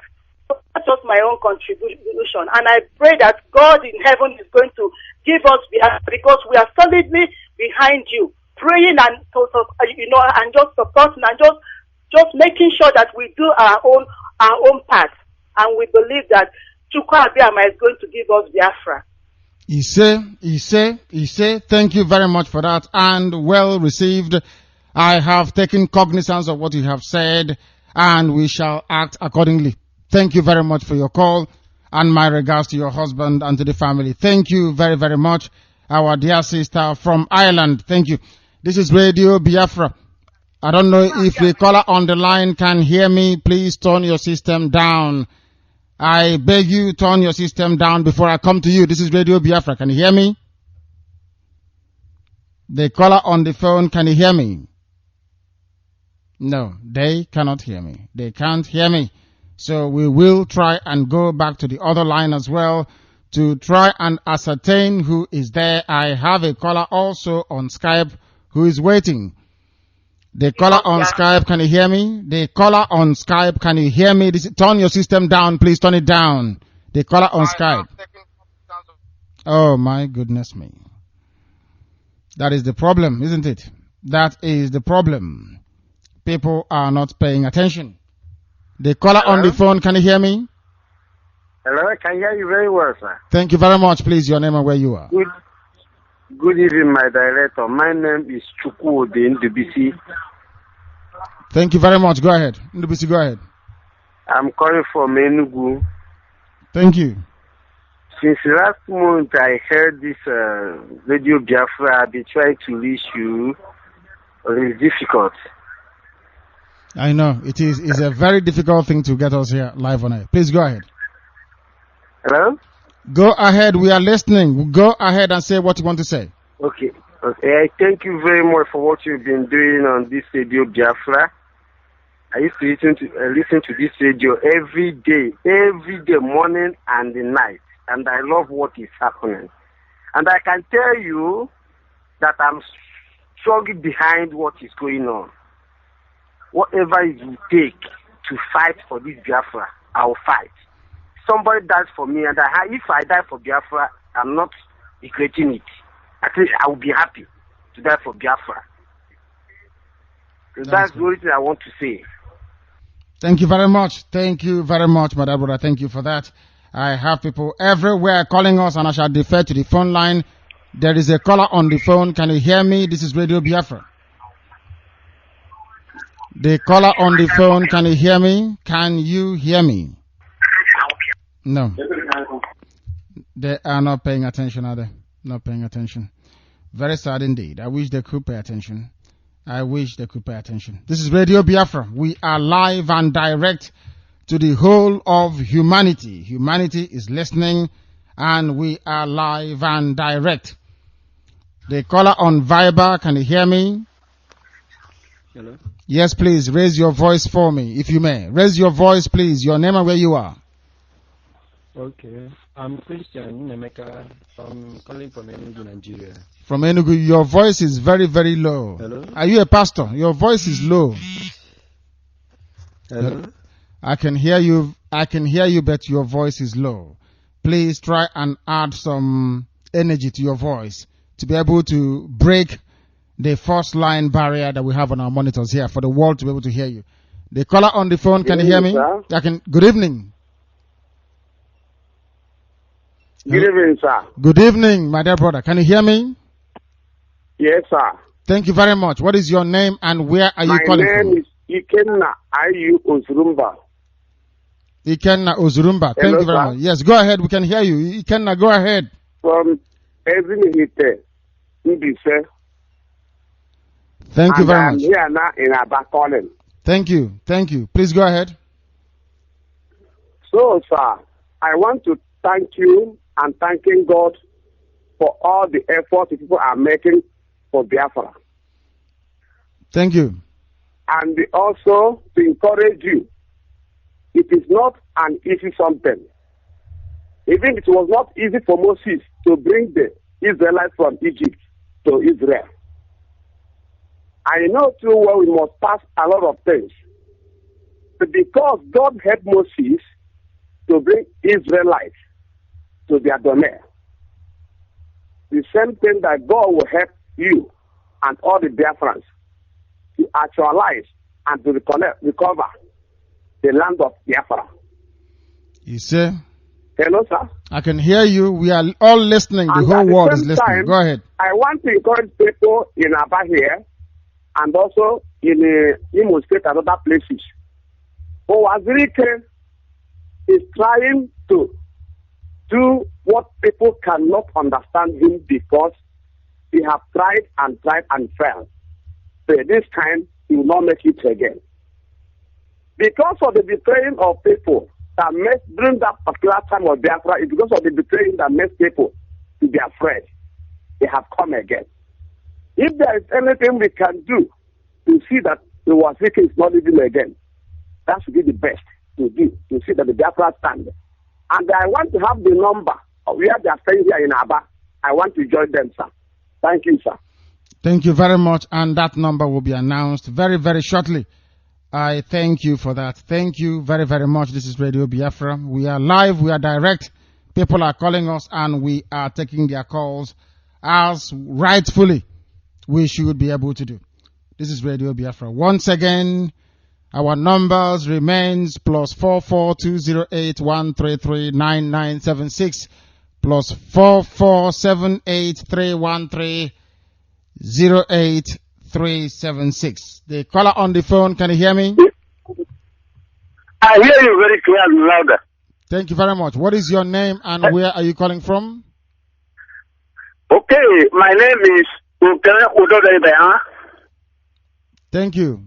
So that's just my own contribution. And I pray that God in heaven is going to give us Biafra, because we are solidly behind you, praying and and just supporting and just making sure that we do our own part. And we believe that Chukwu Abiyama is going to give us Biafra. Ise, thank you very much for that, and well received. I have taken cognizance of what you have said, and we shall act accordingly. Thank you very much for your call, and my regards to your husband and to the family. Thank you very, very much, our dear sister from Ireland. Thank you. This is Radio Biafra. I don't know if the caller on the line can hear me. Please turn your system down. I beg you, turn your system down before I come to you. This is Radio Biafra. Can you hear me? The caller on the phone, can you hear me? No, they cannot hear me. They can't hear me. So we will try and go back to the other line as well to try and ascertain who is there. I have a caller also on Skype who is waiting. The caller on Skype, can you hear me? The caller on Skype, can you hear me? Turn your system down, please. Turn it down. The caller on Skype. Oh, my goodness me. That is the problem, isn't it? That is the problem. People are not paying attention. The caller on the phone, can you hear me? Hello, I can hear you very well, sir. Thank you very much. Please, your name and where you are. Good evening, my director. My name is Chukwu Ndubisi. Thank you very much. Go ahead. Ndubisi, go ahead. I'm calling from Enugu. Thank you. Since last month, I heard this Radio Biafra. I've been trying to reach you. It's difficult. I know. It's a very difficult thing to get us here live on air. Please go ahead. Hello? Go ahead, we are listening. Go ahead and say what you want to say. Okay. I thank you very much for what you've been doing on this radio Biafra. I used to listen to this radio every day, morning and the night, and I love what is happening. And I can tell you that I'm struggling behind what is going on. Whatever it will take to fight for this Biafra, I'll fight. Somebody dies for me, and if I die for Biafra, I'm not regretting it. At least I will be happy to die for Biafra. So that's the only thing I want to say. Thank you very much. Thank you very much, my brother. Thank you for that. I have people everywhere calling us, and I shall defer to the phone line. There is a caller on the phone. Can you hear me? This is Radio Biafra. The caller on the phone, can you hear me? Can you hear me? No. They are not paying attention, are they? Not paying attention. Very sad indeed. I wish they could pay attention. I wish they could pay attention. This is Radio Biafra. We are live and direct to the whole of humanity. Humanity is listening, and we are live and direct. The caller on Viber, can you hear me? Hello? Yes, please, raise your voice for me, if you may. Raise your voice, please. Your name and where you are. Okay. I'm Christian Nemeka. I'm calling from Enugu, Nigeria. From Enugu, your voice is very, very low. Hello? Are you a pastor? Your voice is low. Hello? I can hear you, but your voice is low. Please try and add some energy to your voice to be able to break the first line barrier that we have on our monitors here for the world to be able to hear you. The caller on the phone, can you hear me? Good evening. Good evening, sir. Good evening, my dear brother. Can you hear me? Yes, sir. Thank you very much. What is your name and where are you calling from? My name is Ikenna Ayu Ozurumba. Ikenna Ozurumba. Thank you very much. Yes, go ahead. We can hear you. Ikenna, go ahead. From Ezinihite, Mbise. Thank you very much. I'm here now in Aba calling. Thank you. Thank you. Please go ahead. So, sir, I want to thank you and thanking God for all the efforts people are making for Biafra. Thank you. And also to encourage you. It is not an easy something. Even it was not easy for Moses to bring the Israelites from Egypt to Israel. I know too well we must pass a lot of things. But because God helped Moses to bring Israelites to their domain, the same thing that God will help you and all the Biafrans to actualize and to recover the land of Biafra. You say? Hello, sir. I can hear you. We are all listening. The whole world is listening. Go ahead. I want to encourage people in Aba here and also in Imo State and other places. Owazirike is trying to do what people cannot understand him because he have tried and failed. So this time he will not make it again. Because of the betraying of people that made during that particular time of Biafra, it's because of the betraying that makes people to be afraid. They have come again. If there is anything we can do to see that the Wazirike is not living again, that should be the best to do, to see that the Biafra stand. And I want to have the number of where they are staying here in Aba. I want to join them, sir. Thank you, sir. Thank you very much. And that number will be announced very, very shortly. I thank you for that. Thank you very, very much. This is Radio Biafra. We are live. We are direct. People are calling us and we are taking their calls as rightfully we should be able to do. This is Radio Biafra. Once again, our numbers remains +44 208 133 9976 +44 78 313 08376. The caller on the phone, can you hear me? I hear you very clear and louder. Thank you very much. What is your name and where are you calling from? Okay, my name is Udodebe. Thank you.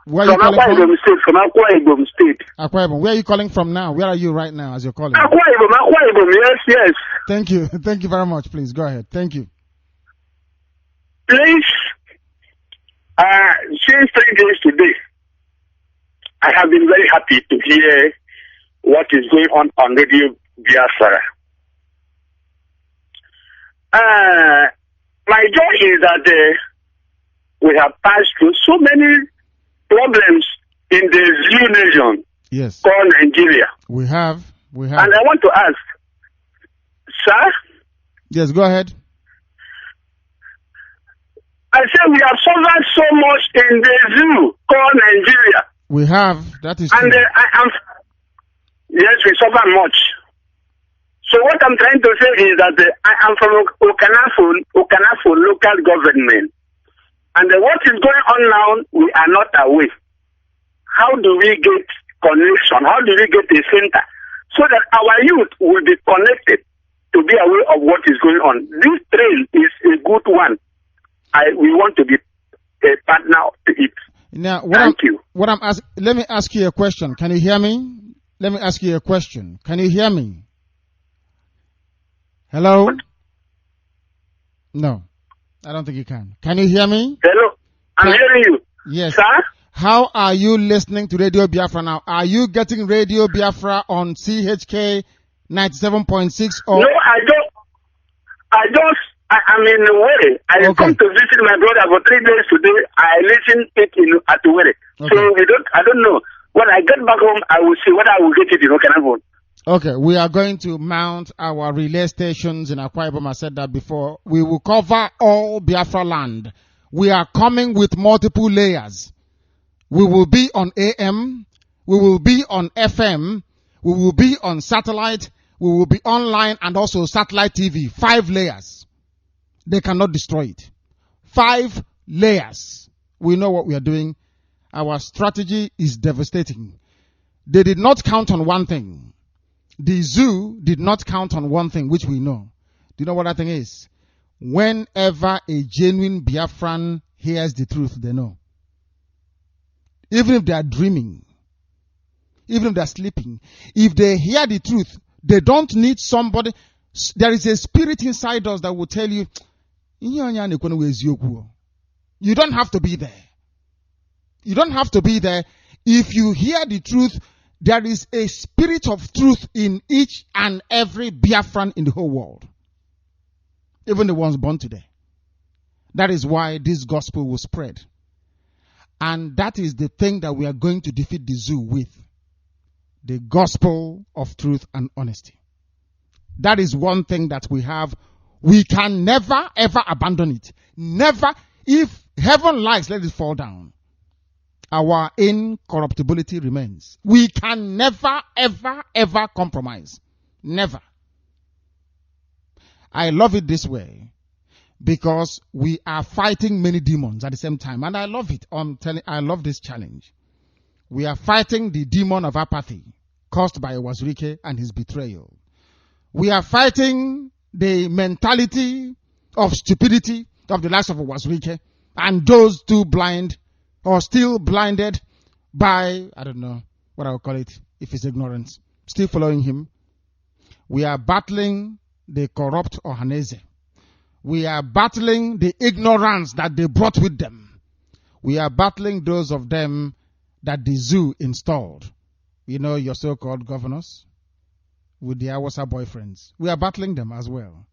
Where are you calling from? Akwa Ibom State. Akwa Ibom. Where are you calling from now? Where are you right now as you're calling? Akwa Ibom, yes. Thank you. Thank you very much. Please go ahead. Thank you. Please, since 3 days today, I have been very happy to hear what is going on Radio Biafra. My joy is that we have passed through so many problems in the Zulu nation called Nigeria. We have. And I want to ask, sir? Yes, go ahead. I said we have suffered so much in the Zulu called Nigeria. We have. That is and true. Yes, we suffer much. So what I'm trying to say is that I am from Okanafo local government. And what is going on now, we are not aware. How do we get connection? How do we get a center? So that our youth will be connected to be aware of what is going on. This trail is a good one. We want to be a partner to it. Now, let me ask you a question. Can you hear me? Let me ask you a question. Can you hear me? Hello? No, I don't think you can. Can you hear me? Hello, I'm hearing you. Yes. Sir? How are you listening to Radio Biafra now? Are you getting Radio Biafra on CHK 97.6 or? No, I'm in Were. I come to visit my brother for 3 days today. I listen it at Were. So I don't know. When I get back home, I will see whether I will get it in Okanagan. Okay, we are going to mount our relay stations in Akwa Ibom. I said that before. We will cover all Biafra land. We are coming with multiple layers. We will be on AM. We will be on FM. We will be on satellite. We will be online and also satellite TV. 5 layers. They cannot destroy it. 5 layers. We know what we are doing. Our strategy is devastating. They did not count on one thing. The zoo did not count on one thing, which we know. Do you know what that thing is? Whenever a genuine Biafran hears the truth, they know. Even if they are dreaming, even if they are sleeping, if they hear the truth, they don't need somebody. There is a spirit inside us that will tell you, you don't have to be there. You don't have to be there. If you hear the truth, there is a spirit of truth in each and every Biafran in the whole world. Even the ones born today. That is why this gospel will spread. And that is the thing that we are going to defeat the zoo with. The gospel of truth and honesty. That is one thing that we have. We can never ever abandon it. Never. If heaven likes, let it fall down. Our incorruptibility remains. We can never, ever, ever compromise. Never. I love it this way because we are fighting many demons at the same time. And I love it. I love this challenge. We are fighting the demon of apathy caused by Wazirike and his betrayal. We are fighting the mentality of stupidity of the likes of Wazirike and those too blind or still blinded by, I don't know what I would call it, if it's ignorance, still following him. We are battling the corrupt Ohaneze. We are battling the ignorance that they brought with them. We are battling those of them that the zoo installed. You know, your so-called governors with the Awasa boyfriends. We are battling them as well.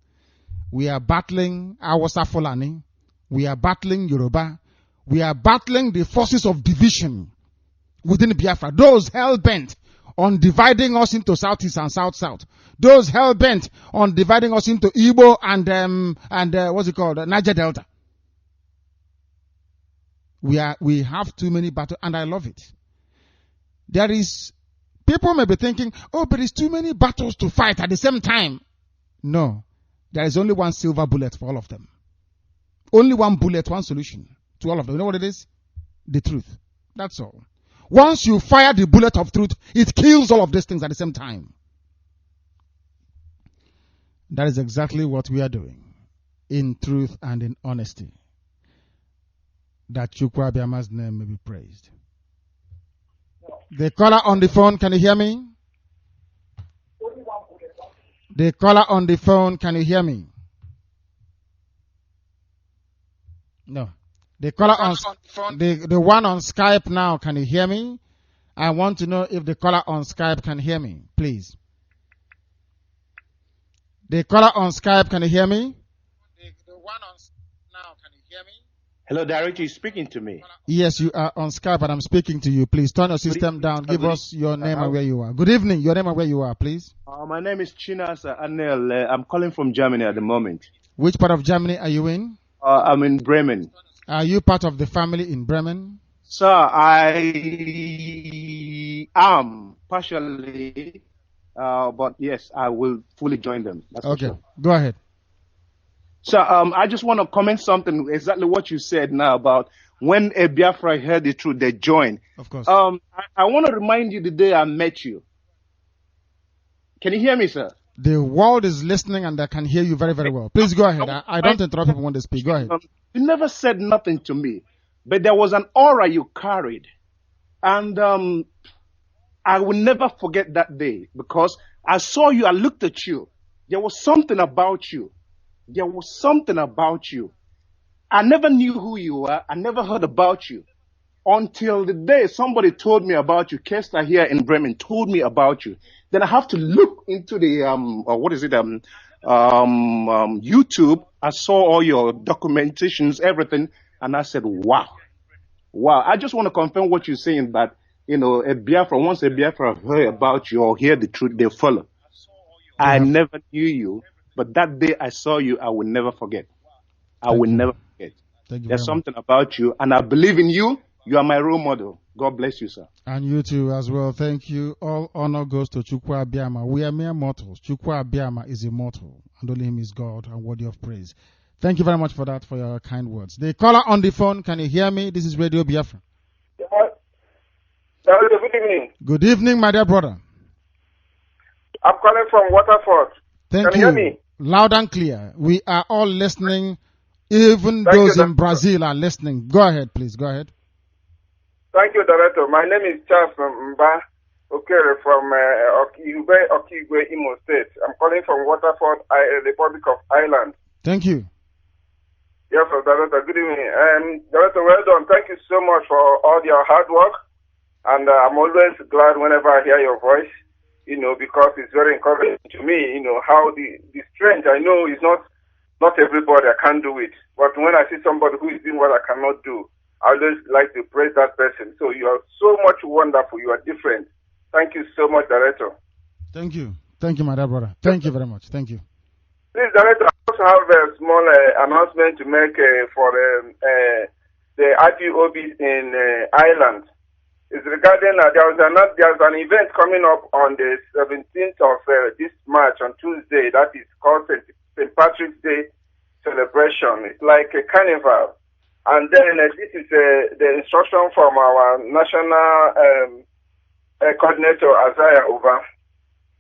We are battling Awasa Fulani. We are battling Yoruba. We are battling the forces of division within Biafra. Those hell-bent on dividing us into Southeast and South-South. Those hell-bent on dividing us into Igbo and what's it called? Naija Delta. We have too many battles, and I love it. People may be thinking, oh, but it's too many battles to fight at the same time. No. There is only one silver bullet for all of them. Only one bullet, one solution to all of them. You know what it is? The truth. That's all. Once you fire the bullet of truth, it kills all of these things at the same time. That is exactly what we are doing. In truth and in honesty. That Chukwu Abiyama's name may be praised. The caller on the phone, can you hear me? The caller on the phone, can you hear me? No. The caller on the one on Skype now, can you hear me? I want to know if the caller on Skype can hear me, please. The caller on Skype, can you hear me? The one on now, can you hear me? Hello, Director, you're speaking to me. Yes, you are on Skype, and I'm speaking to you. Please turn your system down. Give us your name and where you are. Good evening. Your name and where you are, please. My name is Chinas Anel. I'm calling from Germany at the moment. Which part of Germany are you in? I'm in Bremen. Are you part of the family in Bremen? Sir, I am partially, but yes, I will fully join them. That's okay, sure. Go ahead. So I just want to comment something, exactly what you said now about when a Biafra heard the truth, they join. Of course. I want to remind you the day I met you. Can you hear me, sir? The world is listening and they can hear you very, very well. Please go ahead. I don't interrupt people when they speak. Go ahead. You never said nothing to me, but there was an aura you carried. And I will never forget that day because I saw you, I looked at you. There was something about you. There was something about you. I never knew who you were. I never heard about you until the day somebody told me about you. Kester here in Bremen told me about you. Then I have to look into the YouTube. I saw all your documentations, everything, and I said, wow. I just want to confirm what you're saying, that a Biafra, once a Biafra heard about you or hear the truth, they follow. I never knew you, but that day I saw you, I will never forget. I will never forget. There's something about you, and I believe in you. You are my role model. God bless you, sir. And you too as well. Thank you. All honor goes to Chukwu Abiyama. We are mere mortals. Chukwu Abiyama is immortal, and only him is God and worthy of praise. Thank you very much for that, for your kind words. The caller on the phone, can you hear me? This is Radio Biafra. Good evening. Good evening, my dear brother. I'm calling from Waterford. Thank Can you hear me? Loud and clear. We are all listening. Even those in Brazil are listening. Go ahead, please. Go ahead. Thank you, Director. My name is Charles Mba Okere from Okigwe, Imo State. I'm calling from Waterford, Republic of Ireland. Thank you. Yes, Director. Good evening. Director, well done. Thank you so much for all your hard work. And I'm always glad whenever I hear your voice, because it's very encouraging to me, how the strength, I know is not everybody, I can't do it. But when I see somebody who is doing what I cannot do, I always like to praise that person. So you are so much wonderful. You are different. Thank you so much, Director. Thank you. Thank you, my dear brother. Thank you very much. Thank you. Please, Director, I also have a small announcement to make for the IPOB in Ireland. It's regarding, there's an event coming up on the 17th of this March on Tuesday. That is called St. Patrick's Day celebration. It's like a carnival. And then this is the instruction from our national coordinator, Isaiah Uba,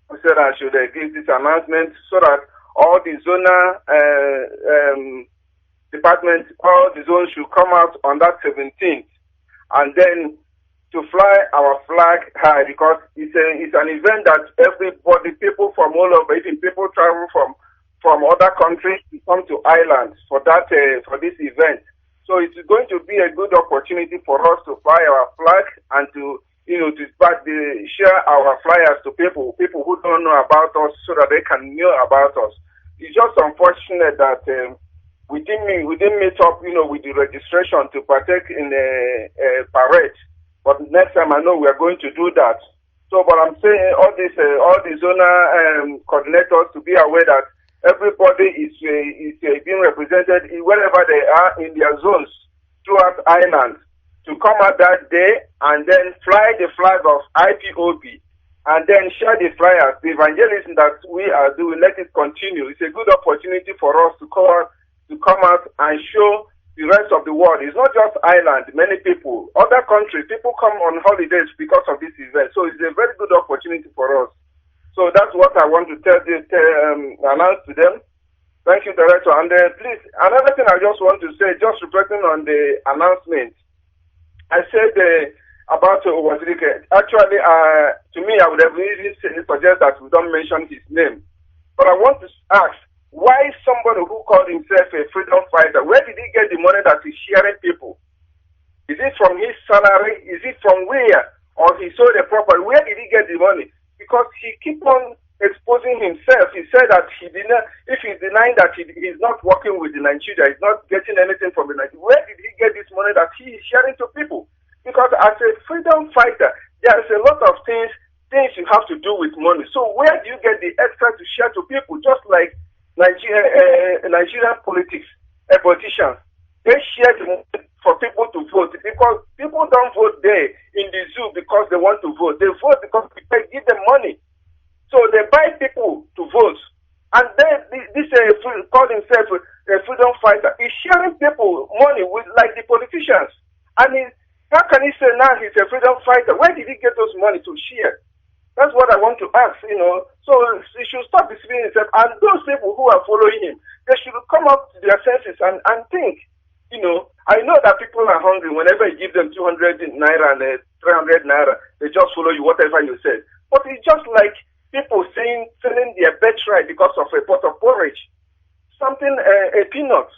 who said I should give this announcement so that all the zona departments, all the zones should come out on that 17th. And then to fly our flag high, because it's an event that everybody, people from all over, even people travel from other countries to come to Ireland for this event. So it's going to be a good opportunity for us to fly our flag and to share our flyers to people who don't know about us, so that they can know about us. It's just unfortunate that we didn't meet up, with the registration to partake in a parade. But next time I know we are going to do that. So, but I'm saying all the zona coordinators to be aware that everybody is being represented wherever they are in their zones throughout Ireland, to come out that day and then fly the flag of IPOB and then share the flyers, the evangelism that we are doing. Let it continue. It's a good opportunity for us to come out and show the rest of the world. It's not just Ireland, many people, other countries, people come on holidays because of this event. So it's a very good opportunity for us. So that's what I want to announce to them. Thank you, Director. And please, another thing I just want to say, just reflecting on the announcement. I said about Owazirike. Actually, to me, I would have even suggest that we don't mention his name. But I want to ask, why somebody who called himself a freedom fighter, where did he get the money that he's sharing people? Is it from his salary? Is it from where? Or he sold the property? Where did he get the money? Because he keep on exposing himself. He said that if he's denying that he's not working with the Nigeria, he's not getting anything from the Nigeria, where did he get this money that he is sharing to people? Because as a freedom fighter, there's a lot of things you have to do with money. So where do you get the extra to share to people? Just like Nigerian politicians, they share the money for people to vote, because people don't vote there in the zoo because they want to vote. They vote because people give them money. So they buy people to vote. And then this called himself a freedom fighter. He's sharing people money with like the politicians. And how can he say now he's a freedom fighter? Where did he get those money to share? That's what I want to ask, So he should stop deceiving himself. And those people who are following him, they should come up to their senses and think. I know that people are hungry. Whenever you give them 200 naira and 300 naira, they just follow you, whatever you said. But it's just like people selling their birthright because of a pot of porridge. Something, a peanut.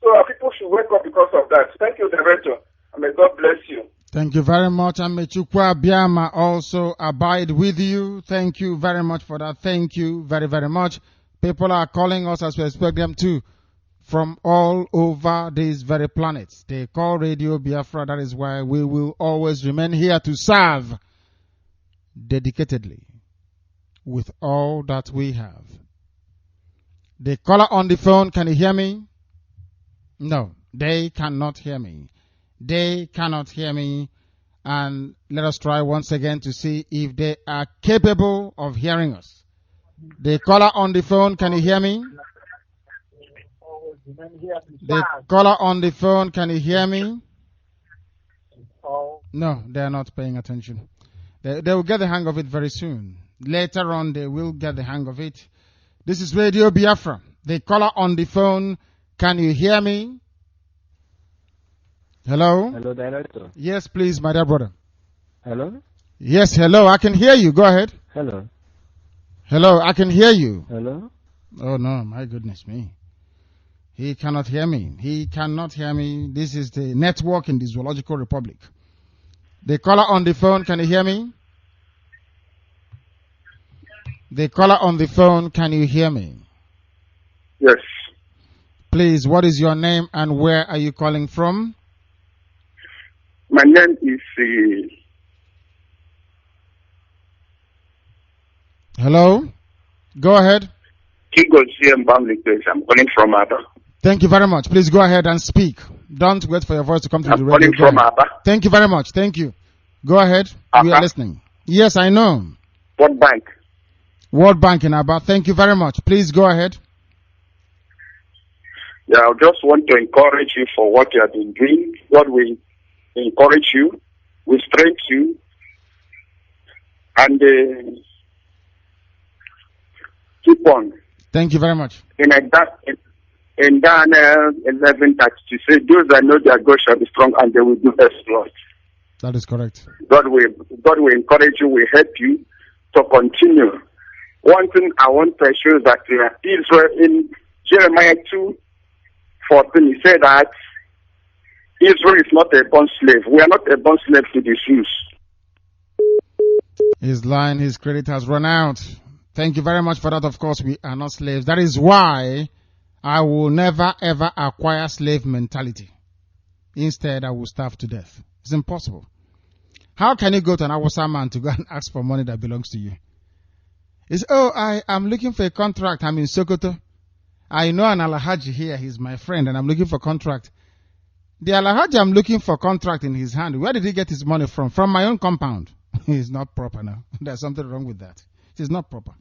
So our people should wake up because of that. Thank you, Director. And may God bless you. Thank you very much. And may Chukwu Abịama also abide with you. Thank you very much for that. Thank you very, very much. People are calling us as we expect them to from all over this very planet. They call Radio Biafra. That is why we will always remain here to serve dedicatedly with all that we have. The caller on the phone, can you hear me? No, they cannot hear me. They cannot hear me. And let us try once again to see if they are capable of hearing us. The caller on the phone, can you hear me? The caller on the phone, can you hear me? No, they are not paying attention. They will get the hang of it very soon. Later on, they will get the hang of it. This is Radio Biafra. The caller on the phone, can you hear me? Hello? Hello, Director. Yes, please, my dear brother. Hello? Yes, hello, I can hear you. Go ahead. Hello? Hello, I can hear you. Hello? Oh, no, my goodness me. He cannot hear me. He cannot hear me. This is the network in the Zoological Republic. The caller on the phone, can you hear me? The caller on the phone, can you hear me? Yes. Please, what is your name and where are you calling from? My name is... Hello? Go ahead. I'm calling from Aba. Thank you very much. Please go ahead and speak. Don't wait for your voice to come through the radio. I'm calling from Aba. Thank you very much. Thank you. Go ahead. We are listening. Yes, I know. What bank? World Bank in Aba. Thank you very much. Please go ahead. Yeah, I just want to encourage you for what you have been doing. God will encourage you, will strengthen you, and keep on. Thank you very much. In Daniel 11:30, to say, those that know their God shall be strong and they will do exploits. That is correct. God will encourage you, will help you to continue. One thing I want to assure is that Israel in Jeremiah 2:14, he said that Israel is not a bond slave. We are not a bond slave to the Jews. His line, his credit has run out. Thank you very much for that. Of course, we are not slaves. That is why I will never ever acquire slave mentality. Instead, I will starve to death. It's impossible. How can you go to an Awasa man to go and ask for money that belongs to you? It's, I am looking for a contract. I'm in Sokoto. I know an Alhaji here. He's my friend and I'm looking for contract. The Alhaji I'm looking for contract in his hand. Where did he get his money from? From my own compound. It's not proper now. There's something wrong with that. It is not proper.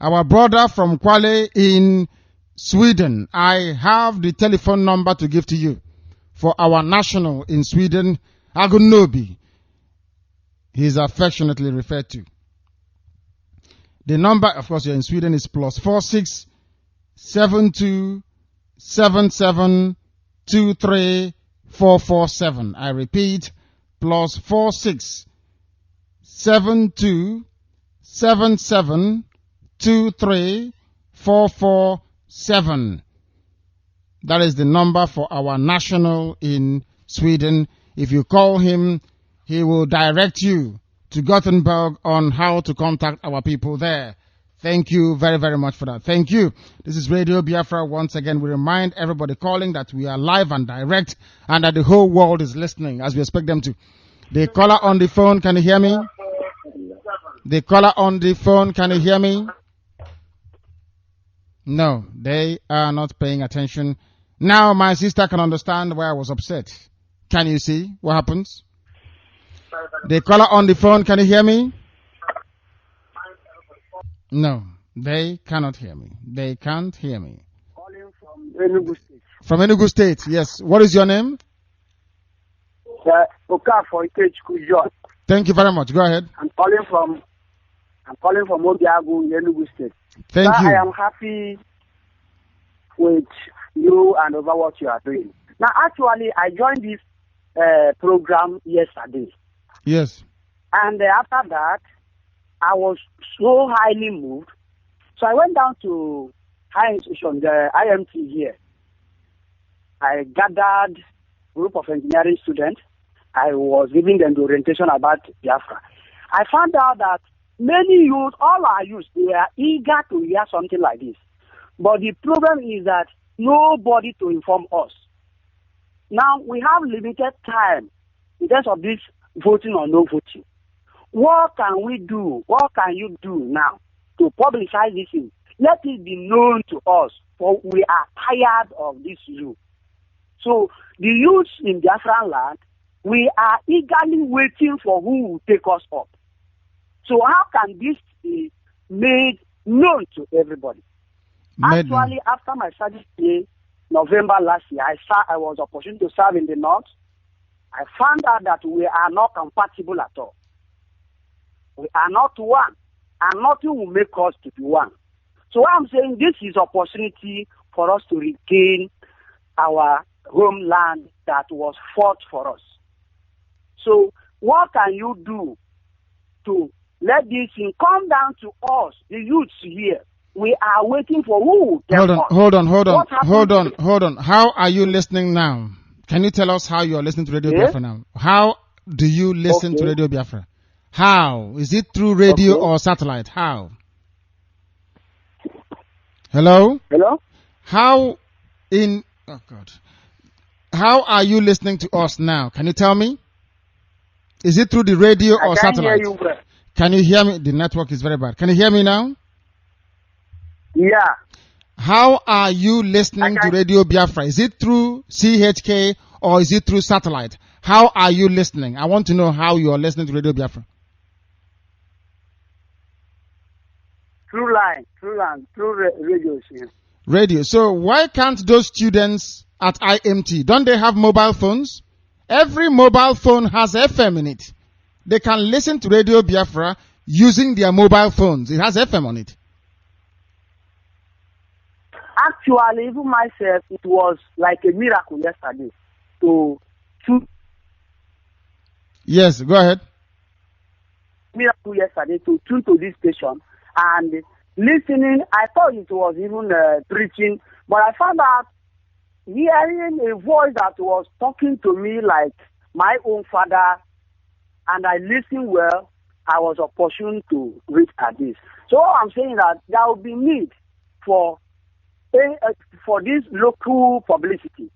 Our brother from Kwale in Sweden. I have the telephone number to give to you for our national in Sweden, Agunobi. He is affectionately referred to. The number, of course, you're in Sweden, is +46 72 77 23 447. I repeat, +46 72 77 23 447. That is the number for our national in Sweden. If you call him, he will direct you to Gothenburg on how to contact our people there. Thank you very, very much for that. Thank you. This is Radio Biafra. Once again, we remind everybody calling that we are live and direct and that the whole world is listening as we expect them to. The caller on the phone, can you hear me? The caller on the phone, can you hear me? No, they are not paying attention. Now my sister can understand why I was upset. Can you see what happens? The caller on the phone, can you hear me? No, they cannot hear me. They can't hear me. Calling from Enugu State. From Enugu State, yes. What is your name? Okafor Ikechukwu John. Thank you very much. Go ahead. I'm calling from I'm calling from Obiagu, Enugu State. Thank you. I am happy with you and over what you are doing. Now, actually, I joined this program yesterday. Yes. And after that, I was so highly moved. So I went down to high institution, the IMT here. I gathered a group of engineering students. I was giving them the orientation about Biafra. I found out that many youth, all our youth, they were eager to hear something like this. But the problem is that nobody to inform us. Now, we have limited time in terms of this voting or no voting. What can we do? What can you do now to publicize this thing? Let it be known to us, for we are tired of this youth. So, the youth in Biafran land, we are eagerly waiting for who will take us up. So, how can this be made known to everybody? Actually, after my service day, November last year, I was opportunity to serve in the north. I found out that we are not compatible at all. We are not one, and nothing will make us to be one. So I'm saying this is opportunity for us to regain our homeland that was fought for us. So what can you do to let this thing come down to us, the youths here? We are waiting for who? Hold on. How are you listening now? Can you tell us how you are listening to Radio Biafra now? How do you listen to Radio Biafra? How? Is it through radio or satellite? How? Hello? Hello? How are you listening to us now? Can you tell me? Is it through the radio or satellite? Hear you well. Can you hear me? The network is very bad. Can you hear me now? Yeah. How are you listening to Radio Biafra? Is it through CHK or is it through satellite? How are you listening? I want to know how you are listening to Radio Biafra. Through radio. Radio. So why can't those students at IMT, don't they have mobile phones? Every mobile phone has FM in it. They can listen to Radio Biafra using their mobile phones. It has FM on it. Actually, even myself, it was like a miracle yesterday to Yes, go ahead. Miracle yesterday to tune to this station and listening. I thought it was even preaching, but I found out hearing a voice that was talking to me like my own father, and I listened well. I was opportune to reach at this. So I'm saying that there will be need for this local publicity.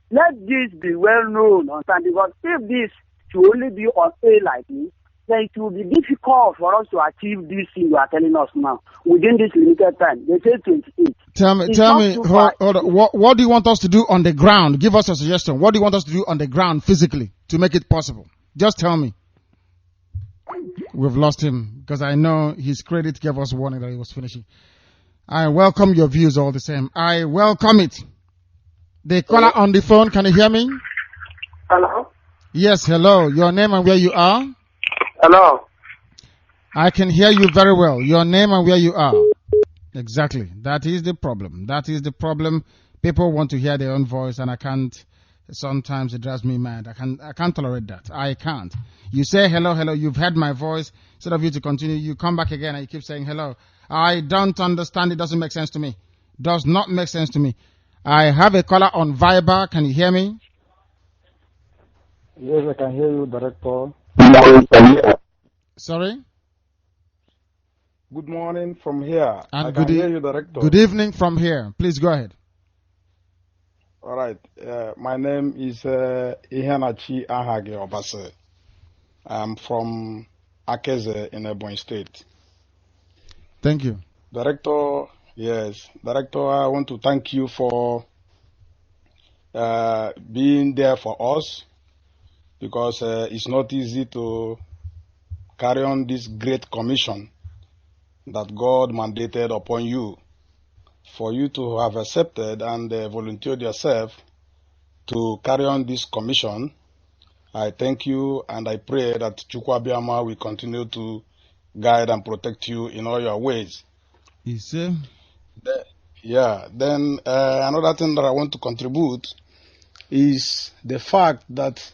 Let this be well known on time, because if this should only be on air like this, then it will be difficult for us to achieve this thing you are telling us now within this limited time. They say 28. Tell me, hold on. What do you want us to do on the ground? Give us a suggestion. What do you want us to do on the ground physically to make it possible? Just tell me. We've lost him because I know his credit gave us warning that he was finishing. I welcome your views all the same. I welcome it. The caller on the phone, can you hear me? Hello? Yes, hello. Your name and where you are? Hello? I can hear you very well. Your name and where you are. Exactly. That is the problem. That is the problem. People want to hear their own voice, and I can't. Sometimes it drives me mad. I can't tolerate that. I can't. You say hello, hello. You've heard my voice. Instead of you to continue, you come back again and you keep saying hello. I don't understand. It doesn't make sense to me. Does not make sense to me. I have a caller on Viber. Can you hear me? Yes, I can hear you, Director. Sorry? Good morning from here. And I can hear you, Director. Good evening from here. Please go ahead. All right. My name is Iheanachi Ahage Obase. I'm from Akeze in Ebonyi State. Thank you. Director, yes. Director, I want to thank you for being there for us, because it's not easy to carry on this great commission that God mandated upon you. For you to have accepted and volunteered yourself to carry on this commission, I thank you, and I pray that Chukwu Abiyama will continue to guide and protect you in all your ways. You see? Then another thing that I want to contribute is the fact that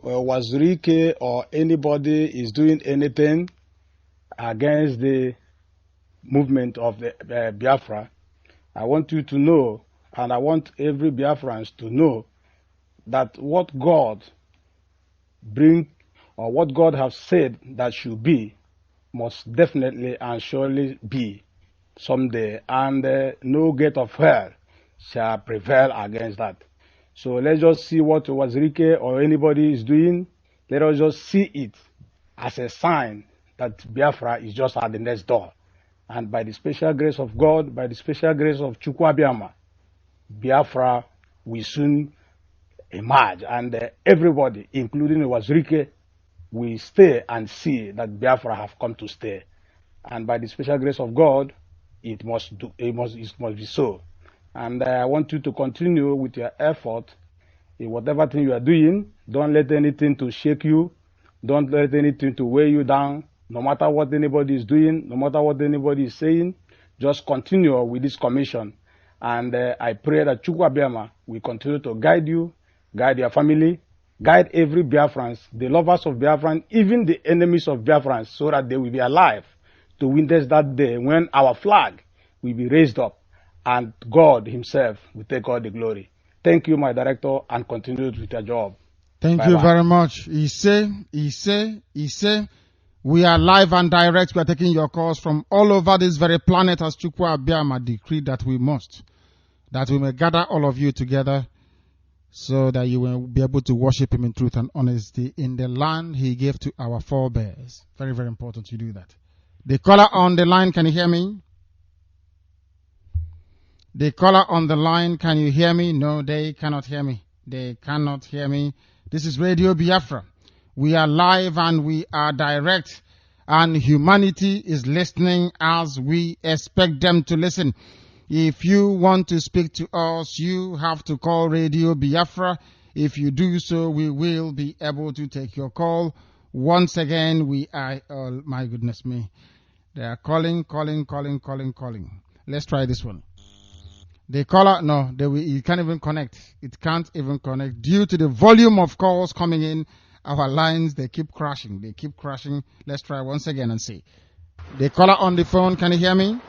Wazirike or anybody is doing anything against the movement of the Biafra. I want you to know, and I want every Biafrans to know, that what God bring or what God has said that should be must definitely and surely be someday, and no gate of hell shall prevail against that. So let's just see what Wazirike or anybody is doing. Let us just see it as a sign that Biafra is just at the next door. And by the special grace of God, by the special grace of Chukwuabiama, Biafra will soon emerge, and everybody, including Wazirike, will stay and see that Biafra have come to stay. And by the special grace of God, it must be so. And I want you to continue with your effort in whatever thing you are doing. Don't let anything to shake you. Don't let anything to weigh you down. No matter what anybody is doing, no matter what anybody is saying, just continue with this commission. And I pray that Chukwuabiama will continue to guide you, guide your family, guide every Biafrans, the lovers of Biafran, even the enemies of Biafrans, so that they will be alive to witness that day when our flag will be raised up and God himself will take all the glory. Thank you, my director, and continue with your job. Thank you very much. We are live and direct. We are taking your calls from all over this very planet as Chukwuabiama decreed that we may gather all of you together so that you will be able to worship him in truth and honesty in the land he gave to our forebears. Very, very important you do that. The caller on the line, can you hear me? The caller on the line, can you hear me? No, they cannot hear me. They cannot hear me. This is Radio Biafra. We are live and we are direct, and humanity is listening as we expect them to listen. If you want to speak to us, you have to call Radio Biafra. If you do so, we will be able to take your call. Once again, we are, oh my goodness me. They are calling. Let's try this one. The caller, no, it can't even connect. It can't even connect. Due to the volume of calls coming in, our lines, they keep crashing. Let's try once again and see. The caller on the phone, can you hear me?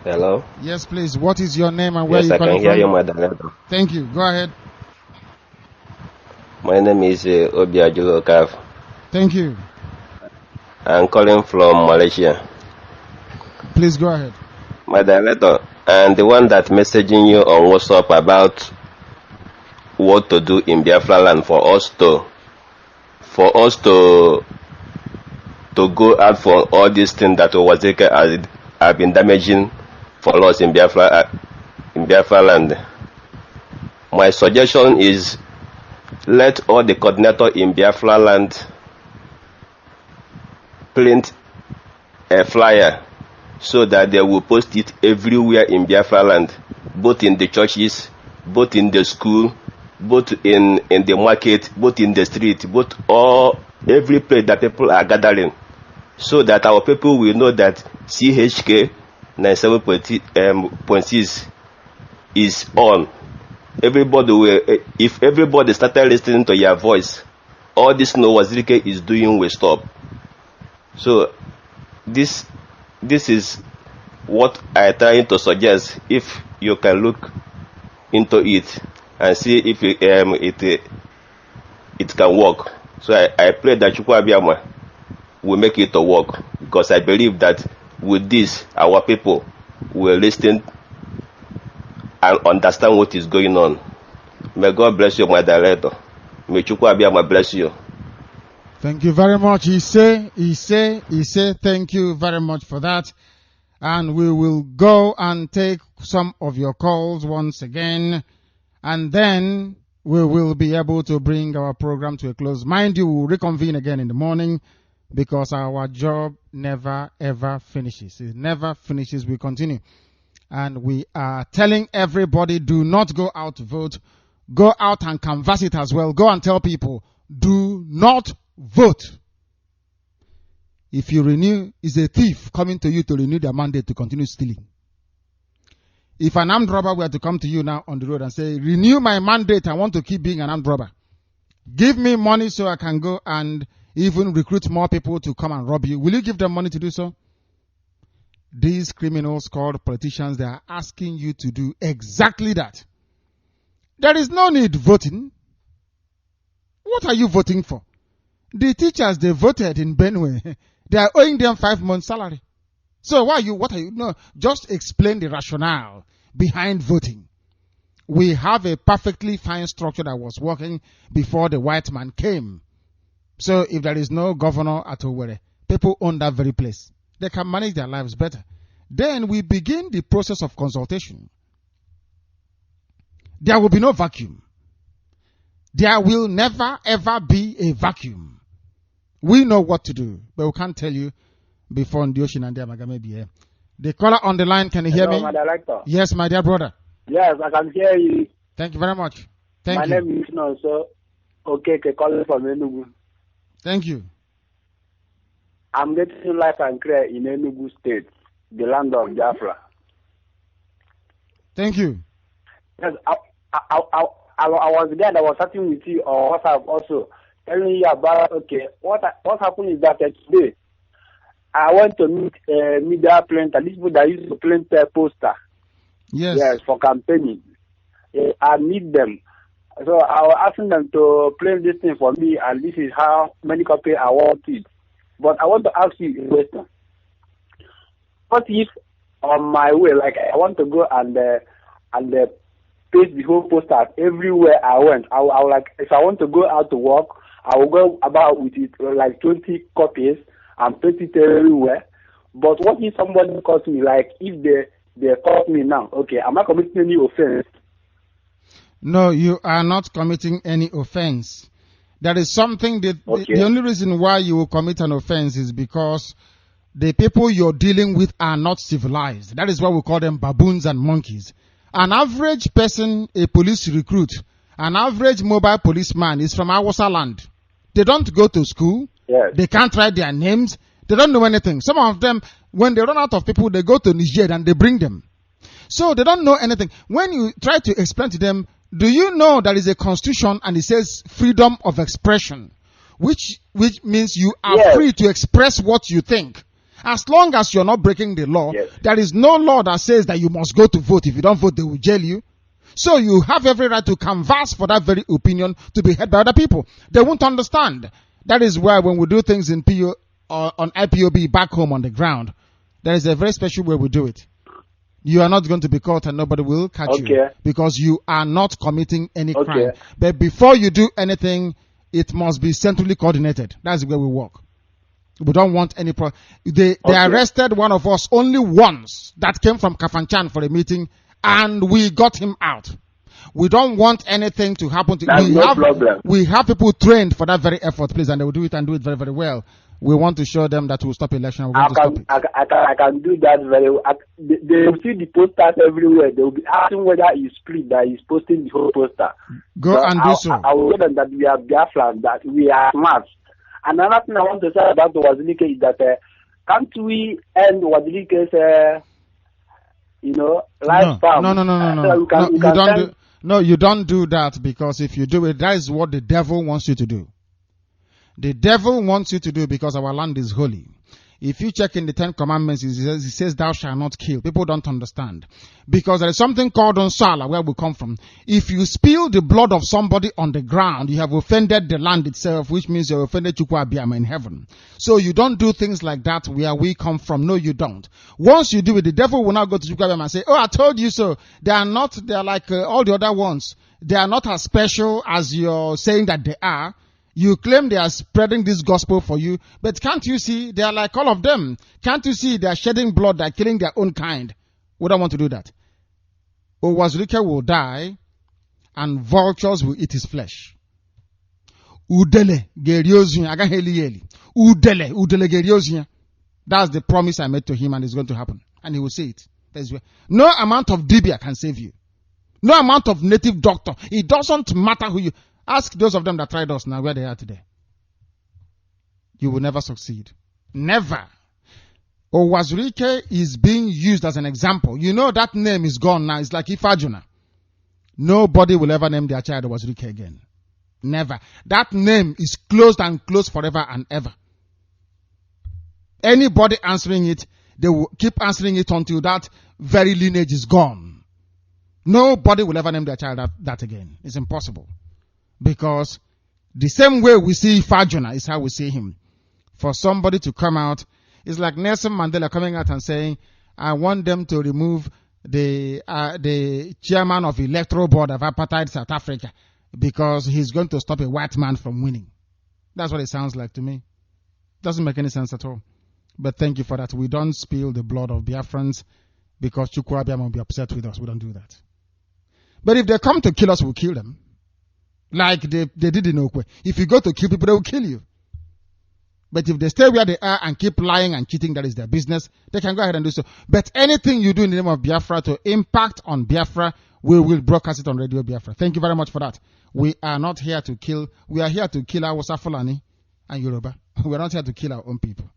Hello? Yes, please. What is your name and where you calling from? Yes, I can hear you, Madam. Thank you. Go ahead. My name is Obiajulo Okav. Thank you. I'm calling from Malaysia. Please go ahead. My director, and the one that messaging you on WhatsApp about what to do in Biafra land for us to go out for all these things that Wazirike have been damaging for us in Biafra land. My suggestion is let all the coordinator in Biafra land print a flyer so that they will post it everywhere in Biafra land, both in the churches, both in the school, both in the market, both in the street, every place that people are gathering, so that our people will know that CHK 97.6 is on. Everybody will, if everybody started listening to your voice, all this Wazirike is doing will stop. So this is what I trying to suggest. If you can look into it and see if it can work. So I pray that Chukwuabiama will make it to work, because I believe that with this our people will listen and understand what is going on. May God bless you, my director. May Chukwuabiama bless you. Thank you very much. He say, thank you very much for that. And we will go and take some of your calls once again. And then we will be able to bring our program to a close. Mind you, we'll reconvene again in the morning, because our job never ever finishes. It never finishes. We continue. And we are telling everybody, do not go out to vote. Go out and canvass it as well. Go and tell people, do not vote. If you renew, is a thief coming to you to renew their mandate to continue stealing. If an armed robber were to come to you now on the road and say, renew my mandate, I want to keep being an armed robber. Give me money so I can go and even recruit more people to come and rob you. Will you give them money to do so? These criminals called politicians, they are asking you to do exactly that. There is no need voting. What are you voting for? The teachers, they voted in Benue. They are owing them 5 months' salary. So what are you? No, just explain the rationale behind voting. We have a perfectly fine structure that was working before the white man came. So if there is no governor at Owerri, people own that very place. They can manage their lives better. Then we begin the process of consultation. There will be no vacuum. There will never ever be a vacuum. We know what to do, but we can't tell you before the ocean and the Magame be here. The caller on the line, can you hear me? My director. Yes, my dear brother. Yes, I can hear you. Thank you very much. My name is also calling from Enugu. Thank you. I'm getting life and clear in Enugu State, the land of Biafra. Thank you. Yes, I was there and I was chatting with you on WhatsApp also, telling you about, what happened is that today, I went to meet media planter, these people that used to plant their poster. Yes, for campaigning. I meet them. So I was asking them to play this thing for me, and this is how many copies I want it. But I want to ask you a question. What if on my way, like I want to go and paste the whole poster everywhere I went? I will like, if I want to go out to work, I will go about with it like 20 copies and paste it everywhere. But what if somebody calls me, like if they call me now, am I committing any offense? No, you are not committing any offense. There is something that the only reason why you will commit an offense is because the people you're dealing with are not civilized. That is why we call them baboons and monkeys. An average person, a police recruit, an average mobile policeman is from Hausa land. They don't go to school. Yes. They can't write their names. They don't know anything. Some of them, when they run out of people, they go to Niger and they bring them. So they don't know anything. When you try to explain to them, do you know there is a constitution and it says freedom of expression, which means you are free to express what you think. As long as you're not breaking the law, there is no law that says that you must go to vote. If you don't vote, they will jail you. So you have every right to canvass for that very opinion to be heard by other people. They won't understand. That is why when we do things in PO on IPOB back home on the ground, there is a very special way we do it. You are not going to be caught and nobody will catch you because you are not committing any crime. But before you do anything, it must be centrally coordinated. That's the way we work. We don't want any They arrested one of us only once that came from Kafanchan for a meeting and we got him out. We don't want anything to happen to We have people trained for that very effort, please, and they will do it and do it very, very well. We want to show them that we'll stop election. I can do that very well. They will see the posters everywhere. They will be asking whether it's split, that is posting the whole poster. Go and do so. I will tell them that we are Biafran, that we are smart. And another thing I want to say about the Wazilike is that can't we end Wazilike's, lifespan? No, you don't do that, because if you do it, that is what the devil wants you to do. The devil wants you to do because our land is holy. If you check in the 10 Commandments, it says thou shalt not kill. People don't understand. Because there is something called Onsala, where we come from. If you spill the blood of somebody on the ground, you have offended the land itself, which means you have offended Chukwu Abiyama in heaven. So you don't do things like that where we come from. No, you don't. Once you do it, the devil will now go to Chukwu Abiyama and say, oh, I told you so. They are like all the other ones. They are not as special as you're saying that they are. You claim they are spreading this gospel for you, but can't you see they are like all of them? Can't you see they are shedding blood, they are killing their own kind? We don't want to do that. Owazurike will die, and vultures will eat his flesh. Udele geriozia, agaheli. Udele geriozia. That's the promise I made to him, and it's going to happen. And he will say it. No amount of Dibia can save you. No amount of native doctor. It doesn't matter who you... Ask those of them that tried us now where they are today. You will never succeed. Never. Owazurike is being used as an example. You know that name is gone now. It's like Ifajuna. Nobody will ever name their child Owazurike again. Never. That name is closed and closed forever and ever. Anybody answering it, they will keep answering it until that very lineage is gone. Nobody will ever name their child that again. It's impossible. Because the same way we see Ifajuna is how we see him. For somebody to come out, it's like Nelson Mandela coming out and saying, I want them to remove the chairman of electoral board of apartheid South Africa because he's going to stop a white man from winning. That's what it sounds like to me. Doesn't make any sense at all. But thank you for that. We don't spill the blood of Biafrans because Chukwu Abiyama will be upset with us. We don't do that. But if they come to kill us, we'll kill them. Like they did in Okwe. If you go to kill people, they will kill you. But if they stay where they are and keep lying and cheating, that is their business, they can go ahead and do so. But anything you do in the name of Biafra to impact on Biafra, we will broadcast it on Radio Biafra. Thank you very much for that. We are not here to kill. We are here to kill our Fulani and Yoruba. We are not here to kill our own people.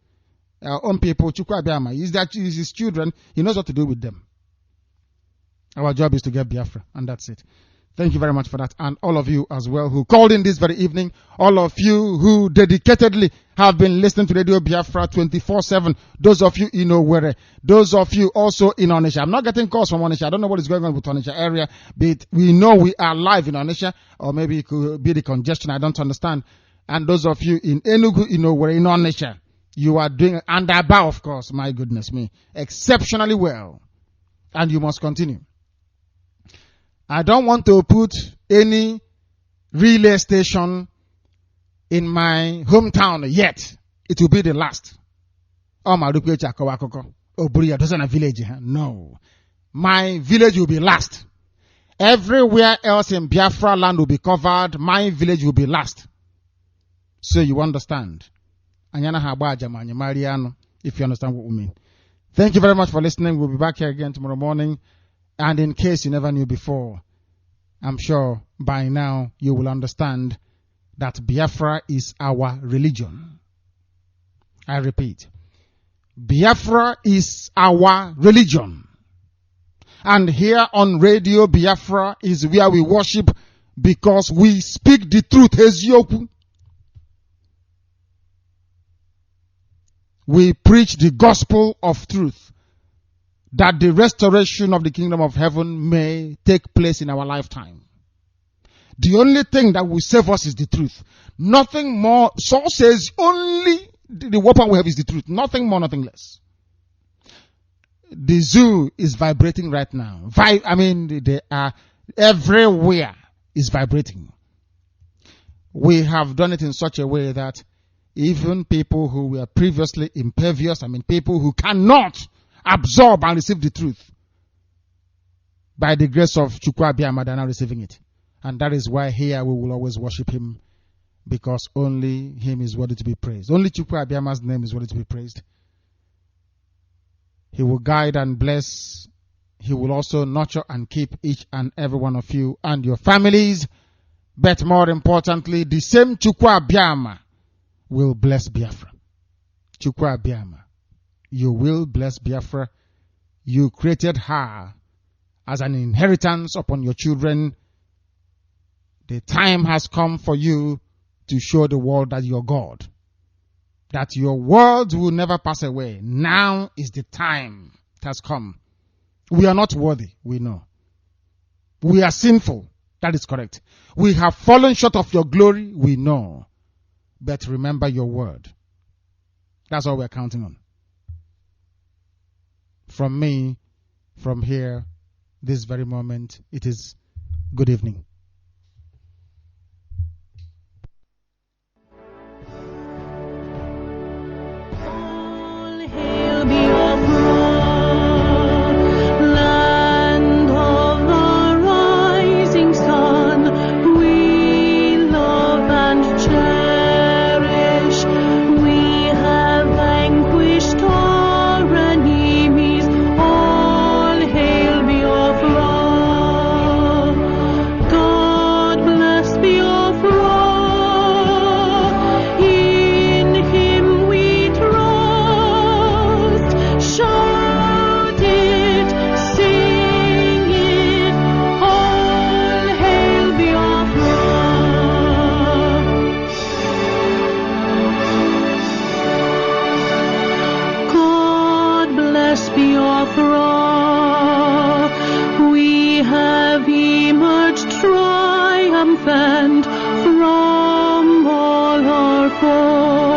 Our own people, Chukwu Abiyama, is his children. He knows what to do with them. Our job is to get Biafra, and that's it. Thank you very much for that. And all of you as well who called in this very evening, all of you who dedicatedly have been listening to Radio Biafra 24/7, those of you in Owerri, those of you also in Onitsha. I'm not getting calls from Onitsha. I don't know what is going on with Onitsha area, but we know we are live in Onitsha, or maybe it could be the congestion. I don't understand. And those of you in Enugu, in Owerri, in Onitsha, you are doing, and Aba, of course, my goodness me, exceptionally well. And you must continue. I don't want to put any relay station in my hometown yet. It will be the last. Oh, my Oburia doesn't have village. No. My village will be last. Everywhere else in Biafra land will be covered. My village will be last. So you understand. If you understand what we mean. Thank you very much for listening. We'll be back here again tomorrow morning. And in case you never knew before, I'm sure by now you will understand that Biafra is our religion. I repeat, Biafra is our religion. And here on Radio Biafra is where we worship because we speak the truth. Ezioku. We preach the gospel of truth, that the restoration of the kingdom of heaven may take place in our lifetime. The only thing that will save us is the truth. Nothing more. Saul says only the weapon we have is the truth. Nothing more, nothing less. The zoo is vibrating right now. They are everywhere is vibrating. We have done it in such a way that even people who were previously impervious, people who cannot absorb and receive the truth, by the grace of Chukwu Abiyama, they are now receiving it. And that is why here we will always worship him, because only him is worthy to be praised. Only Chukwu Abiyama's name is worthy to be praised. He will guide and bless. He will also nurture and keep each and every one of you and your families. But more importantly, the same Chukwu Abiyama will bless Biafra. Chukwu Abiyama, you will bless Biafra. You created her as an inheritance upon your children. The time has come for you to show the world that you're God, that your words will never pass away. Now is the time. It has come. We are not worthy, we know. We are sinful. That is correct. We have fallen short of your glory, we know. But remember your word. That's all we're counting on. From me, from here, this very moment, it is good evening. Go triumphant from all our foes.